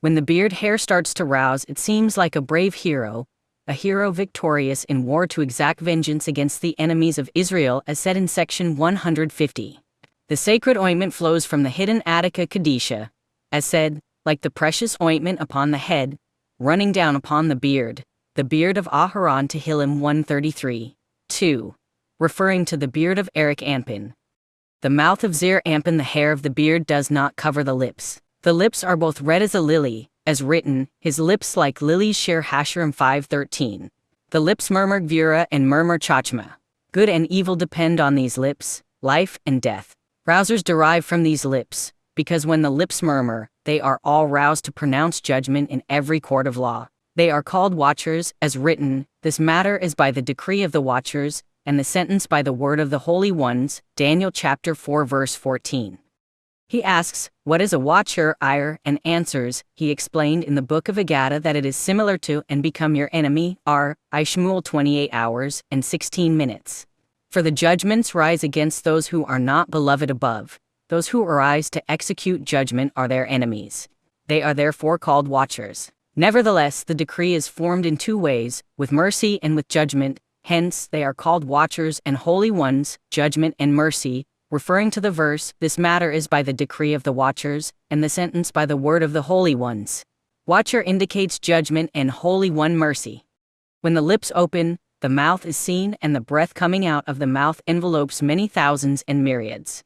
When the beard hair starts to rouse, it seems like a brave hero, a hero victorious in war to exact vengeance against the enemies of Israel, as said in section 150. The sacred ointment flows from the hidden Attica Kadisha, as said, like the precious ointment upon the head, running down upon the beard of Aharon, Tehillim 133. 2. Referring to the beard of Eric Anpin. The mouth of Zir Anpin, the hair of the beard does not cover the lips. The lips are both red as a lily, as written, his lips like lilies. Shir Hashirim 5:13. The lips murmur Gvura and murmur Chachma. Good and evil depend on these lips, life and death. Rousers derive from these lips, because when the lips murmur, they are all roused to pronounce judgment in every court of law. They are called watchers, as written, this matter is by the decree of the watchers, and the sentence by the word of the holy ones. Daniel chapter 4 verse 14. He asks, what is a watcher, and answers, he explained in the book of Agada that it is similar to and become your enemy, Shmuel 28 hours and 16 minutes. For the judgments rise against those who are not beloved above. Those who arise to execute judgment are their enemies. They are therefore called watchers. Nevertheless, the decree is formed in 2 ways, with mercy and with judgment, hence they are called watchers and holy ones, judgment and mercy, referring to the verse, this matter is by the decree of the watchers, and the sentence by the word of the holy ones. Watcher indicates judgment and holy one mercy. When the lips open, the mouth is seen, and the breath coming out of the mouth envelopes many thousands and myriads.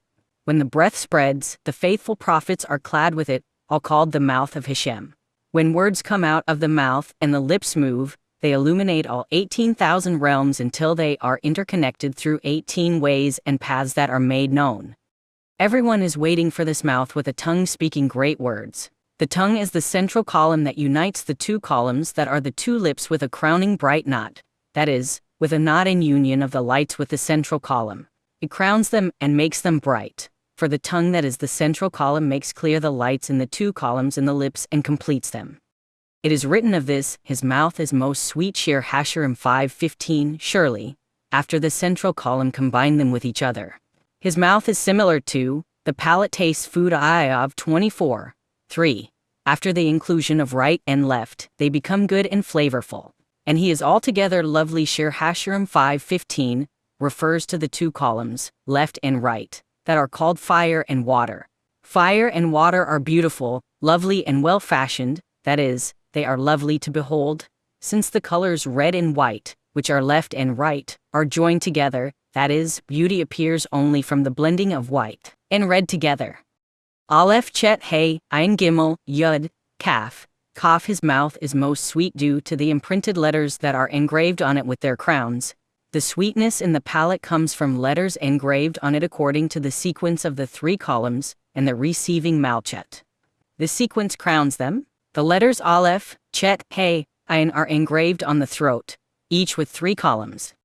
When the breath spreads, the faithful prophets are clad with it, all called the mouth of Hashem. When words come out of the mouth and the lips move, they illuminate all 18,000 realms until they are interconnected through 18 ways and paths that are made known. Everyone is waiting for this mouth with a tongue speaking great words. The tongue is the central column that unites the 2 columns that are the 2 lips with a crowning bright knot, that is, with a knot in union of the lights with the central column. It crowns them and makes them bright, for the tongue that is the central column makes clear the lights in the 2 columns in the lips and completes them. It is written of this, his mouth is most sweet. Shir Hashirim 5:15. Surely, after the central column combine them with each other. His mouth is similar to, the palate tastes food. Iyov 24:3. After the inclusion of right and left, they become good and flavorful. And he is altogether lovely. Shir Hashirim 5:15 refers to the 2 columns, left and right, that are called fire and water. Fire and water are beautiful, lovely and well-fashioned, that is, they are lovely to behold, since the colors red and white, which are left and right, are joined together, that is, beauty appears only from the blending of white and red together. Aleph Chet Hey, Ayin Gimel, Yud, Kaf, Kaf. His mouth is most sweet due to the imprinted letters that are engraved on it with their crowns, The sweetness in the palate comes from letters engraved on it according to the sequence of the 3 columns and the receiving malchet. This sequence crowns them. The letters Aleph, Chet, He, Ayin are engraved on the throat, each with 3 columns.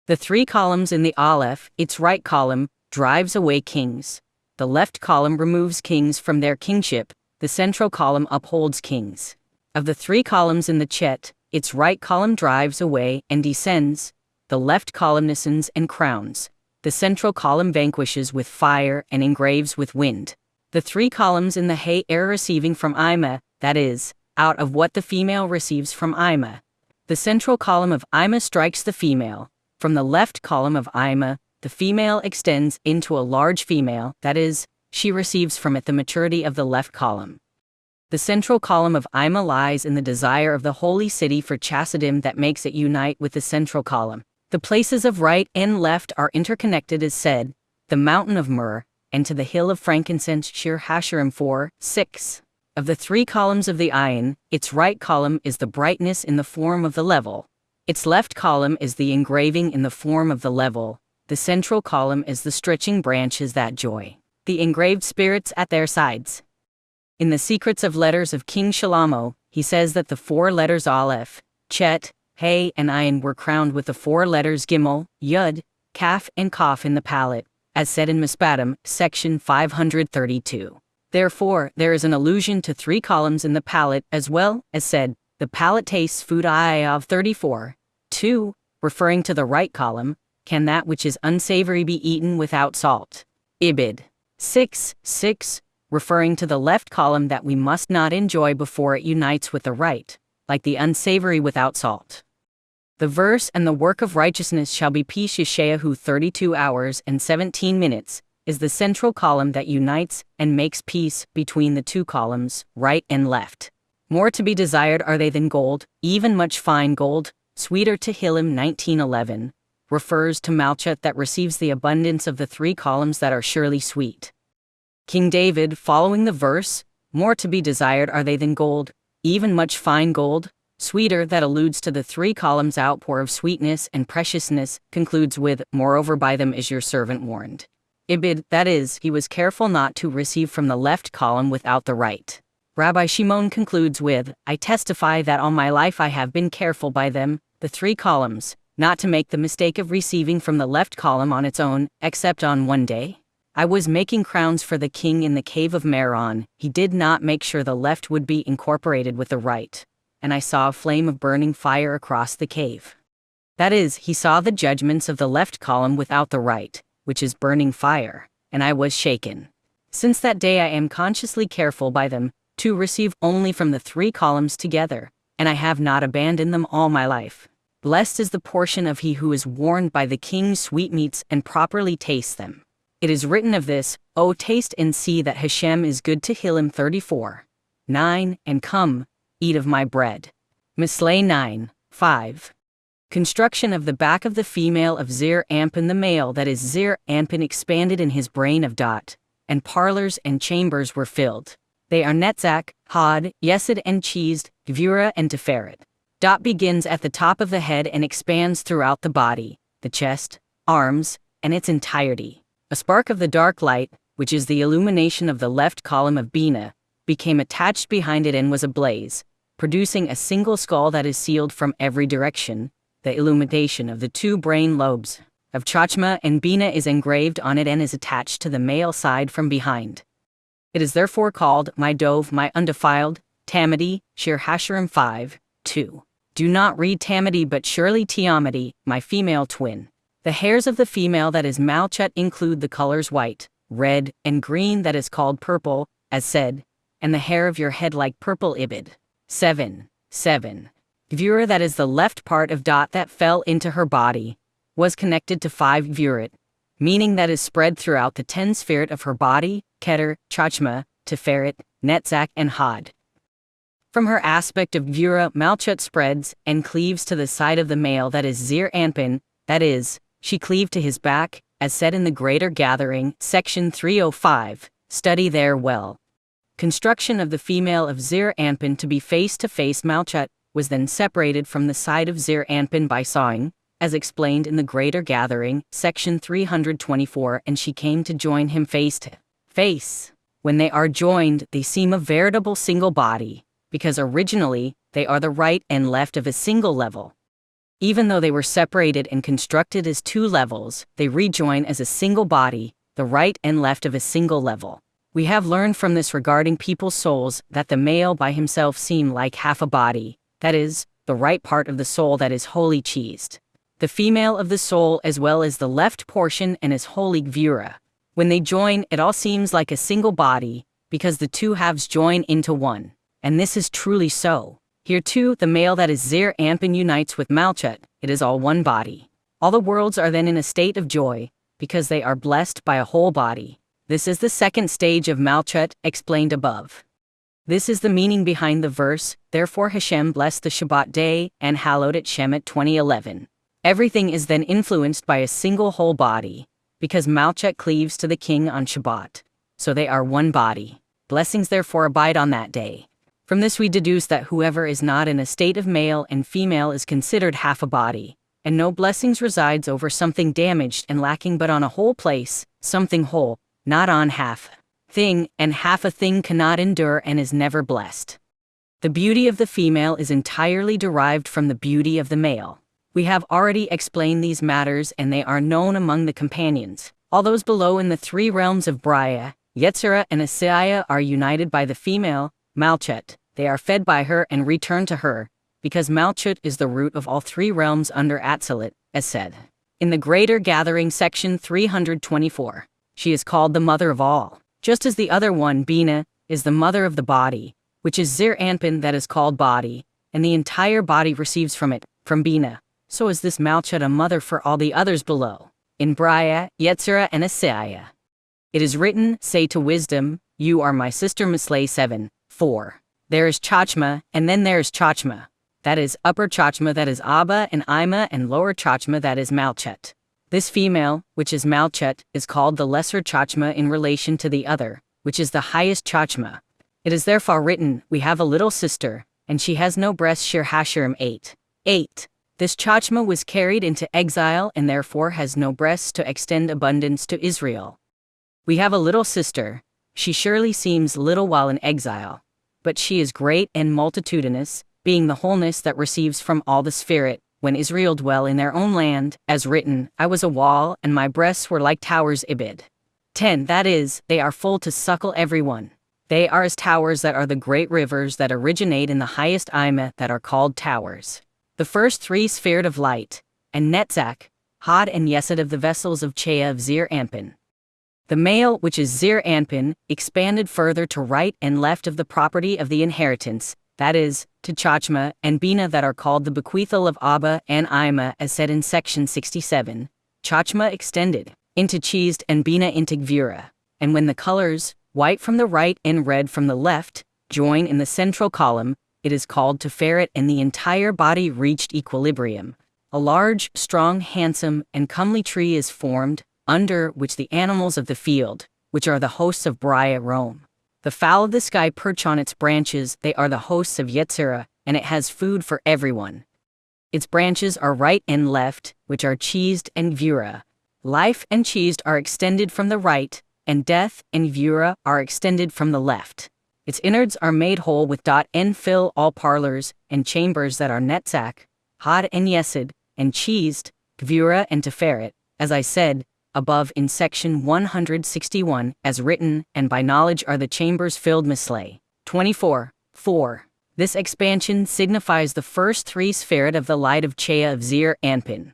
The 3 columns in the Aleph, its right column, drives away kings. The left column removes kings from their kingship, the central column upholds kings. Of the 3 columns in the Chet, its right column drives away and descends, the left column ascends and crowns, the central column vanquishes with fire and engraves with wind. The 3 columns in the He are receiving from Ima, that is, out of what the female receives from Ima. The central column of Ima strikes the female. From the left column of Ima, the female extends into a large female, that is, she receives from it the maturity of the left column. The central column of Ima lies in the desire of the holy city for chassidim that makes it unite with the central column. The places of right and left are interconnected as said, the mountain of myrrh, and to the hill of frankincense Shir Hashirim 4:6. Of the 3 columns of the Ayin, its right column is the brightness in the form of the level. Its left column is the engraving in the form of the level. The central column is the stretching branches that joy the engraved spirits at their sides. In the Secrets of Letters of King Shlomo, he says that the 4 letters Aleph, Chet, He, and Ayin were crowned with the 4 letters Gimel, Yud, Kaf, and Kaf in the palate, as said in Mispatim, section 532. Therefore, there is an allusion to 3 columns in the palate as well, as said, the palate tastes food of 34. 2, referring to the right column, can that which is unsavory be eaten without salt? Ibid. 6:6, referring to the left column that we must not enjoy before it unites with the right, like the unsavory without salt. The verse and the work of righteousness shall be peace Yeshayahu 32 hours and 17 minutes, is the central column that unites and makes peace between the 2 columns, right and left. More to be desired are they than gold, even much fine gold, sweeter to Tehillim 19:11, refers to Malchet that receives the abundance of the 3 columns that are surely sweet. King David, following the verse, more to be desired are they than gold, even much fine gold, sweeter that alludes to the 3 columns outpour of sweetness and preciousness, concludes with, moreover by them is your servant warned. Ibid, that is, he was careful not to receive from the left column without the right. Rabbi Shimon concludes with, I testify that all my life I have been careful by them, the 3 columns, not to make the mistake of receiving from the left column on its own, except on one day. I was making crowns for the king in the cave of Meron, he did not make sure the left would be incorporated with the right, and I saw a flame of burning fire across the cave. That is, he saw the judgments of the left column without the right, which is burning fire, and I was shaken. Since that day I am consciously careful by them, to receive only from the 3 columns together, and I have not abandoned them all my life. Blessed is the portion of he who is warned by the king's sweetmeats and properly tastes them. It is written of this, O taste and see that Hashem is good to Tehillim 34:9, and come, eat of my bread. Mislay 9:5. Construction of the back of the female of Zir Ampin the male that is Zir Ampin expanded in his brain of dot, and parlors and chambers were filled. They are Netzach, Hod, Yesod and Cheesed, Gvura and Tiferet. Dot begins at the top of the head and expands throughout the body, the chest, arms, and its entirety. A spark of the dark light, which is the illumination of the left column of Bina, became attached behind it and was ablaze, producing a single skull that is sealed from every direction. The illumination of the 2 brain lobes of Chachma and Bina is engraved on it and is attached to the male side from behind. It is therefore called my dove, my undefiled, Tamidi, Shir Hashirim 5:2. Do not read Tamidi but surely Tiamidi, my female twin. The hairs of the female that is Malchet include the colors white, red, and green that is called purple, as said, and the hair of your head like purple Ibid. 7:7. Gvura that is the left part of dot that fell into her body, was connected to 5 Gvurit, meaning that is spread throughout the 10 spirit of her body, Keter, Chachma, Tiferet, Netzach and Hod. From her aspect of Gvura, Malchet spreads and cleaves to the side of the male that is Zir Anpin, that is, she cleaved to his back, as said in the Greater Gathering, section 305, study there well. Construction of the female of Zir Anpin to be face-to-face Malchet was then separated from the side of Zir Anpin by sawing, as explained in the Greater Gathering, section 324, and she came to join him face to face. When they are joined, they seem a veritable single body, because originally, they are the right and left of a single level. Even though they were separated and constructed as two levels, they rejoin as a single body, the right and left of a single level. We have learned from this regarding people's souls that the male by himself seem like half a body, that is, the right part of the soul that is wholly cheesed. The female of the soul as well as the left portion and is wholly gvura. When they join, it all seems like a single body, because the two halves join into one. And this is truly so. Here too, the male that is Zir Anpin unites with Malchut, it is all one body. All the worlds are then in a state of joy, because they are blessed by a whole body. This is the second stage of Malchut, explained above. This is the meaning behind the verse, therefore Hashem blessed the Shabbat day, and hallowed it Shemet 2011. Everything is then influenced by a single whole body, because Malchut cleaves to the king on Shabbat. So they are one body. Blessings therefore abide on that day. From this we deduce that whoever is not in a state of male and female is considered half a body, and no blessings resides over something damaged and lacking but on a whole place, something whole, not on half thing, and half a thing cannot endure and is never blessed. The beauty of the female is entirely derived from the beauty of the male. We have already explained these matters and they are known among the companions. All those below in the three realms of Braya, Yetzirah and Asiyah are united by the female, Malchut. They are fed by her and return to her, because Malchut is the root of all three realms under Atzilut, as said in the Greater Gathering section 324. She is called the mother of all, just as the other one, Bina, is the mother of the body, which is Zir Anpin that is called body, and the entire body receives from it, from Bina. So is this Malchut a mother for all the others below, in Braya, Yetzirah and Asiyah. It is written, say to wisdom, you are my sister Mislay 7:4. There is Chachma, and then there is Chachma. That is upper Chachma that is Abba and Ima and lower Chachma that is Malchut. This female, which is Malchut, is called the lesser Chachma in relation to the other, which is the highest Chachma. It is therefore written, we have a little sister, and she has no breast. Shir Hashirim 8:8. This Chachma was carried into exile and therefore has no breasts to extend abundance to Israel. We have a little sister. She surely seems little while in exile, but she is great and multitudinous, being the wholeness that receives from all the Spirit, when Israel dwell in their own land, as written, I was a wall, and my breasts were like towers. Ibid. 10. That is, they are full to suckle everyone. They are as towers that are the great rivers that originate in the highest Ima that are called towers. The first three sphered of light, and Netzach, Hod and Yesod of the vessels of Chea of Zir Anpin. The male, which is Zir Anpin, expanded further to right and left of the property of the inheritance, that is, to Chachma and Bina that are called the bequeathal of Abba and Ima as said in section 67. Chachma extended into cheesed and Bina into gvura. And when the colors, white from the right and red from the left, join in the central column, it is called Tiferet, and the entire body reached equilibrium. A large, strong, handsome, and comely tree is formed, under which the animals of the field, which are the hosts of Braya, roam. The fowl of the sky perch on its branches, they are the hosts of Yetzirah, and it has food for everyone. Its branches are right and left, which are cheesed and gvura. Life and cheesed are extended from the right, and death and gvura are extended from the left. Its innards are made whole with and fill all parlors and chambers that are Netzach, Hod and Yesod, and cheesed, gvura and Tiferet, as I said above in section 161, as written, and by knowledge are the chambers filled. Mislay 24:4. This expansion signifies the first three sphered of the light of Chea of Zir Anpin.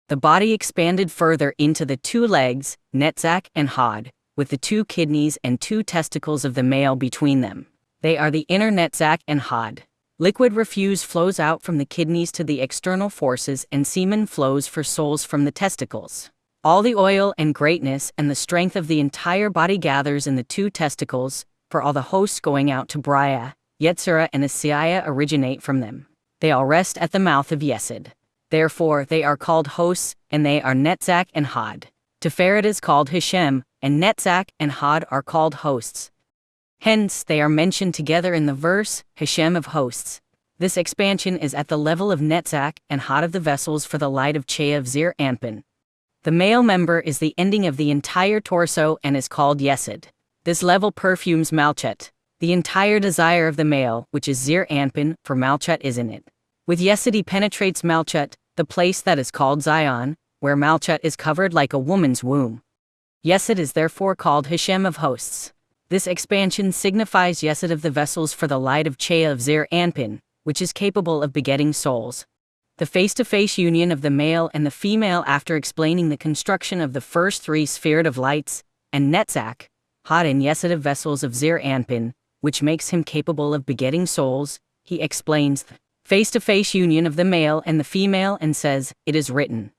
The body expanded further into the two legs, Netzach and Hod, with the two kidneys and two testicles of the male between them. They are the inner Netzach and Hod. Liquid refuse flows out from the kidneys to the external forces, and semen flows for souls from the testicles. All the oil and greatness and the strength of the entire body gathers in the two testicles, for all the hosts going out to Braya, Yetzirah and Asiyah originate from them. They all rest at the mouth of Yesod. Therefore they are called hosts, and they are Netzach and Hod. Tiferet is called Hashem, and Netzach and Hod are called hosts. Hence they are mentioned together in the verse, Hashem of hosts. This expansion is at the level of Netzach and Hod of the vessels for the light of Che of Zir Anpin. The male member is the ending of the entire torso and is called Yesod. This level perfumes Malchut. The entire desire of the male, which is Zir Anpin, for Malchut is in it. With Yesod he penetrates Malchut, the place that is called Zion, where Malchut is covered like a woman's womb. Yesod is therefore called Hashem of hosts. This expansion signifies Yesod of the vessels for the light of Che of Zir Anpin, which is capable of begetting souls. The face-to-face union of the male and the female after explaining the construction of the first three sphered of lights, and Netzach, Hod and Yesod of vessels of Zir Anpin, which makes him capable of begetting souls, he explains the face-to-face union of the male and the female and says, "It is written.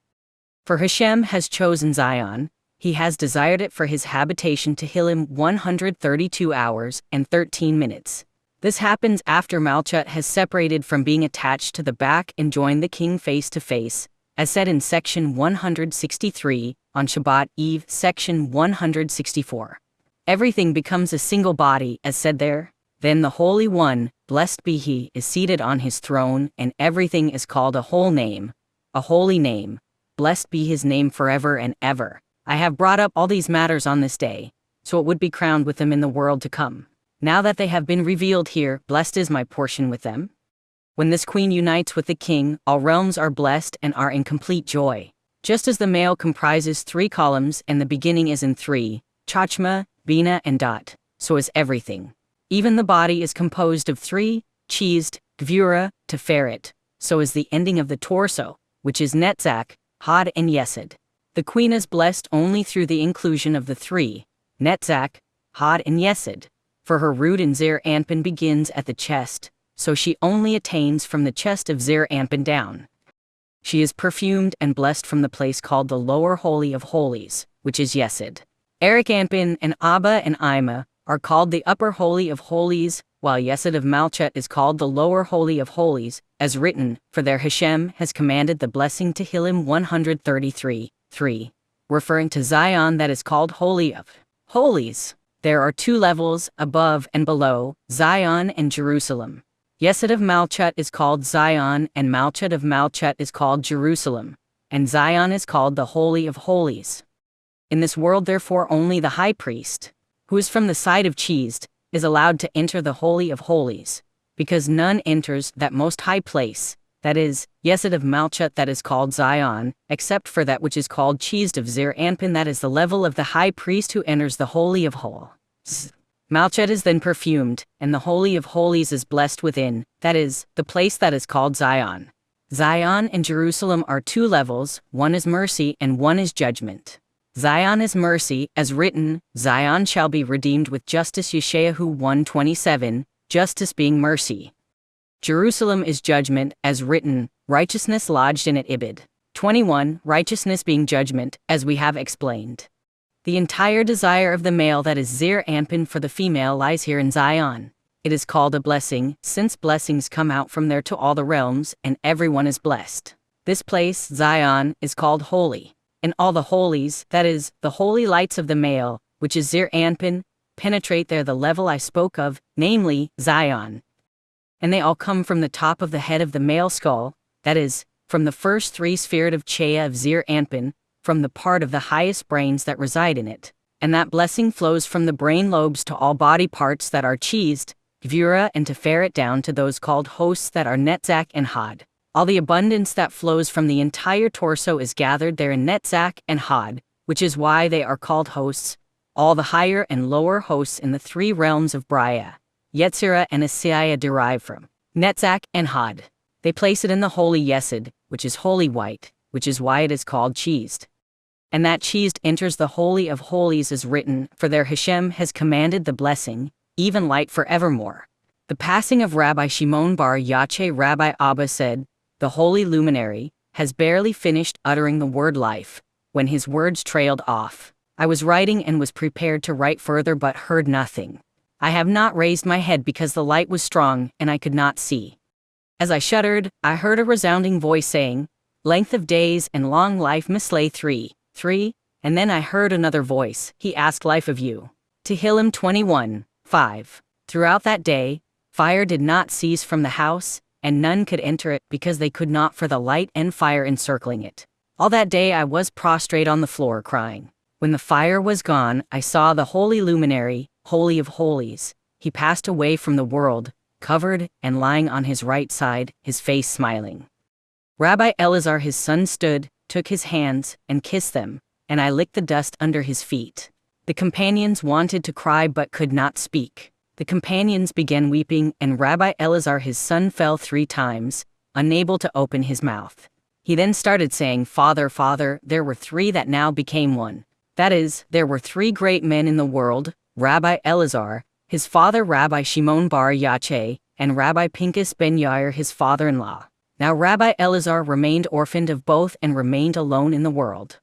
For Hashem has chosen Zion, he has desired it for his habitation to heal him 132 hours and 13 minutes. This happens after Malchut has separated from being attached to the back and joined the king face to face, as said in section 163, on Shabbat Eve, section 164. Everything becomes a single body, as said there. Then the Holy One, blessed be he, is seated on his throne, and everything is called a whole name, a holy name. Blessed be his name forever and ever. I have brought up all these matters on this day, so it would be crowned with them in the world to come. Now that they have been revealed here, blessed is my portion with them. When this queen unites with the king, all realms are blessed and are in complete joy. Just as the male comprises 3 columns and the beginning is in 3, Chachma, Bina and Dot, so is everything. Even the body is composed of 3, Chizd, Gvura, Tiferet, so is the ending of the torso, which is Netzach, Hod and Yesod. The queen is blessed only through the inclusion of the 3, Netzach, Hod and Yesod. For her root in Zir Anpin begins at the chest, so she only attains from the chest of Zir Anpin down. She is perfumed and blessed from the place called the lower holy of holies, which is Yesod. Eric Anpin and Abba and Ima are called the upper holy of holies, while Yesod of Malchut is called the lower holy of holies, as written, for there Hashem has commanded the blessing to heal him 133:3, referring to Zion that is called holy of holies. There are 2 levels, above and below, Zion and Jerusalem. Yesod of Malchut is called Zion, and Malchut of Malchut is called Jerusalem, and Zion is called the Holy of Holies. In this world therefore only the high priest, who is from the side of Chizd, is allowed to enter the Holy of Holies, because none enters that most high place, that is, Yesod of Malchut that is called Zion, except for that which is called Chizd of Zir Anpin that is the level of the high priest who enters the Holy of Holies. Malchut is then perfumed, and the Holy of Holies is blessed within, that is, the place that is called Zion. Zion and Jerusalem are 2 levels, one is mercy and one is judgment. Zion is mercy, as written, Zion shall be redeemed with justice Yeshayahu 1:27, justice being mercy. Jerusalem is judgment, as written, righteousness lodged in it Ibid. 21, righteousness being judgment, as we have explained. The entire desire of the male that is Zir Anpin for the female lies here in Zion. It is called a blessing, since blessings come out from there to all the realms, and everyone is blessed. This place, Zion, is called holy. And all the holies, that is, the holy lights of the male, which is Zir Anpin, penetrate there the level I spoke of, namely, Zion. And they all come from the top of the head of the male skull, that is, from the first 3 sphered of Chea of Zir Anpin, from the part of the highest brains that reside in it. And that blessing flows from the brain lobes to all body parts that are Chizd, Gvura and Tiferet down to those called hosts that are Netzach and Hod. All the abundance that flows from the entire torso is gathered there in Netzach and Hod, which is why they are called hosts, all the higher and lower hosts in the 3 realms of Briah, Yetzirah and Asiyah derive from Netzach and Hod. They place it in the holy Yesod, which is holy white, which is why it is called Chizd. And that Chizd enters the Holy of Holies as written, for there Hashem has commanded the blessing, even light forevermore. The passing of Rabbi Shimon bar Yochai Rabbi Abba said, the holy luminary has barely finished uttering the word life, when his words trailed off. I was writing and was prepared to write further but heard nothing. I have not raised my head because the light was strong and I could not see. As I shuddered, I heard a resounding voice saying, length of days and long life mislay 3, and then I heard another voice, he asked life of you. Tehillim 21:5. Throughout that day, fire did not cease from the house, and none could enter it because they could not for the light and fire encircling it. All that day I was prostrate on the floor crying. When the fire was gone, I saw the holy luminary, holy of holies. He passed away from the world, covered and lying on his right side, his face smiling. Rabbi Elazar his son stood, took his hands, and kissed them, and I licked the dust under his feet. The companions wanted to cry but could not speak. The companions began weeping, and Rabbi Elazar his son fell 3 times, unable to open his mouth. He then started saying, "Father, Father, there were 3 that now became one. That is, there were 3 great men in the world, Rabbi Elazar, his father Rabbi Shimon bar Yochai, and Rabbi Pinchas ben Yair his father-in-law. Now Rabbi Elazar remained orphaned of both and remained alone in the world.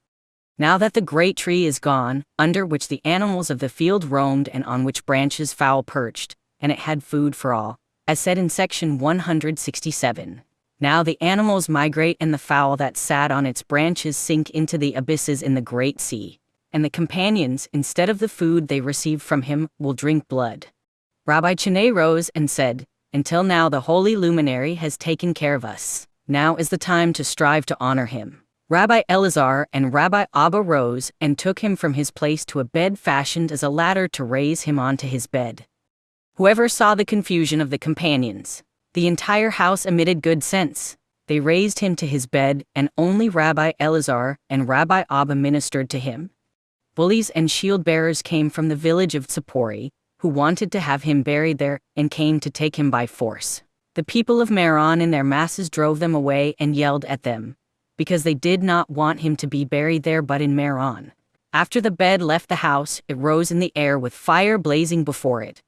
Now that the great tree is gone, under which the animals of the field roamed and on which branches fowl perched, and it had food for all, as said in section 167. Now the animals migrate and the fowl that sat on its branches sink into the abysses in the great sea, and the companions, instead of the food they receive from him, will drink blood." Rabbi Chenay rose and said, "Until now the holy luminary has taken care of us. Now is the time to strive to honor him." Rabbi Elazar and Rabbi Abba rose and took him from his place to a bed fashioned as a ladder to raise him onto his bed. Whoever saw the confusion of the companions, the entire house emitted good sense. They raised him to his bed, and only Rabbi Elazar and Rabbi Abba ministered to him. Bullies and shield-bearers came from the village of Tzipori, who wanted to have him buried there, and came to take him by force. The people of Meron in their masses drove them away and yelled at them, because they did not want him to be buried there but in Meron. After the bed left the house, it rose in the air with fire blazing before it.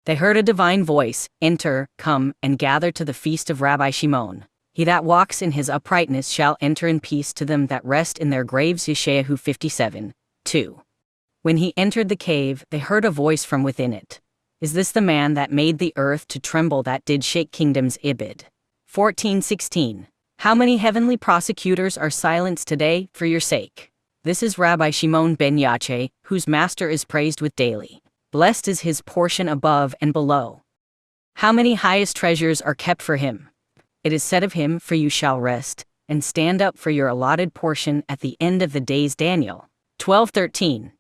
They heard a divine voice, "Enter, come, and gather to the feast of Rabbi Shimon. He that walks in his uprightness shall enter in peace to them that rest in their graves." Yeshayahu 57:2. When he entered the cave, they heard a voice from within it. "Is this the man that made the earth to tremble, that did shake kingdoms?" Ibid. 14:16. How many heavenly prosecutors are silenced today, for your sake? This is Rabbi Shimon ben Yochai, whose master is praised with daily. Blessed is his portion above and below. How many highest treasures are kept for him? It is said of him, "For you shall rest, and stand up for your allotted portion at the end of the days." Daniel 12:13.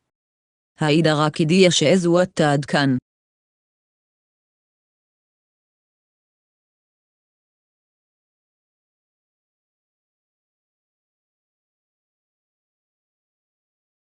העידה רק הודיע שעזו עד כאן.